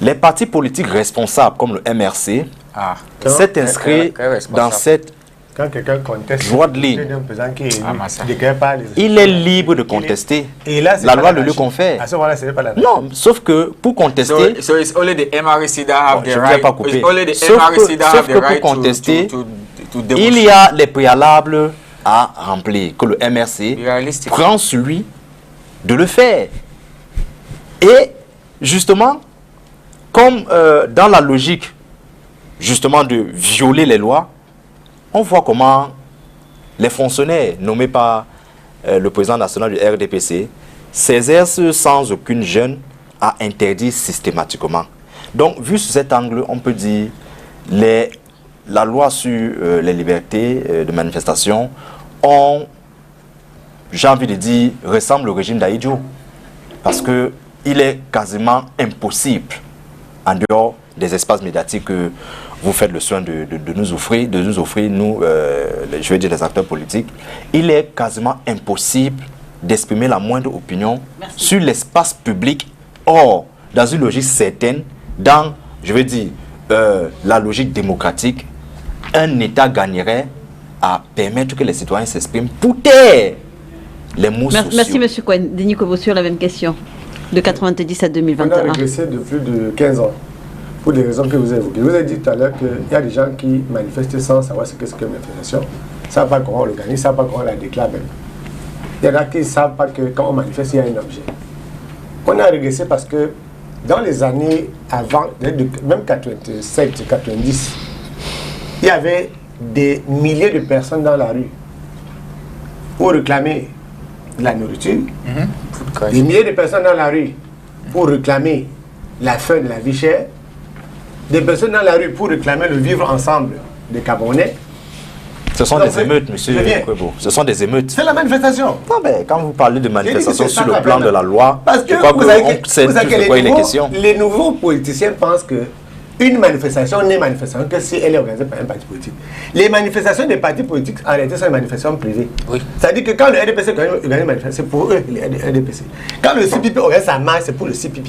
Les partis politiques responsables comme le MRC s'est inscrit dans cette... quand quelqu'un conteste droit de ligne, il est libre de contester. Et là, la loi le lui confère. À ce moment-là, ce n'est pas la non, sauf que pour contester, so it's only the MRC that have the right. It's only the MRC that have the right pour contester, il y a les préalables à remplir que le MRC prend sur lui de le faire. Et justement, comme dans la logique justement de violer les lois, on voit comment les fonctionnaires nommés par le président national du RDPC s'exercent sans aucune gêne à interdire systématiquement. Donc, vu sous cet angle, on peut dire la loi sur les libertés de manifestation j'ai envie de dire, ressemble au régime d'Aïdjo. Parce qu'il est quasiment impossible, en dehors des espaces médiatiques que vous faites le soin de nous offrir, nous, je veux dire les acteurs politiques, il est quasiment impossible d'exprimer la moindre opinion sur l'espace public. Or, dans une logique certaine, dans, je veux dire, la logique démocratique, un État gagnerait à permettre que les citoyens s'expriment pour taire les mots sociaux. Merci, M. Cohen. Denis Kobo, sur la même question, de 90 à 2021. On a régressé de plus de 15 ans, pour des raisons que vous avez évoquées. Vous avez dit tout à l'heure qu'il y a des gens qui manifestent sans savoir ce qu'est une manifestation. Ils ne savent pas comment on l'organise, ils ne savent pas comment on la déclare même. Il y en a qui ne savent pas que quand on manifeste, il y a un objet. On a régressé parce que dans les années avant, même 87, 90, il y avait des milliers de personnes dans la rue pour réclamer de la nourriture, des milliers de personnes dans la rue pour réclamer la fin de la vie chère, des personnes dans la rue pour réclamer le vivre ensemble des Camerounais. Ce sont des émeutes, monsieur Kwebo. Ce sont des émeutes. C'est la manifestation. Non, mais quand vous parlez de manifestation sur le plan de la loi, parce que je crois qu'on sait de quoi il est question. Les nouveaux politiciens pensent que une manifestation n'est manifestation que si elle est organisée par un parti politique. Les manifestations des partis politiques, en réalité, sont des manifestations privées. Oui. C'est-à-dire que quand le RDPC organise une manifestation, c'est pour eux, les RDPC. Quand le CPP organise sa marche, c'est pour le CPP.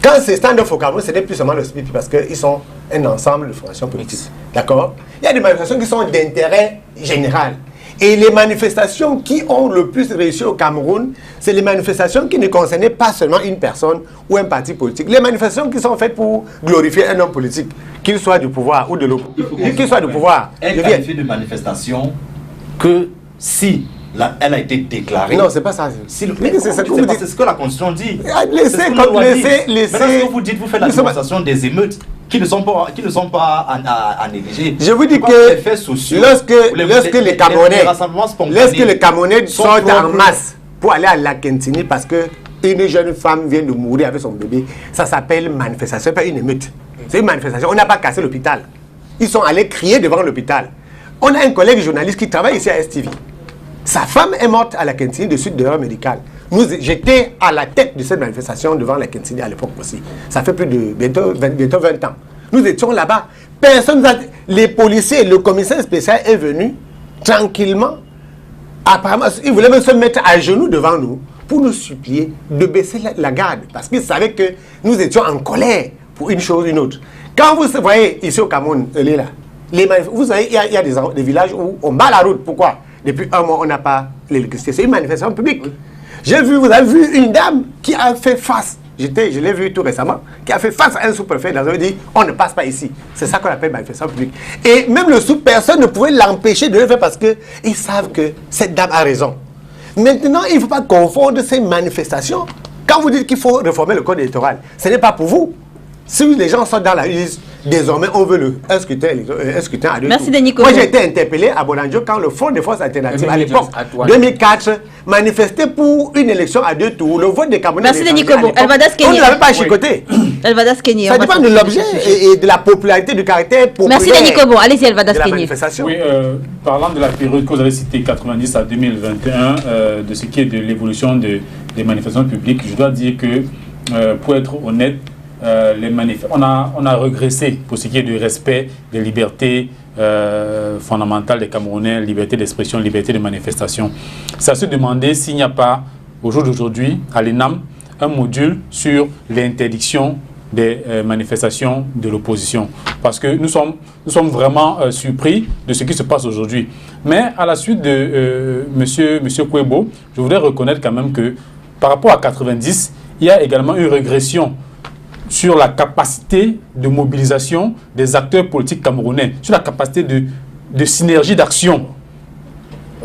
Quand c'est stand-up au Cameroun, ce n'est plus seulement le CPP parce qu'ils sont un ensemble de formations politiques. D'accord? Il y a des manifestations qui sont d'intérêt général. Et les manifestations qui ont le plus réussi au Cameroun, c'est les manifestations qui ne concernaient pas seulement une personne ou un parti politique. Les manifestations qui sont faites pour glorifier un homme politique, qu'il soit du pouvoir ou de l'opposition. Qu'il soit du pouvoir. Elle qualifie de manifestation que si elle a été déclarée. Non, c'est pas ça. C'est ce que la Constitution dit. Laissez. Maintenant, ce que vous dites, vous faites la démonstration des émeutes qui ne sont pas à négliger. Je vous dis que lorsque les Camerounais sortent en masse pour aller à la Kentini parce qu'une jeune femme vient de mourir avec son bébé, ça s'appelle manifestation, pas une émeute. C'est une manifestation. On n'a pas cassé l'hôpital. Ils sont allés crier devant l'hôpital. On a un collègue journaliste qui travaille ici à STV. Sa femme est morte à la Kentini de suite d'erreur médicale. J'étais à la tête de cette manifestation devant la Kentini à l'époque aussi. Ça fait plus de bientôt 20 ans. Nous étions là-bas. Les policiers, le commissaire spécial est venu tranquillement. Apparemment, il voulait même se mettre à genoux devant nous pour nous supplier de baisser la garde. Parce qu'il savait que nous étions en colère pour une chose ou une autre. Quand vous voyez ici au Cameroun, vous savez, il y a des villages où on bat la route. Pourquoi? Depuis un mois, on n'a pas l'électricité. C'est une manifestation publique. Oui. Vous avez vu une dame qui a fait face, je l'ai vu tout récemment, qui a fait face à un sous-préfet dans un dit on ne passe pas ici. C'est ça qu'on appelle manifestation publique. Et même le sous-personne ne pouvait l'empêcher de le faire parce qu'ils savent que cette dame a raison. Maintenant, il ne faut pas confondre ces manifestations. Quand vous dites qu'il faut réformer le code électoral, ce n'est pas pour vous. Si les gens sont dans la rue, désormais on veut un scrutin à deux Merci tours. Denis Kobo. Moi j'ai été interpellé à Bolanjo quand le Front des Forces Alternatives à l'époque, 2004, manifestait pour une élection à deux tours. Le vote des Camerounais. Merci Denis Kobo. On ne l'avait pas chicoté. Elvadas Kenny. Ça dépend de l'objet et de la popularité, du caractère populaire. Merci Denis Kobo. Allez-y Elvadas Kenny. Oui, parlant de la période que vous avez citée, 90 à 2021, de ce qui est de l'évolution des manifestations publiques, je dois dire que, pour être honnête, on a régressé pour ce qui est du respect des libertés fondamentales des Camerounais, liberté d'expression, liberté de manifestation. C'est à se demander s'il n'y a pas, au jour d'aujourd'hui, à l'ENAM, un module sur l'interdiction des manifestations de l'opposition. Parce que nous sommes vraiment surpris de ce qui se passe aujourd'hui. Mais à la suite de monsieur Kouebo, je voudrais reconnaître quand même que par rapport à 90, il y a également une régression sur la capacité de mobilisation des acteurs politiques camerounais, sur la capacité de synergie d'action,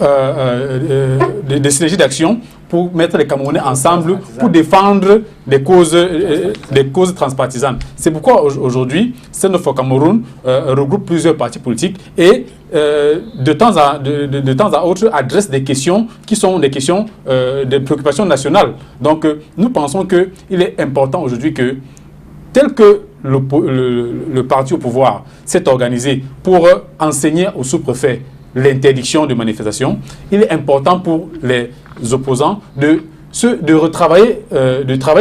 de synergie d'action pour mettre les Camerounais ensemble pour défendre des causes transpartisanes. C'est pourquoi aujourd'hui, Stand Up for Cameroun regroupe plusieurs partis politiques et de temps à autre adresse des questions qui sont des questions de préoccupation nationale. Donc nous pensons qu'il est important aujourd'hui que, tel que le parti au pouvoir s'est organisé pour enseigner aux sous-préfets l'interdiction de manifestation, il est important pour les opposants de travailler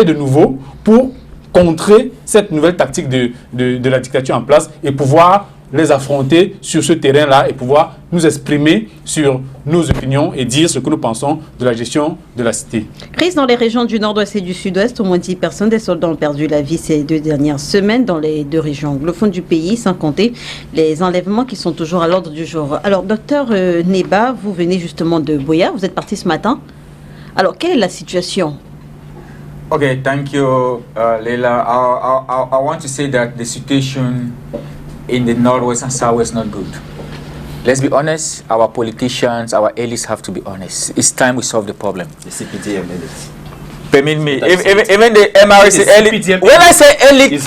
de nouveau pour contrer cette nouvelle tactique de la dictature en place et pouvoir les affronter sur ce terrain-là et pouvoir nous exprimer sur nos opinions et dire ce que nous pensons de la gestion de la cité. Chris, dans les régions du nord-ouest et du sud-ouest, au moins 10 personnes, des soldats ont perdu la vie ces 2 dernières semaines dans les 2 régions anglophones du pays, sans compter les enlèvements qui sont toujours à l'ordre du jour. Alors, docteur Neba, vous venez justement de Boya, vous êtes parti ce matin. Alors, quelle est la situation? Okay, thank you, Leila. I want to say that the situation in the northwest and southwest is not good. Let's be honest, our politicians, our elites have to be honest. It's time we solve the problem. The CPDM elites. Permit me, even the MRC elite. When I say elite,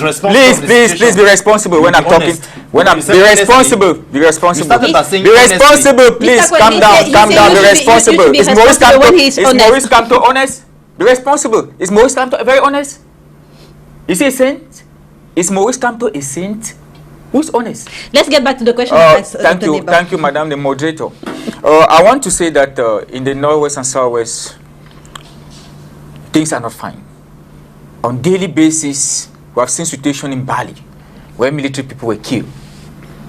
please be responsible when I'm talking. When I'm be responsible, be responsible. Be responsible, please. Calm down. Be responsible. Is Maurice Kamto honest? Be responsible. Is Maurice Kamto very honest? Is he a saint? Is Maurice Kamto a saint? Who's honest? Let's get back to the question. Thank you, Madam the moderator. I want to say that in the northwest and southwest, things are not fine. On daily basis, we have seen situation in Bali, where military people were killed.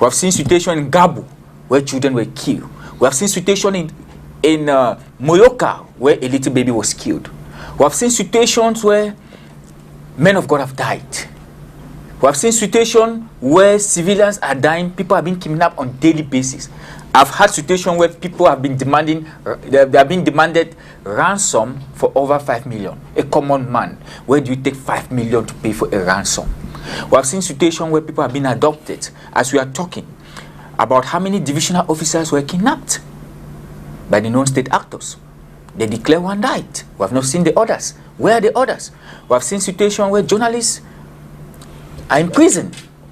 We have seen situation in Gabu, where children were killed. We have seen situation in Moyoka, where a little baby was killed. We have seen situations where men of God have died. We have seen situations where civilians are dying, people have been kidnapped on daily basis. I've had situations where people have been demanded ransom for over 5 million. A common man, where do you take 5 million to pay for a ransom? We have seen situations where people have been adopted, as we are talking about how many divisional officers were kidnapped by the non-state actors. They declare one died. We have not seen the others. Where are the others? We have seen situations where journalists are in prison.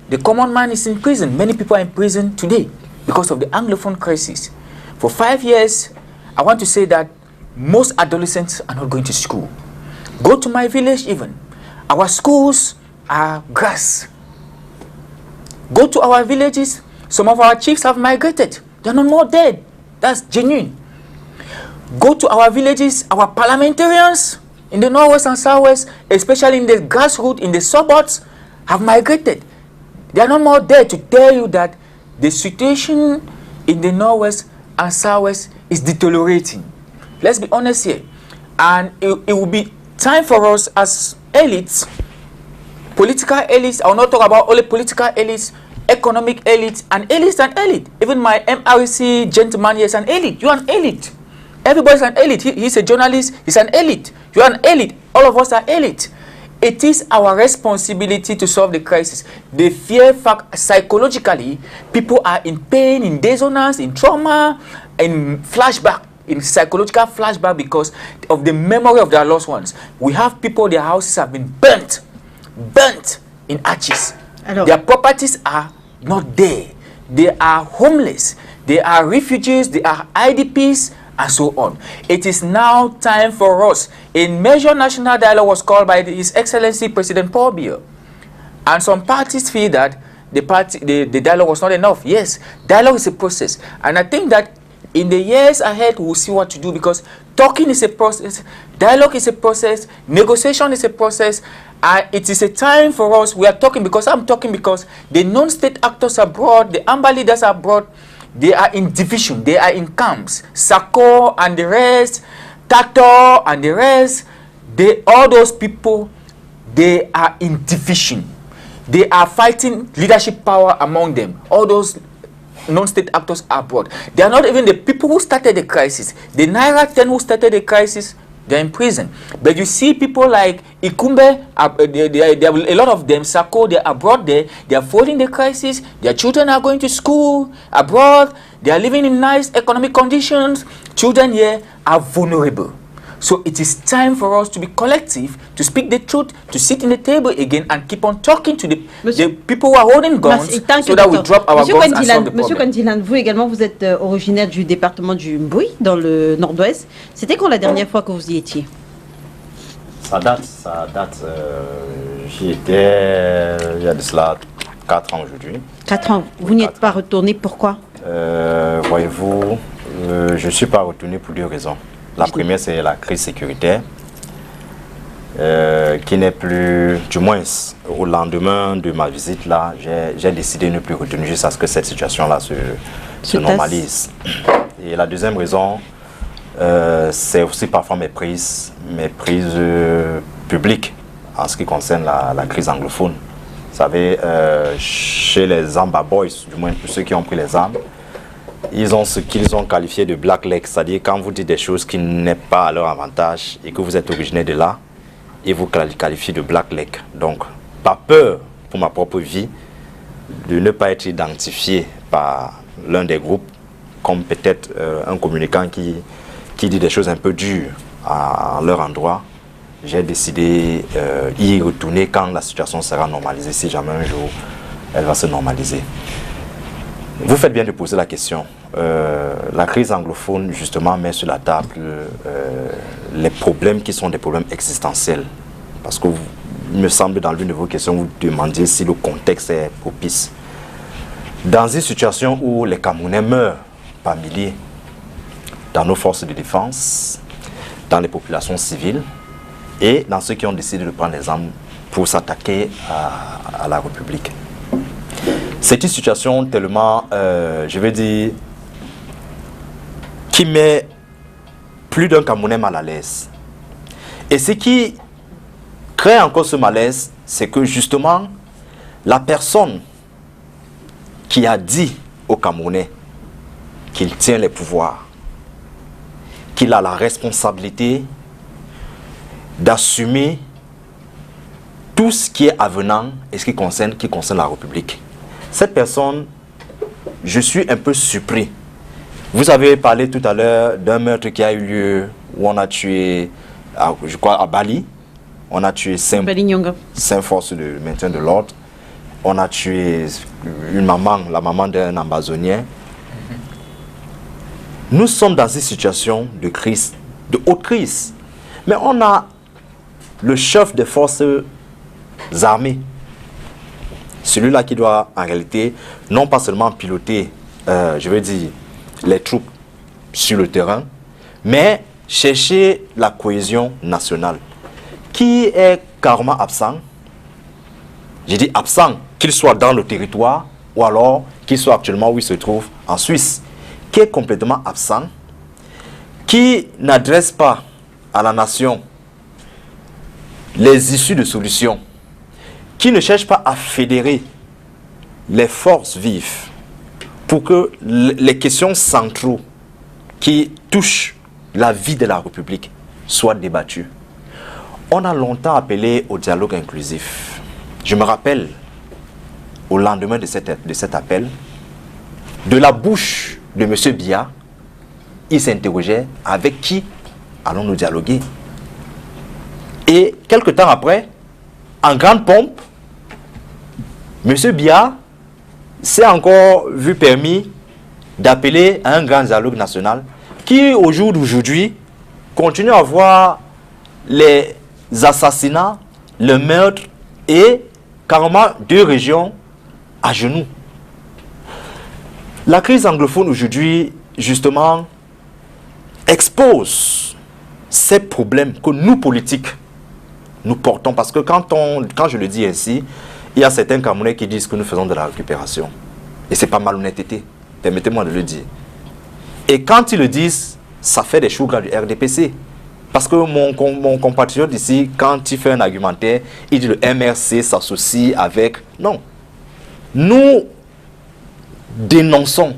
The common man is in prison. Many people are in prison today because of the Anglophone crisis. For 5 years, I want to say that most adolescents are not going to school. Go to my village even. Our schools are grass. Go to our villages. Some of our chiefs have migrated. They are no more dead. That's genuine. Go to our villages, our parliamentarians in the northwest and southwest, especially in the grassroots, in the suburbs, have migrated. They are no more there to tell you that the situation in the northwest and southwest is deteriorating. Let's be honest here. And it will be time for us as elites, political elites. I will not talk about only political elites, economic elites, and elite. Even my MRC gentleman here is an elite. You are an elite. Everybody's an elite. He's a journalist. He's an elite. You are an elite. All of us are elite. It is our responsibility to solve the crisis. The fear fact, psychologically, people are in pain, in dissonance, in trauma, in flashback, in psychological flashback because of the memory of their lost ones. We have people, their houses have been burnt in ashes. Their properties are not there. They are homeless. They are refugees. They are IDPs. And so on. It is now time for us. A major national dialogue was called by His Excellency President Paul Biya. And some parties feel that the dialogue was not enough. Yes, dialogue is a process. And I think that in the years ahead, we'll see what to do because talking is a process, dialogue is a process, negotiation is a process. It is a time for us. We are talking because I'm talking because the non-state actors abroad, the AMBA leaders abroad, they are in division, they are in camps. Sako and the rest, Tato and the rest, all those people, they are in division. They are fighting leadership power among them. All those non-state actors abroad. They are not even the people who started the crisis. The Naira 10 who started the crisis, they're in prison. But you see people like Ikumbe, a lot of them, Sako, they're abroad there. They are following the crisis. Their children are going to school abroad. They are living in nice economic conditions. Children here are vulnerable. So it is time for us to be collective, to speak the truth, to sit in the table again and keep on talking to the people who are holding guns so that we drop our guns and solve the problem. Monsieur Kondilan, vous également, vous êtes originaire du département du Mbui, dans le nord-ouest. C'était quand la dernière fois que vous y étiez? Ça date. J'y étais il y a de cela 4 ans aujourd'hui. 4 ans. Vous n'y êtes pas retourné, pourquoi? Voyez-vous, je ne suis pas retourné pour 2 raisons. La première, c'est la crise sécuritaire, qui n'est plus, du moins au lendemain de ma visite là, j'ai décidé de ne plus retourner jusqu'à ce que cette situation-là se normalise. Et la deuxième raison, c'est aussi parfois mes prises publiques en ce qui concerne la crise anglophone. Vous savez, chez les Amba Boys, du moins pour ceux qui ont pris les armes, ils ont ce qu'ils ont qualifié de black leg, c'est-à-dire quand vous dites des choses qui n'est pas à leur avantage et que vous êtes originaire de là, ils vous qualifient de black leg. Donc, pas peur pour ma propre vie de ne pas être identifié par l'un des groupes comme peut-être un communicant qui dit des choses un peu dures à leur endroit. J'ai décidé d'y retourner quand la situation sera normalisée, si jamais un jour elle va se normaliser. Vous faites bien de poser la question. La crise anglophone, justement, met sur la table les problèmes qui sont des problèmes existentiels. Parce que, il me semble, dans l'une de vos questions, vous demandiez si le contexte est propice. Dans une situation où les Camerounais meurent par milliers, dans nos forces de défense, dans les populations civiles, et dans ceux qui ont décidé de prendre les armes pour s'attaquer à la République. C'est une situation tellement, je vais dire, qui met plus d'un Camerounais mal à l'aise. Et ce qui crée encore ce malaise, c'est que justement, la personne qui a dit aux Camerounais qu'il tient les pouvoirs, qu'il a la responsabilité d'assumer tout ce qui est avenant et ce qui concerne la République. Cette personne, je suis un peu surpris. Vous avez parlé tout à l'heure d'un meurtre qui a eu lieu où on a tué, je crois, à Bali. On a tué 5 forces de maintien de l'ordre. On a tué une maman, la maman d'un Amazonien. Nous sommes dans une situation de crise, de haute crise. Mais on a le chef des forces armées. Celui-là qui doit, en réalité, non pas seulement piloter, je veux dire, les troupes sur le terrain, mais chercher la cohésion nationale, qui est carrément absent. J'ai dit absent, qu'il soit dans le territoire, ou alors qu'il soit actuellement où il se trouve, en Suisse, qui est complètement absent, qui n'adresse pas à la nation les issues de solutions, qui ne cherche pas à fédérer les forces vives pour que les questions centrales qui touchent la vie de la République soient débattues. On a longtemps appelé au dialogue inclusif. Je me rappelle, au lendemain de cet appel, de la bouche de M. Biya, il s'interrogeait avec qui allons-nous dialoguer. Et quelque temps après, en grande pompe, M. Biya s'est encore vu permis d'appeler à un grand dialogue national qui, au jour d'aujourd'hui, continue à voir les assassinats, le meurtre et carrément 2 régions à genoux. La crise anglophone aujourd'hui, justement, expose ces problèmes que nous, politiques, nous portons. Parce que quand je le dis ainsi, il y a certains Camerounais qui disent que nous faisons de la récupération. Et ce n'est pas malhonnêteté. Permettez-moi de le dire. Et quand ils le disent, ça fait des choux gras du RDPC. Parce que mon compatriote ici, quand il fait un argumentaire, il dit le MRC s'associe avec... Non. Nous dénonçons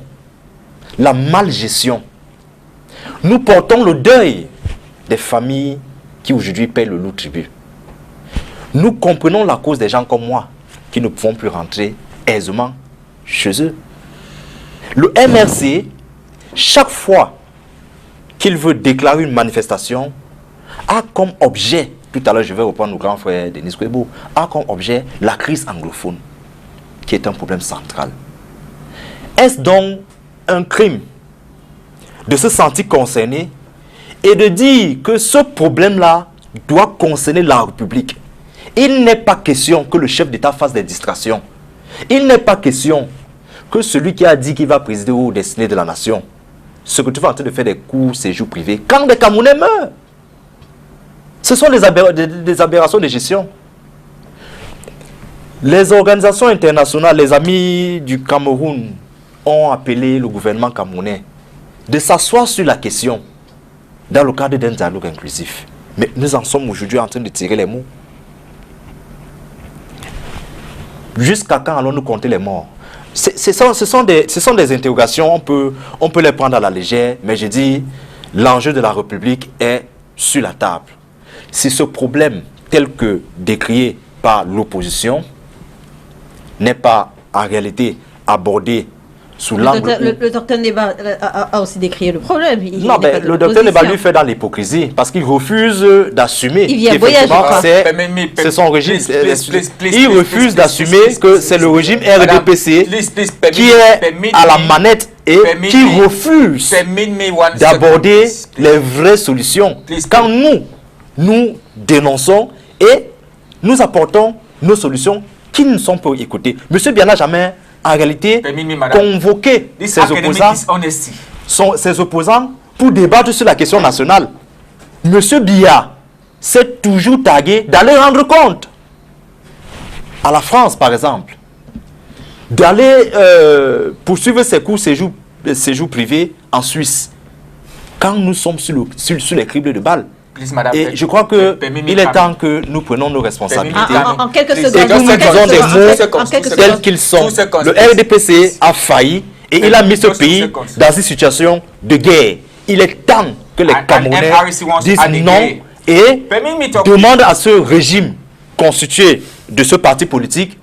la malgestion. Nous portons le deuil des familles qui aujourd'hui paient le lourd tribut. Nous comprenons la cause des gens comme moi qui ne pouvons plus rentrer aisément chez eux. Le MRC, chaque fois qu'il veut déclarer une manifestation, a comme objet, tout à l'heure je vais reprendre nos grands frères Denis Kwebo, a comme objet la crise anglophone, qui est un problème central. Est-ce donc un crime de se sentir concerné et de dire que ce problème-là doit concerner la République? Il n'est pas question que le chef d'État fasse des distractions. Il n'est pas question que celui qui a dit qu'il va présider aux destinées de la nation se retrouve en train de faire des cours séjours privés quand des Camerounais meurent. Ce sont des aberrations de gestion. Les organisations internationales, les amis du Cameroun ont appelé le gouvernement camerounais de s'asseoir sur la question dans le cadre d'un dialogue inclusif. Mais nous en sommes aujourd'hui en train de tirer les mots. Jusqu'à quand allons-nous compter les morts? Ce sont des interrogations, on peut les prendre à la légère, mais je dis, l'enjeu de la République est sur la table. Si ce problème, tel que décrié par l'opposition, n'est pas en réalité abordé sous l'angle... Le docteur Neba a aussi décrit le problème. Non, mais le docteur Neba lui fait dans l'hypocrisie, parce qu'il refuse d'assumer c'est son régime. Il refuse d'assumer que c'est le régime RDPC qui est à la manette et qui refuse d'aborder les vraies solutions. Quand nous dénonçons et nous apportons nos solutions qui ne sont pas écoutées. Monsieur Biya n'a jamais, en réalité, convoqué ses opposants pour débattre sur la question nationale. Monsieur Biya s'est toujours tagué d'aller rendre compte à la France, par exemple, d'aller poursuivre ses cours séjours privés en Suisse, quand nous sommes sur les cribles de balles. Et je crois qu'il est temps que nous prenions nos responsabilités. En quelques secondes. Et que nous disons des mots tels qu'ils sont. Le RDPC a failli et il a mis ce pays dans une situation de guerre. Il est temps que les Camerounais disent non et demandent à ce régime constitué de ce parti politique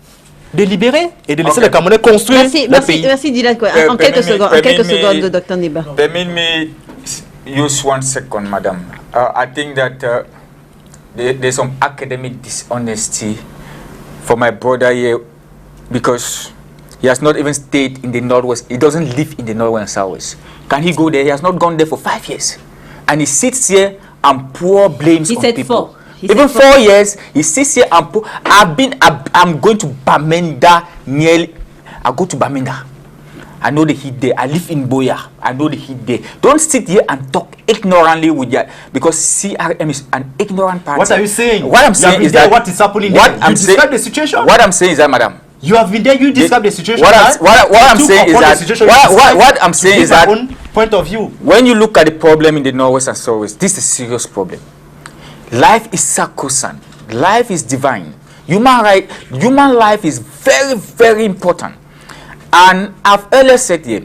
de libérer et de laisser les Camerounais construire le pays. Merci Dylan. En quelques secondes, Dr Neba. Use 1 second, madam. I think that there's some academic dishonesty for my brother here because he has not even stayed in the Northwest. He doesn't live in the Northwest and Southwest. Can he go there? He has not gone there for 5 years. And he sits here and pour blames on people. Even 4 years, he sits here and pour. I'm going to Bamenda nearly. I go to Bamenda. I know the heat there. I live in Boya. I know the heat there. Don't sit here and talk ignorantly with that because CRM is an ignorant party. What are you saying? What I'm saying is that what is happening there. You describe the situation. What I'm saying is that, madam, you have been there. You describe the situation. What I'm saying is that what I'm saying is that point of view. When you look at the problem in the Northwest and Southwest, this is a serious problem. Life is sacrosanct. Life is divine. Human life is very, very important. And I've earlier said here,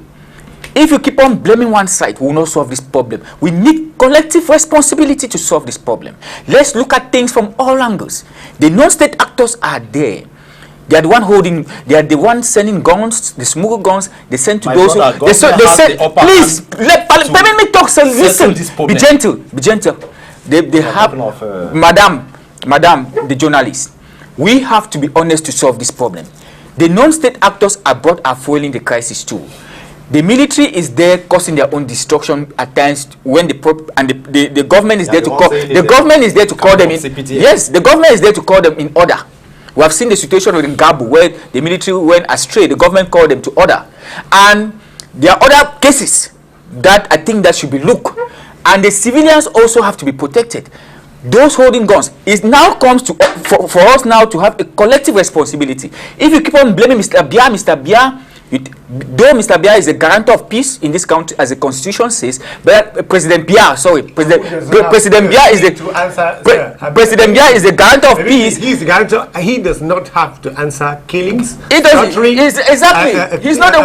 if you keep on blaming one side, we will not solve this problem. We need collective responsibility to solve this problem. Let's look at things from all angles. The non-state actors are there. They are the one holding, they are the one sending guns, the smuggled guns, they send to those who... Please, let me talk, sir. Listen, be gentle, be gentle. They have... Madam, the journalist, we have to be honest to solve this problem. The non-state actors abroad are fueling the crisis too. The military is there causing their own destruction at times when the government is there to call. The government is there to call them in. Yes, the government is there to call them in order. We have seen the situation in Gabu where the military went astray. The government called them to order, and there are other cases that I think that should be looked. And the civilians also have to be protected. Those holding guns, it now comes to for us now to have a collective responsibility. If you keep on blaming Mr. Biya, Though Mr. Biya is a guarantor of peace in this country, as the constitution says, but President Biya is the President Biya is the guarantor of peace. He's the guarantor. He does not have to answer killings. He doesn't. Exactly. He's not the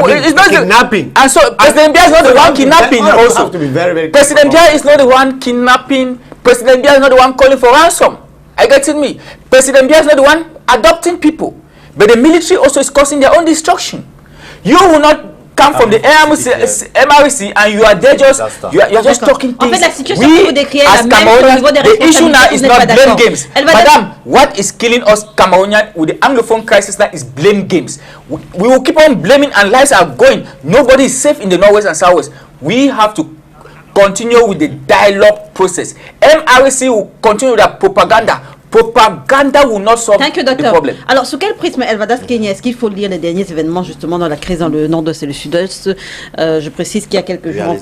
kidnapping. And so President Biya is not the one kidnapping. Also, have to be very President Biya is not the one kidnapping. President Biya is not the one calling for ransom. Are you getting me? President Biya is not the one adopting people. But the military also is causing their own destruction. You will not come from the MRC and you are there just you're just talking things. En fait, la situation que vous décrivez as Cameroonians, the issue now is not blame games. Madam, what is killing us Cameroonians with the Anglophone crisis now is blame games. We will keep on blaming and lives are going. Nobody is safe in the Northwest and Southwest. We have to continue with the dialogue process. MRC will continue with their propaganda. Propaganda will not solve the problem. Alors, sous quel prisme, Elvadas Kenya, est-ce qu'il faut lire les derniers événements justement dans la crise dans le nord-est et le sud-est? Je précise qu'il y a quelques jours,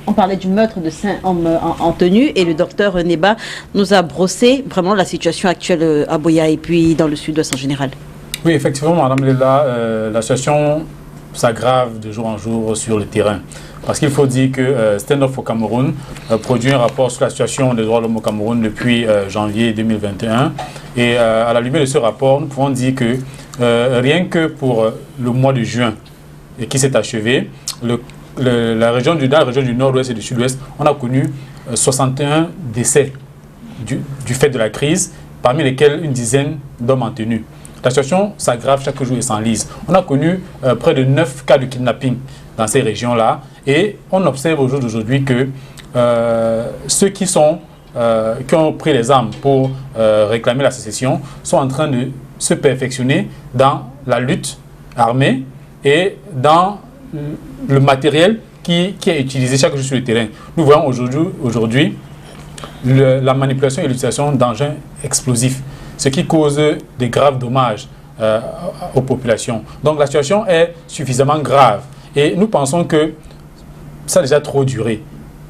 on parlait du meurtre de 5 hommes en tenue et le docteur Neba nous a brossé vraiment la situation actuelle à Buea et puis dans le sud-ouest en général. Oui, effectivement, Madame Lela, la situation s'aggrave de jour en jour sur le terrain. Parce qu'il faut dire que Stand Up for Cameroun produit un rapport sur la situation des droits de l'homme au Cameroun depuis janvier 2021. Et à la lumière de ce rapport, nous pouvons dire que rien que pour le mois de juin et qui s'est achevé, dans la région du nord-ouest et du sud-ouest, on a connu 61 décès du fait de la crise, parmi lesquels une dizaine d'hommes en tenue. La situation s'aggrave chaque jour et s'enlise. On a connu près de 9 cas de kidnapping dans ces régions-là. Et on observe au jour d'aujourd'hui que ceux qui ont pris les armes pour réclamer la sécession sont en train de se perfectionner dans la lutte armée et dans le matériel qui est utilisé chaque jour sur le terrain. Nous voyons aujourd'hui la manipulation et l'utilisation d'engins explosifs, ce qui cause des graves dommages aux populations. Donc la situation est suffisamment grave et nous pensons que ça a déjà trop duré.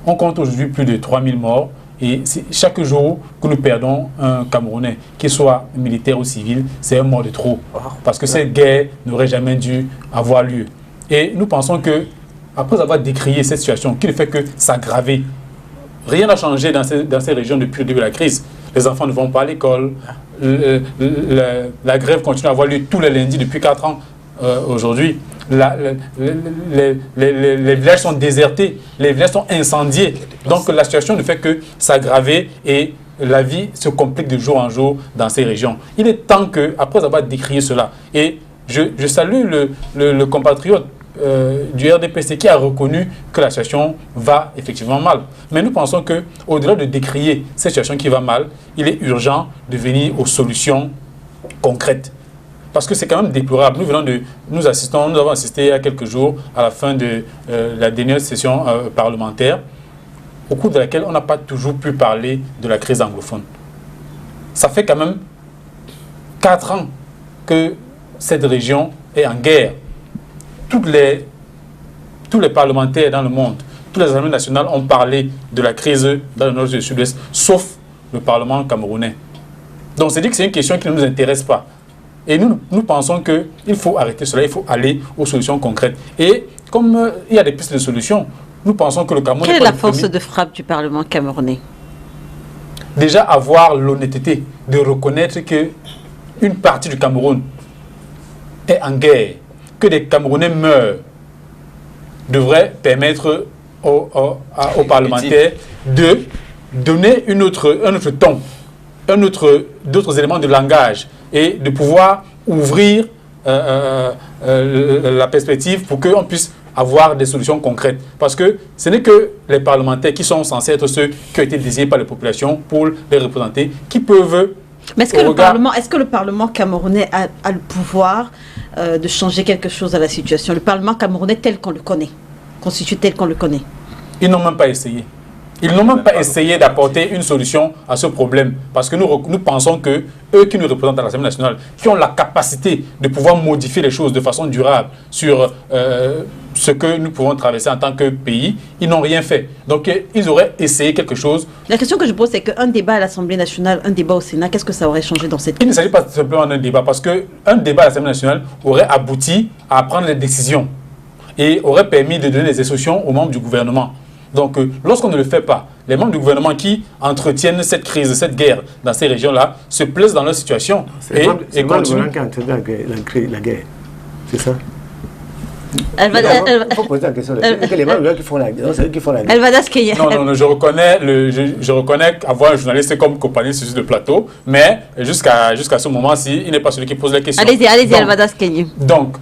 On compte aujourd'hui plus de 3000 morts et chaque jour que nous perdons un Camerounais, qu'il soit militaire ou civil, c'est un mort de trop. Parce que cette guerre n'aurait jamais dû avoir lieu. Et nous pensons que, après avoir décrié cette situation, qui ne fait que s'aggraver, rien n'a changé dans ces régions depuis le début de la crise. Les enfants ne vont pas à l'école, la grève continue à avoir lieu tous les lundis depuis 4 ans aujourd'hui. Les villages sont désertés, les villages sont incendiés. Donc la situation ne fait que s'aggraver et la vie se complique de jour en jour dans ces régions. Il est temps que, après avoir décrié cela, et je salue le compatriote du RDPC qui a reconnu que la situation va effectivement mal. Mais nous pensons qu'au-delà de décrier cette situation qui va mal, il est urgent de venir aux solutions concrètes. Parce que c'est quand même déplorable. Nous avons assisté il y a quelques jours à la fin de la dernière session parlementaire, au cours de laquelle on n'a pas toujours pu parler de la crise anglophone. Ça fait quand même 4 ans que cette région est en guerre. Tous les parlementaires dans le monde, toutes les assemblées nationales ont parlé de la crise dans le nord et le sud-ouest, sauf le Parlement camerounais. Donc c'est dit que c'est une question qui ne nous intéresse pas. Et nous pensons qu'il faut arrêter cela, il faut aller aux solutions concrètes. Et comme il y a des pistes de solutions, nous pensons que le Cameroun... Quelle est la force de frappe du Parlement camerounais? Déjà avoir l'honnêteté de reconnaître qu'une partie du Cameroun est en guerre, que des Camerounais meurent, devrait permettre aux parlementaires de donner un autre ton, d'autres éléments de langage et de pouvoir ouvrir la perspective pour qu'on puisse avoir des solutions concrètes. Parce que ce n'est que les parlementaires qui sont censés être ceux qui ont été désignés par les populations pour les représenter, qui peuvent... Mais est-ce que le Parlement camerounais a le pouvoir de changer quelque chose à la situation? Le Parlement camerounais tel qu'on le connaît, constitué tel qu'on le connaît. Ils n'ont même pas essayé. Ils n'ont même pas essayé d'apporter une solution à ce problème. Parce que nous pensons que eux qui nous représentent à l'Assemblée nationale, qui ont la capacité de pouvoir modifier les choses de façon durable sur ce que nous pouvons traverser en tant que pays, ils n'ont rien fait. Donc, ils auraient essayé quelque chose. La question que je pose, c'est qu'un débat à l'Assemblée nationale, un débat au Sénat, qu'est-ce que ça aurait changé dans cette crise? Il ne s'agit pas simplement d'un débat, parce qu'un débat à l'Assemblée nationale aurait abouti à prendre des décisions et aurait permis de donner des instructions aux membres du gouvernement. Donc, lorsqu'on ne le fait pas, les membres du gouvernement qui entretiennent cette crise, cette guerre dans ces régions-là, se plaisent dans leur situation et continuent. Qui entretiennent la guerre. C'est ça? Il faut poser la question. C'est les membres qui font la guerre. C'est eux qui font la guerre. Non, je reconnais avoir un journaliste comme compagnie sur le plateau, mais jusqu'à ce moment-ci, il n'est pas celui qui pose la question. Allez-y, Alvadas Kenye. Donc,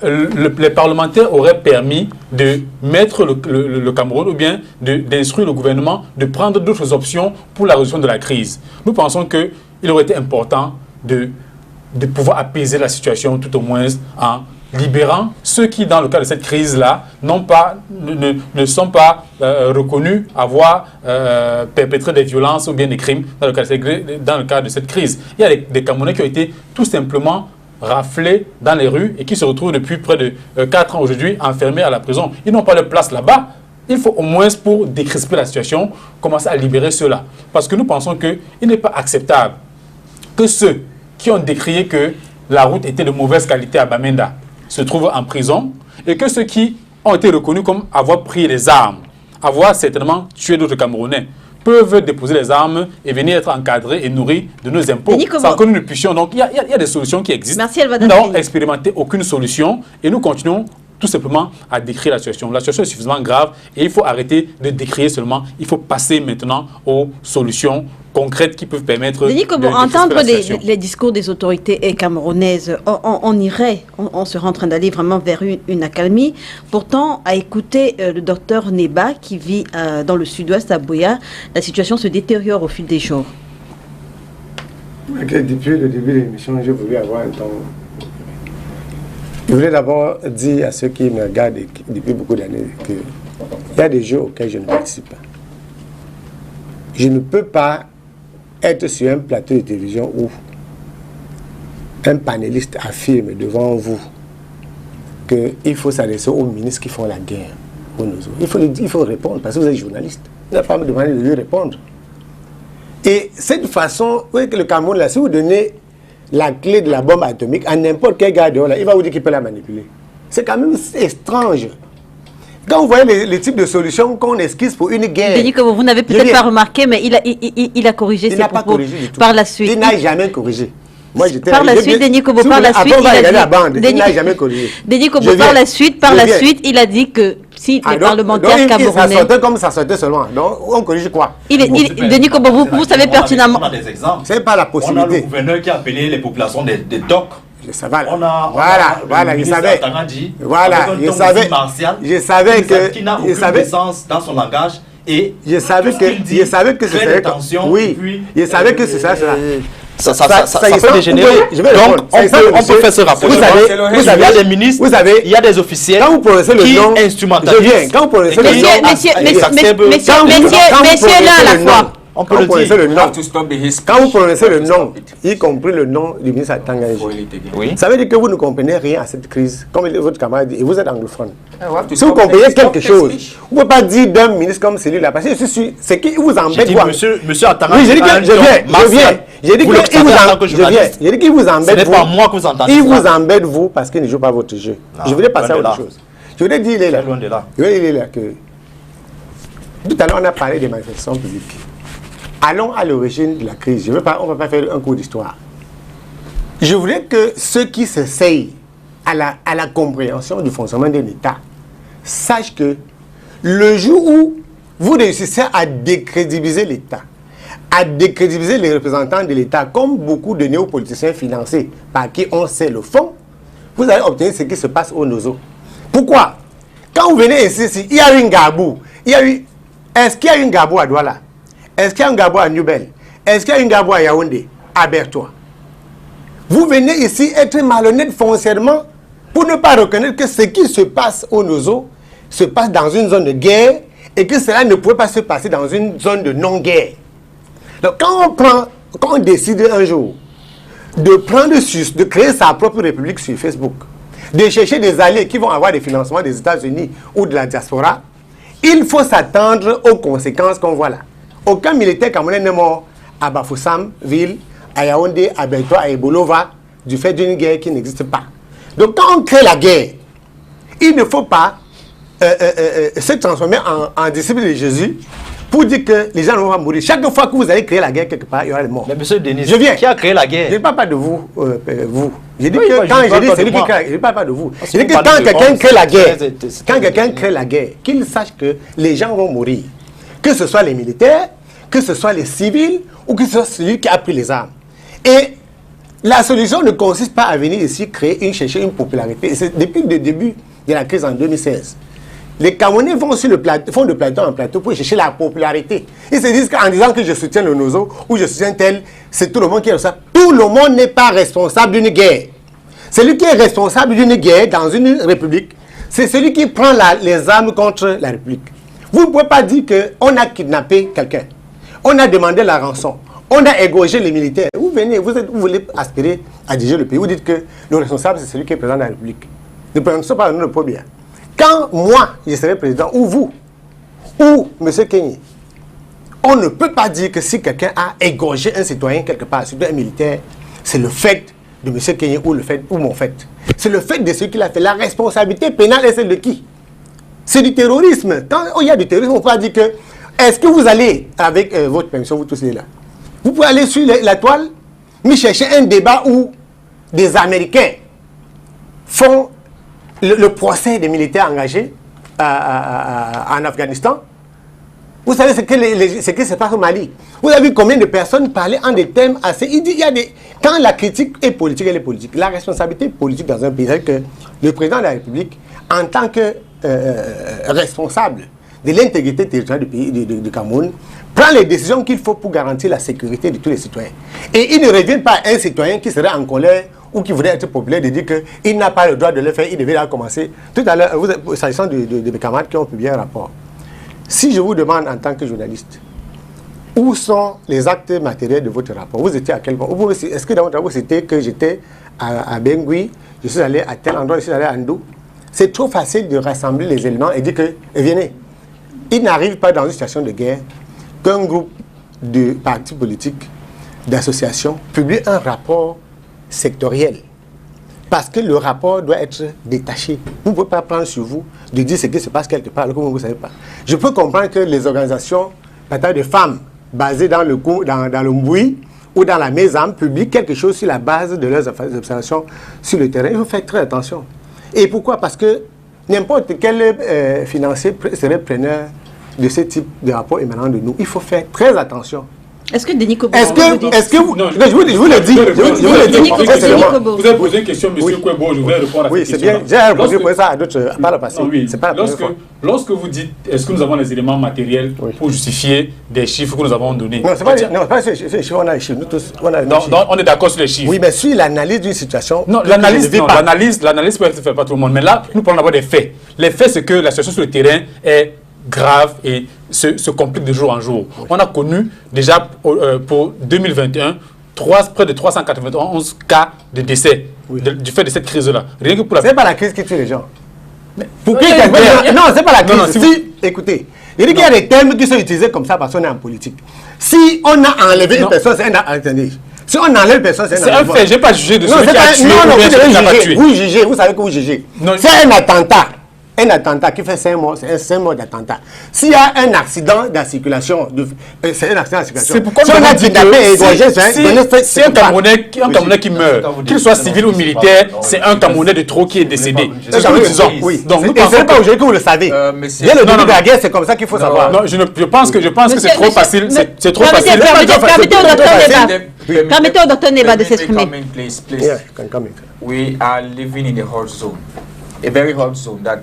les parlementaires auraient permis de mettre le Cameroun ou bien d'instruire le gouvernement de prendre d'autres options pour la résolution de la crise. Nous pensons qu'il aurait été important de pouvoir apaiser la situation, tout au moins en libérant ceux qui, dans le cas de cette crise-là, ne sont pas reconnus avoir perpétré des violences ou bien des crimes dans le cas de cette crise. Il y a des Camerounais qui ont été tout simplement raflés dans les rues et qui se retrouvent depuis près de 4 ans aujourd'hui enfermés à la prison. Ils n'ont pas de place là-bas. Il faut au moins, pour décrisper la situation, commencer à libérer ceux-là. Parce que nous pensons qu'il n'est pas acceptable que ceux qui ont décrié que la route était de mauvaise qualité à Bamenda se trouvent en prison et que ceux qui ont été reconnus comme avoir pris les armes, avoir certainement tué d'autres Camerounais, peuvent déposer les armes et venir être encadrés et nourris de nos impôts sans que nous ne puissions. Donc, il y a des solutions qui existent. Merci, nous n'avons expérimenté aucune solution et nous continuons tout simplement à décrire la situation. La situation est suffisamment grave et il faut arrêter de décrire seulement. Il faut passer maintenant aux solutions concrètes qui peuvent permettre Denis Kobo, entendre les discours des autorités camerounaises, on serait en train d'aller vraiment vers une accalmie. Pourtant, à écouter le docteur Neba qui vit dans le sud-ouest à Buea, la situation se détériore au fil des jours. Depuis le début de l'émission, je voulais avoir un temps. Je voulais d'abord dire à ceux qui me regardent depuis beaucoup d'années qu'il y a des jeux auxquels je ne participe pas. Je ne peux pas être sur un plateau de télévision où un panéliste affirme devant vous qu'il faut s'adresser aux ministres qui font la guerre. Il faut répondre parce que vous êtes journaliste. Vous n'avez pas à me demander de lui répondre. Et cette façon, vous voyez que le Cameroun, là, si vous donnez la clé de la bombe atomique à n'importe quel gars dehors, là, il va vous dire qu'il peut la manipuler. C'est quand même étrange. Quand vous voyez les types de solutions qu'on esquisse pour une guerre... Denis Kobo, vous n'avez peut-être pas remarqué, mais il a corrigé ses propos par la suite. Il n'a jamais corrigé. Moi, j'étais par la suite, Denis Kobo, par la suite, il n'a jamais corrigé. Denis Kobo, par la suite, il a dit que si les parlementaires camerounais... Ça sortait comme ça sortait seulement. Donc, on corrige quoi? Denis Kobo, vous savez pertinemment... On a des exemples. C'est pas la possibilité. On a le gouverneur qui a appelé les populations des DOC. Je savais. Voilà, je savais. Voilà, je savais que... Qui n'a aucune sens dans son langage. Et je savais que ce serait... Oui, je savais que c'est ça. Ça peut dégénérer. Donc, on peut faire ce rapprochement. Vous savez, il y a des ministres, il y a des officiels qui instrumentalisent. Quand vous prononcez le nom, messieurs, là à la fois. On peut le dire. Quand vous prononcez le nom, y compris le nom du ministre Atangaji, ça veut dire que vous ne comprenez rien à cette crise, comme votre camarade dit, et vous êtes anglophone. Si vous comprenez quelque chose, vous ne pouvez pas dire d'un ministre comme celui-là, parce que c'est qui vous embête. Monsieur Atangaji, je viens. J'ai dit qu'il vous embête. Ce n'est pas moi que vous entendez. Il vous embête, vous, parce qu'il ne joue pas votre jeu. Je voulais passer à autre chose. Je voulais dire, il est là que tout à l'heure, on a parlé des manifestations publiques. Allons à l'origine de la crise. On ne va pas faire un cours d'histoire. Je voulais que ceux qui s'essayent à la compréhension du fonctionnement de l'État sachent que le jour où vous réussissez à décrédibiliser l'État, à décrédibiliser les représentants de l'État, comme beaucoup de néopoliticiens financés par qui on sait le fond, vous allez obtenir ce qui se passe au Nozo. Pourquoi? Quand vous venez ici, il y a eu une Gabou. Est-ce qu'il y a une Gabou à Douala? Est-ce qu'il y a un Gabou à Nubel? Est-ce qu'il y a un Gabou à Yaoundé? Abertois. Vous venez ici être malhonnête foncièrement pour ne pas reconnaître que ce qui se passe au Nozo se passe dans une zone de guerre et que cela ne pouvait pas se passer dans une zone de non-guerre. Donc quand on décide un jour de créer sa propre république sur Facebook, de chercher des alliés qui vont avoir des financements des États-Unis ou de la diaspora, il faut s'attendre aux conséquences qu'on voit là. Aucun militaire camerounais n'est mort à Bafoussam, ville, à Yaoundé, à Beltois, à Ebolova, du fait d'une guerre qui n'existe pas. Donc quand on crée la guerre, il ne faut pas se transformer en disciple de Jésus pour dire que les gens vont mourir. Chaque fois que vous allez créer la guerre quelque part, il y aura des morts. Mais monsieur Denis, je viens. Qui a créé la guerre? Je ne parle pas de vous, vous. Je dis oui, que quand je dis c'est lui qui crée, je ne parle pas de vous. Je dis que quand quelqu'un crée la guerre, quand quelqu'un crée la guerre, qu'il sache que les gens vont mourir. Que ce soit les militaires, que ce soit les civils, ou que ce soit celui qui a pris les armes. Et la solution ne consiste pas à venir ici chercher une popularité. Depuis le début de la crise en 2016, les Camerounais vont sur le plateau, font de plateau en plateau pour chercher la popularité. Ils se disent qu'en disant que je soutiens le Nozo ou je soutiens tel, c'est tout le monde qui est ça. Tout le monde n'est pas responsable d'une guerre. Celui qui est responsable d'une guerre dans une république, c'est celui qui prend les armes contre la république. Vous ne pouvez pas dire qu'on a kidnappé quelqu'un, on a demandé la rançon, on a égorgé les militaires. Vous venez, vous voulez aspirer à diriger le pays, vous dites que le responsable c'est celui qui est président de la république. Ne prenons pas le problème. Quand moi, je serai président, ou vous, ou M. Kenny, on ne peut pas dire que si quelqu'un a égorgé un citoyen quelque part, surtout un militaire, c'est le fait de M. Kenny ou mon fait. C'est le fait de ce qu'il a fait. La responsabilité pénale est celle de qui? C'est du terrorisme. Quand il y a du terrorisme, on peut pas dire que... Est-ce que vous allez, avec votre permission, vous tous là, vous pouvez aller sur la toile, mais chercher un débat où des Américains font le procès des militaires engagés en Afghanistan. Vous savez ce qui se passe au Mali. Vous avez vu combien de personnes parlaient en des thèmes assez... Quand la critique est politique, elle est politique. La responsabilité politique dans un pays, c'est que le président de la République, en tant que responsable de l'intégrité territoriale du pays du Cameroun, prend les décisions qu'il faut pour garantir la sécurité de tous les citoyens. Et il ne revient pas à un citoyen qui serait en colère ou qui voudrait être populaire de dire qu'il n'a pas le droit de le faire, il devait là commencer. Tout à l'heure, s'agissant de mes camarades qui ont publié un rapport, si je vous demande en tant que journaliste, où sont les actes matériels de votre rapport? Vous étiez à quel point? Est-ce que dans votre rapport, c'était que j'étais à Bengui, je suis allé à tel endroit, je suis allé à Ndou? C'est trop facile de rassembler les éléments et dire que, venez, il n'arrive pas dans une situation de guerre qu'un groupe de partis politiques, d'associations, publie un rapport sectoriel. Parce que le rapport doit être détaché. Vous ne pouvez pas prendre sur vous de dire ce qui se passe quelque part, alors que vous ne savez pas. Je peux comprendre que les organisations, peut-être de femmes, basées dans le Mboui ou dans la Mézam, publient quelque chose sur la base de leurs observations sur le terrain. Il faut faire très attention. Et pourquoi? Parce que n'importe quel financier serait preneur de ce type de rapport émanant de nous. Il faut faire très attention. Est-ce que Denis Kobo... Est-ce que vous... Non, je vous le dis. Vous avez posé une question, M. Kwebo, je voudrais répondre à cette question. Oui, c'est bien. J'ai répondu ça à d'autres par le passé. C'est pas la première fois. Lorsque vous dites, est-ce que nous avons les éléments matériels pour justifier des chiffres que nous avons donnés? Non, c'est pas ces chiffres, on a les chiffres. Nous tous, on a les chiffres. On est d'accord sur les chiffres. Oui, mais sur l'analyse d'une situation... Non, l'analyse peut être faite par tout le monde. Mais là, nous parlons d'abord des faits. Les faits, c'est que la situation sur le terrain est grave et se complique de jour en jour. On a connu déjà pour 2021 près de 391 cas de décès du fait de cette crise-là. Rien que pour la... C'est pas la crise qui tue les gens. Pour qui non, c'est pas la crise. Écoutez, il y a des termes qui sont utilisés comme ça parce qu'on est en politique. Si on a enlevé une personne, c'est un... Attendez. Si on enlève une personne, c'est un fait. Je n'ai pas jugé de celui qui a tué ou bien celui qui n'a pas tué. Vous jugez, vous savez que vous jugez. C'est un attentat. Un attentat qui fait 5 morts, c'est 5 morts d'attentat. S'il y a un accident de circulation, c'est un accident de circulation. C'est pourquoi si on a kidnappé si un Camerounais qui meurt, qu'il soit civil ou militaire, c'est un Camerounais de trop qui est décédé. C'est ce que nous disons. Oui. Donc nous pensons pas aujourd'hui que vous le savez. Dès le début de la guerre, c'est comme ça qu'il faut savoir. Non, je pense que c'est trop facile. C'est trop facile. Permettez au docteur Neba de s'exprimer. We are living in a hot zone, a very hot zone that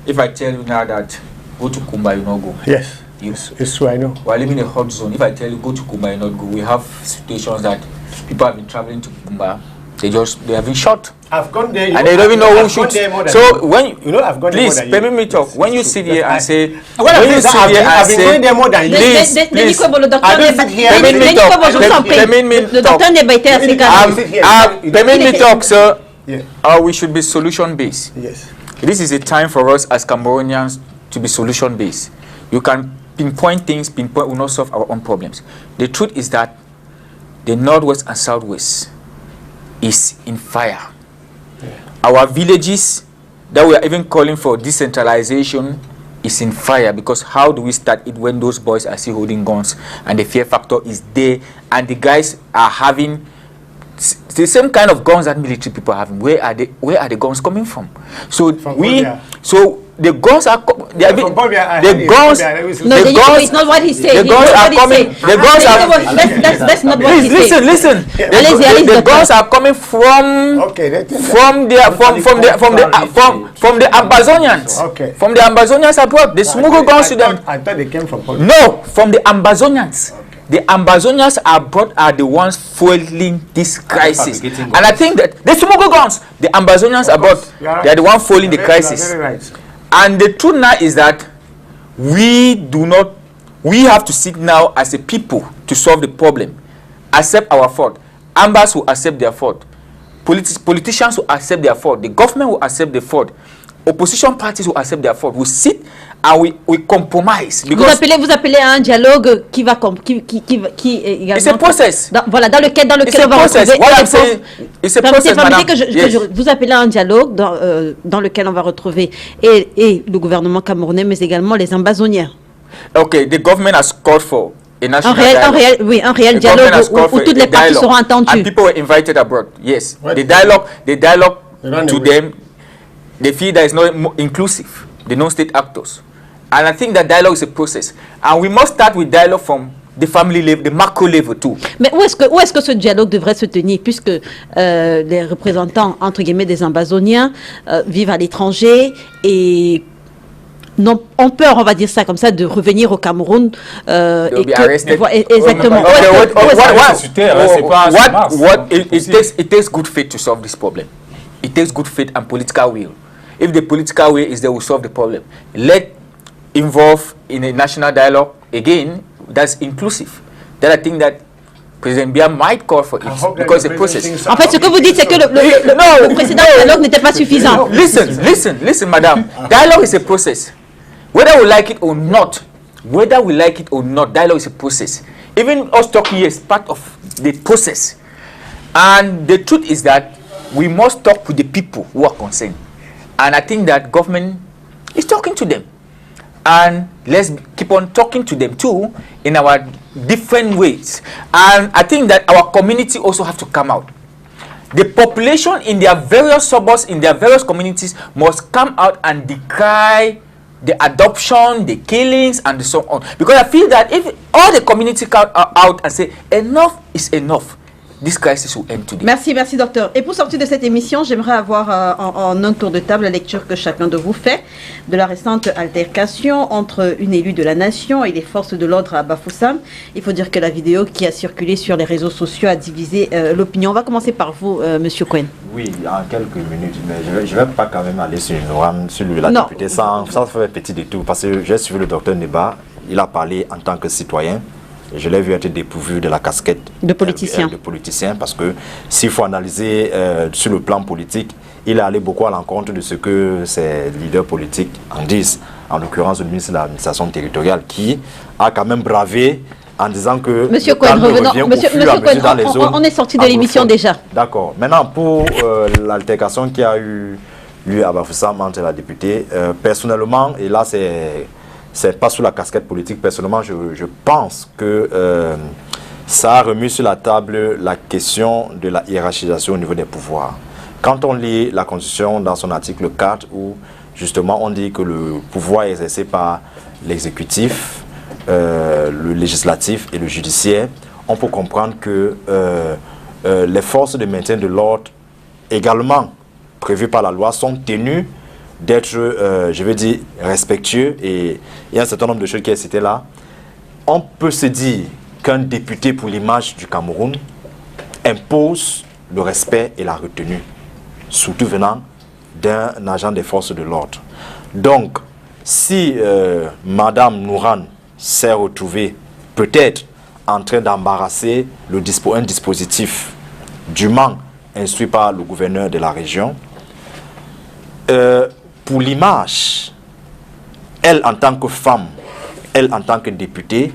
if I tell you now that go to Kumba, you not go. Yes, it's true, I know. We are living in a hot zone. If I tell you go to Kumba, you not go. We have situations that people have been traveling to Kumba. They have been shot. I've gone there, and they don't even know who shoots. So when you know, I've gone please permit me talk. When you sit here and say, when you sit here and say, going there more than you. Please, permit me talk, sir. we should be solution-based. Yes. This is a time for us as Cameroonians to be solution-based. You can pinpoint things, will not solve our own problems. The truth is that the Northwest and Southwest is in fire. Our villages that we are even calling for decentralization is in fire, because how do we start it when those boys are still holding guns and the fear factor is there, and the guys are having the same kind of guns that military people are having? Where are the guns coming from? So the guns are from the guns. No, it's not what he said. The guns are coming. The guns are. That's not what he said. Listen. The guns are coming from the Ambazonians. Okay. From the Ambazonians abroad. They smuggle guns to them. I thought they came from Portugal. No, from the Ambazonians. The Ambazonians abroad are the ones fueling this crisis, and I think that they smuggle guns. The Ambazonians abroad, they are the ones fueling the crisis. And the truth now is that we have to sit now as a people to solve the problem, accept our fault. Ambas will accept their fault. Politicians will accept their fault. The government will accept the fault. Opposition parties will accept their fault. We sit and we compromise. Vous appelez à un dialogue qui va It's a process. Dans lequel on va retrouver. It's a process, madame. Vous appelez à un dialogue dans lequel on va retrouver et le gouvernement camerounais, mais également les Ambazoniens. Okay, the government has called for a national dialogue. Un réel dialogue où toutes les parties seront entendues. And people were invited abroad. Yes, the dialogue to them. They feel that it's not inclusive, the non-state actors. And I think that dialogue is a process. And we must start with dialogue from the family level, the macro level too. Mais où est-ce que ce dialogue devrait se tenir, puisque les représentants, entre guillemets, des Ambazoniens vivent à l'étranger et ont peur, on va dire ça comme ça, de revenir au Cameroun. Exactement. It takes good faith to solve this problem. It takes good faith and political will. If the political will is there, we solve the problem. Let involve in a national dialogue again that's inclusive. That I think that President Biya might call for it because the process. En fait, ce que vous dites, c'est que le précédent dialogue n'était pas suffisant. Listen, madame. Dialogue is a process. Whether we like it or not, dialogue is a process. Even us talking here is part of the process. And the truth is that we must talk with the people who are concerned. And I think that government is talking to them. And let's keep on talking to them too in our different ways. And I think that our community also have to come out. The population in their various suburbs, in their various communities must come out and decry the adoption, the killings, and so on. Because I feel that if all the community come out and say enough is enough, this crisis will end today. Merci docteur. Et pour sortir de cette émission, j'aimerais avoir en un tour de table la lecture que chacun de vous fait de la récente altercation entre une élue de la nation et les forces de l'ordre à Bafoussam. Il faut dire que la vidéo qui a circulé sur les réseaux sociaux a divisé l'opinion. On va commencer par vous, Monsieur Cohen. Oui, en quelques minutes, mais je ne vais pas quand même aller sur la députée sans faire un petit détour, parce que j'ai suivi le docteur Neba, il a parlé en tant que citoyen. Je l'ai vu être dépourvu de la casquette de politicien. Parce que s'il faut analyser sur le plan politique, il est allé beaucoup à l'encontre de ce que ses leaders politiques en disent. En l'occurrence, le ministre de l'administration territoriale qui a quand même bravé en disant que Monsieur Cohen, on est sorti de l'émission déjà. D'accord. Maintenant, pour l'altercation qui a eu lieu à Bafoussam entre la députée, personnellement, et là c'est pas sous la casquette politique, personnellement, je pense que ça a remis sur la table la question de la hiérarchisation au niveau des pouvoirs. Quand on lit la Constitution dans son article 4, où justement on dit que le pouvoir est exercé par l'exécutif, le législatif et le judiciaire, on peut comprendre que les forces de maintien de l'ordre, également prévues par la loi, sont tenues d'être, je veux dire, respectueux, et il y a un certain nombre de choses qui est cité là. On peut se dire qu'un député pour l'image du Cameroun impose le respect et la retenue, surtout venant d'un agent des forces de l'ordre. Donc, si Madame Nouran s'est retrouvée peut-être en train d'embarrasser un dispositif dûment instruit par le gouverneur de la région. Pour l'image, elle en tant que femme, elle en tant que députée,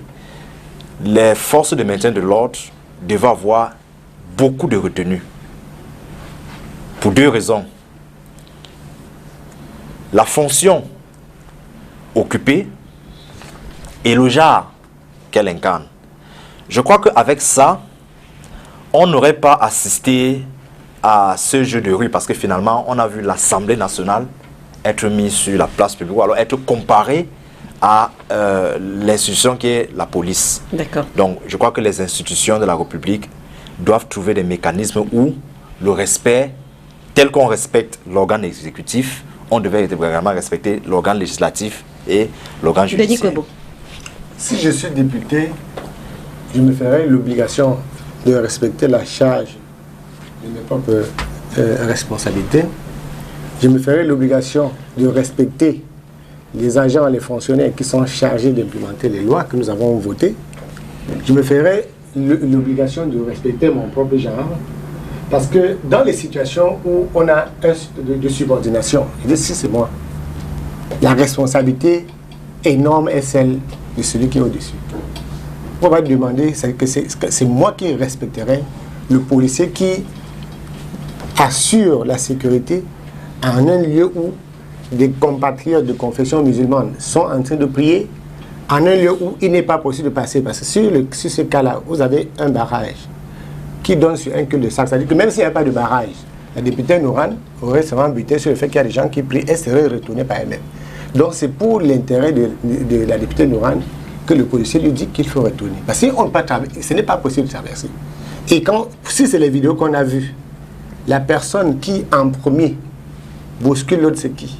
les forces de maintien de l'ordre devaient avoir beaucoup de retenue. Pour 2 raisons. La fonction occupée et le genre qu'elle incarne. Je crois qu'avec ça, on n'aurait pas assisté à ce jeu de rue parce que finalement, on a vu l'Assemblée nationale être mise sur la place publique ou alors être comparée à l'institution qui est la police. D'accord. Donc, je crois que les institutions de la République doivent trouver des mécanismes où le respect, tel qu'on respecte l'organe exécutif, on devait également respecter l'organe législatif et l'organe judiciaire. Si je suis député, je me ferai l'obligation de respecter la charge de mes propres responsabilités. Je me ferai l'obligation de respecter les agents et les fonctionnaires qui sont chargés d'implémenter les lois que nous avons votées. Je me ferai l'obligation de respecter mon propre genre. Parce que dans les situations où on a de subordination, je dis si c'est moi, la responsabilité énorme est celle de celui qui est au-dessus. On va demander que c'est moi qui respecterai le policier qui assure la sécurité en un lieu où des compatriotes de confession musulmane sont en train de prier, en un lieu où il n'est pas possible de passer. Parce que sur ce cas-là, vous avez un barrage qui donne sur un cul-de-sac. C'est-à-dire que même s'il n'y a pas de barrage, la députée Nourane aurait seulement buté sur le fait qu'il y a des gens qui prient et seraient retournés par elle-même. Donc c'est pour l'intérêt de la députée Nourane que le policier lui dit qu'il faut retourner. Parce que ce n'est pas possible de traverser. Et si c'est les vidéos qu'on a vues, la personne qui en premier bouscule l'autre, c'est qui?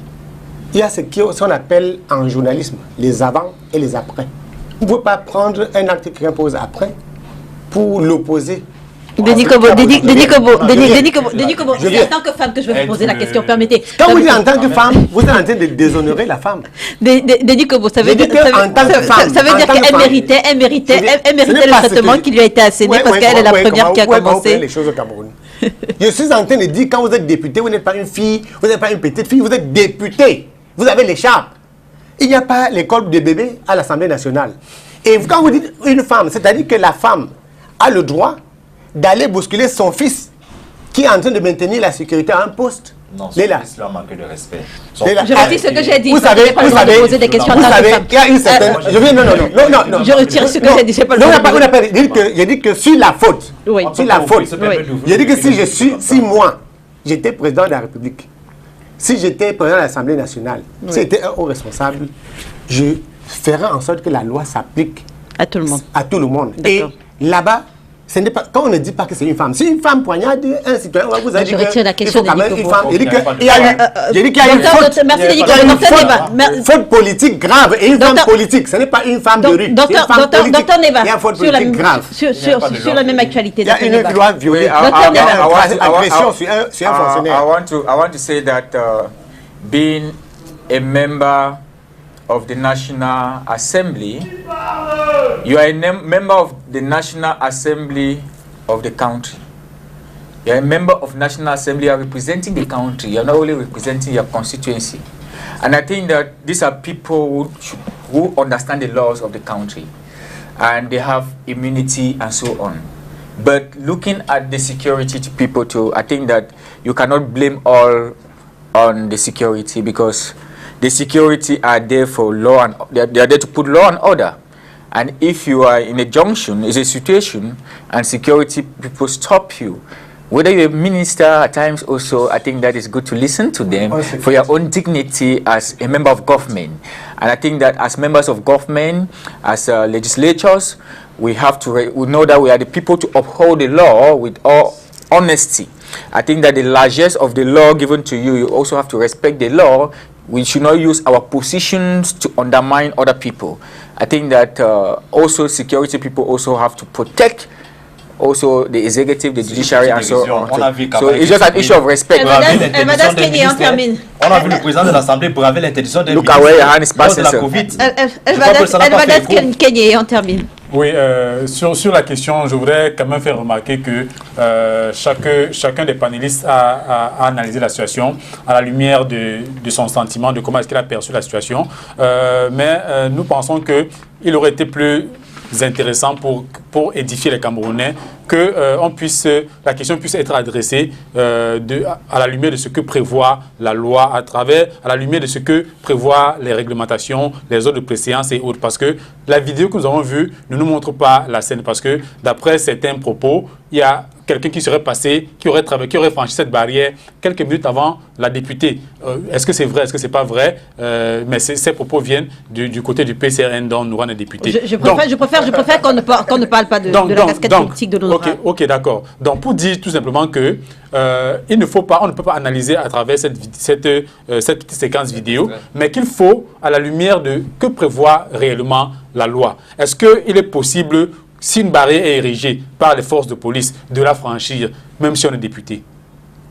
Il y a ce qu'on appelle en journalisme les avant et les après. Vous ne pouvez pas prendre un acte qui impose après pour l'opposer. Denis Kobo, c'est en tant que femme que je vais vous poser la question, permettez. Quand vous dites en tant que femme, vous êtes en train de déshonorer la femme. Denis Kobo, ça veut dire qu'elle méritait le traitement qui lui a été asséné parce qu'elle est la première qui a commencé. Les choses au Cameroun. Je suis en train de dire, quand vous êtes député, vous n'êtes pas une fille, vous n'êtes pas une petite fille, vous êtes député. Vous avez l'écharpe. Il n'y a pas l'école de bébé à l'Assemblée nationale. Et quand vous dites une femme, c'est-à-dire que la femme a le droit d'aller bousculer son fils qui est en train de maintenir la sécurité à un poste. Non, son fils lui a manqué de respect. Je retire ce que j'ai dit. Vous savez, poser des questions en tant que femme. Il y a une certaine... Non. Je retire ce que j'ai dit. J'ai dit que sur la faute, j'ai dit que si moi, j'étais président de la République, si j'étais président de l'Assemblée nationale, si j'étais un haut responsable, je ferais en sorte que la loi s'applique à tout le monde. À tout le monde. Et là-bas, ce n'est pas, quand on ne dit pas que c'est une femme, si une femme poignarde un citoyen, vous avez dit qu'il faut quand même une femme. J'ai dit qu'il y a une faute. Merci, une faute politique grave et une femme politique. Ce n'est pas une femme de rue. Docteur Neva, il y a une faute politique grave. Sur la même actualité. Il y a une loi violée. Agression sur un fonctionnaire. I want to say that being a member of the National Assembly, you are a member of the National Assembly of the country. You are a member of National Assembly, you are representing the country, you are not only representing your constituency. And I think that these are people who understand the laws of the country and they have immunity and so on. But looking at the security to people too, I think that you cannot blame all on the security because the security are there for law and they are there to put law and order. And if you are in a junction, it's a situation, and security people stop you, whether you're a minister at times also, I think that is good to listen to them for your own dignity as a member of government. And I think that as members of government, as legislators, we have to we know that we are the people to uphold the law with all honesty. I think that the largesse of the law given to you, you also have to respect the law. We should not use our positions to undermine other people. I think that also security people also have to protect also the executive, the judiciary, and so on. So it's just an issue of respect. Madame Kenny, on termine. On a vu le président de l'Assemblée braver l'interdiction des Look away, your hand is passing. Madame Kenny, on termine. Oui, sur la question, je voudrais quand même faire remarquer que chacun des panélistes a analysé la situation à la lumière de son sentiment, de comment est-ce qu'il a perçu la situation. Mais nous pensons qu'il aurait été plus intéressant pour édifier les Camerounais que la question puisse être adressée à la lumière de ce que prévoit la loi, à la lumière de ce que prévoient les réglementations, les ordres de préséance et autres. Parce que la vidéo que nous avons vue ne nous montre pas la scène. Parce que d'après certains propos, il y a quelqu'un qui serait passé, qui aurait franchi cette barrière quelques minutes avant la députée. Est-ce que c'est vrai, est-ce que c'est pas vrai? Mais ces propos viennent du côté du PCRN dont nous sommes députés. Je préfère qu'on ne parle pas de la casquette politique de l'honorable. Ok, d'accord. Donc pour dire tout simplement que on ne peut pas analyser à travers cette petite séquence vidéo, mais qu'il faut à la lumière de que prévoit réellement la loi. Est-ce qu'il est possible, si une barrière est érigée par les forces de police, de la franchir, même si on est député?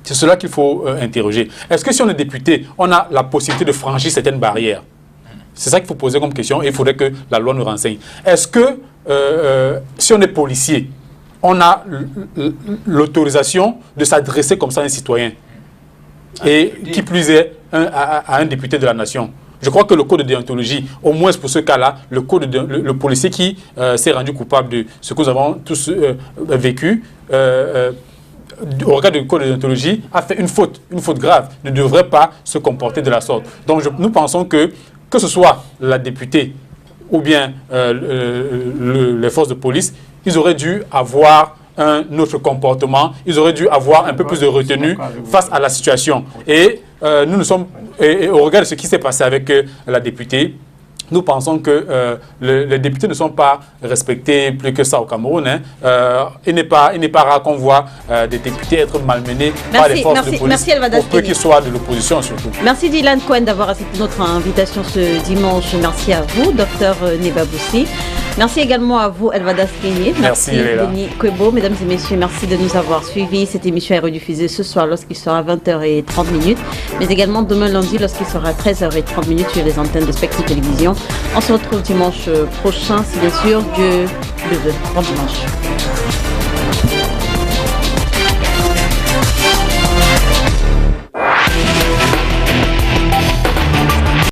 C'est cela qu'il faut interroger. Est-ce que si on est député, on a la possibilité de franchir certaines barrières? C'est ça qu'il faut poser comme question et il faudrait que la loi nous renseigne. Est-ce que si on est policier, on a l'autorisation de s'adresser comme ça à un citoyen? Et qui plus est à un député de la nation? Je crois que le code de déontologie, au moins pour ce cas-là, le policier qui s'est rendu coupable de ce que nous avons tous vécu, au regard du code de déontologie, a fait une faute grave, ne devrait pas se comporter de la sorte. Donc nous pensons que ce soit la députée ou bien les forces de police, ils auraient dû avoir un autre comportement, ils auraient dû avoir un peu plus de retenue face à la situation. Et au regard de ce qui s'est passé avec la députée, nous pensons que les députés ne sont pas respectés plus que ça au Cameroun. Il n'est pas rare qu'on voit des députés être malmenés par les forces de police, pour peu qu'ils soient de l'opposition surtout. Merci Dylan Cohen d'avoir accepté notre invitation ce dimanche. Merci à vous, Dr Nebaboussi. Merci également à vous, Elvada Skényé. Merci, Denis Kwebo. Mesdames et messieurs, merci de nous avoir suivis. Cette émission est rediffusée ce soir lorsqu'il sera 20h30, mais également demain lundi lorsqu'il sera 13h30 sur les antennes de Spectre Télévision. On se retrouve dimanche prochain, si bien sûr Dieu le veut. Bon dimanche.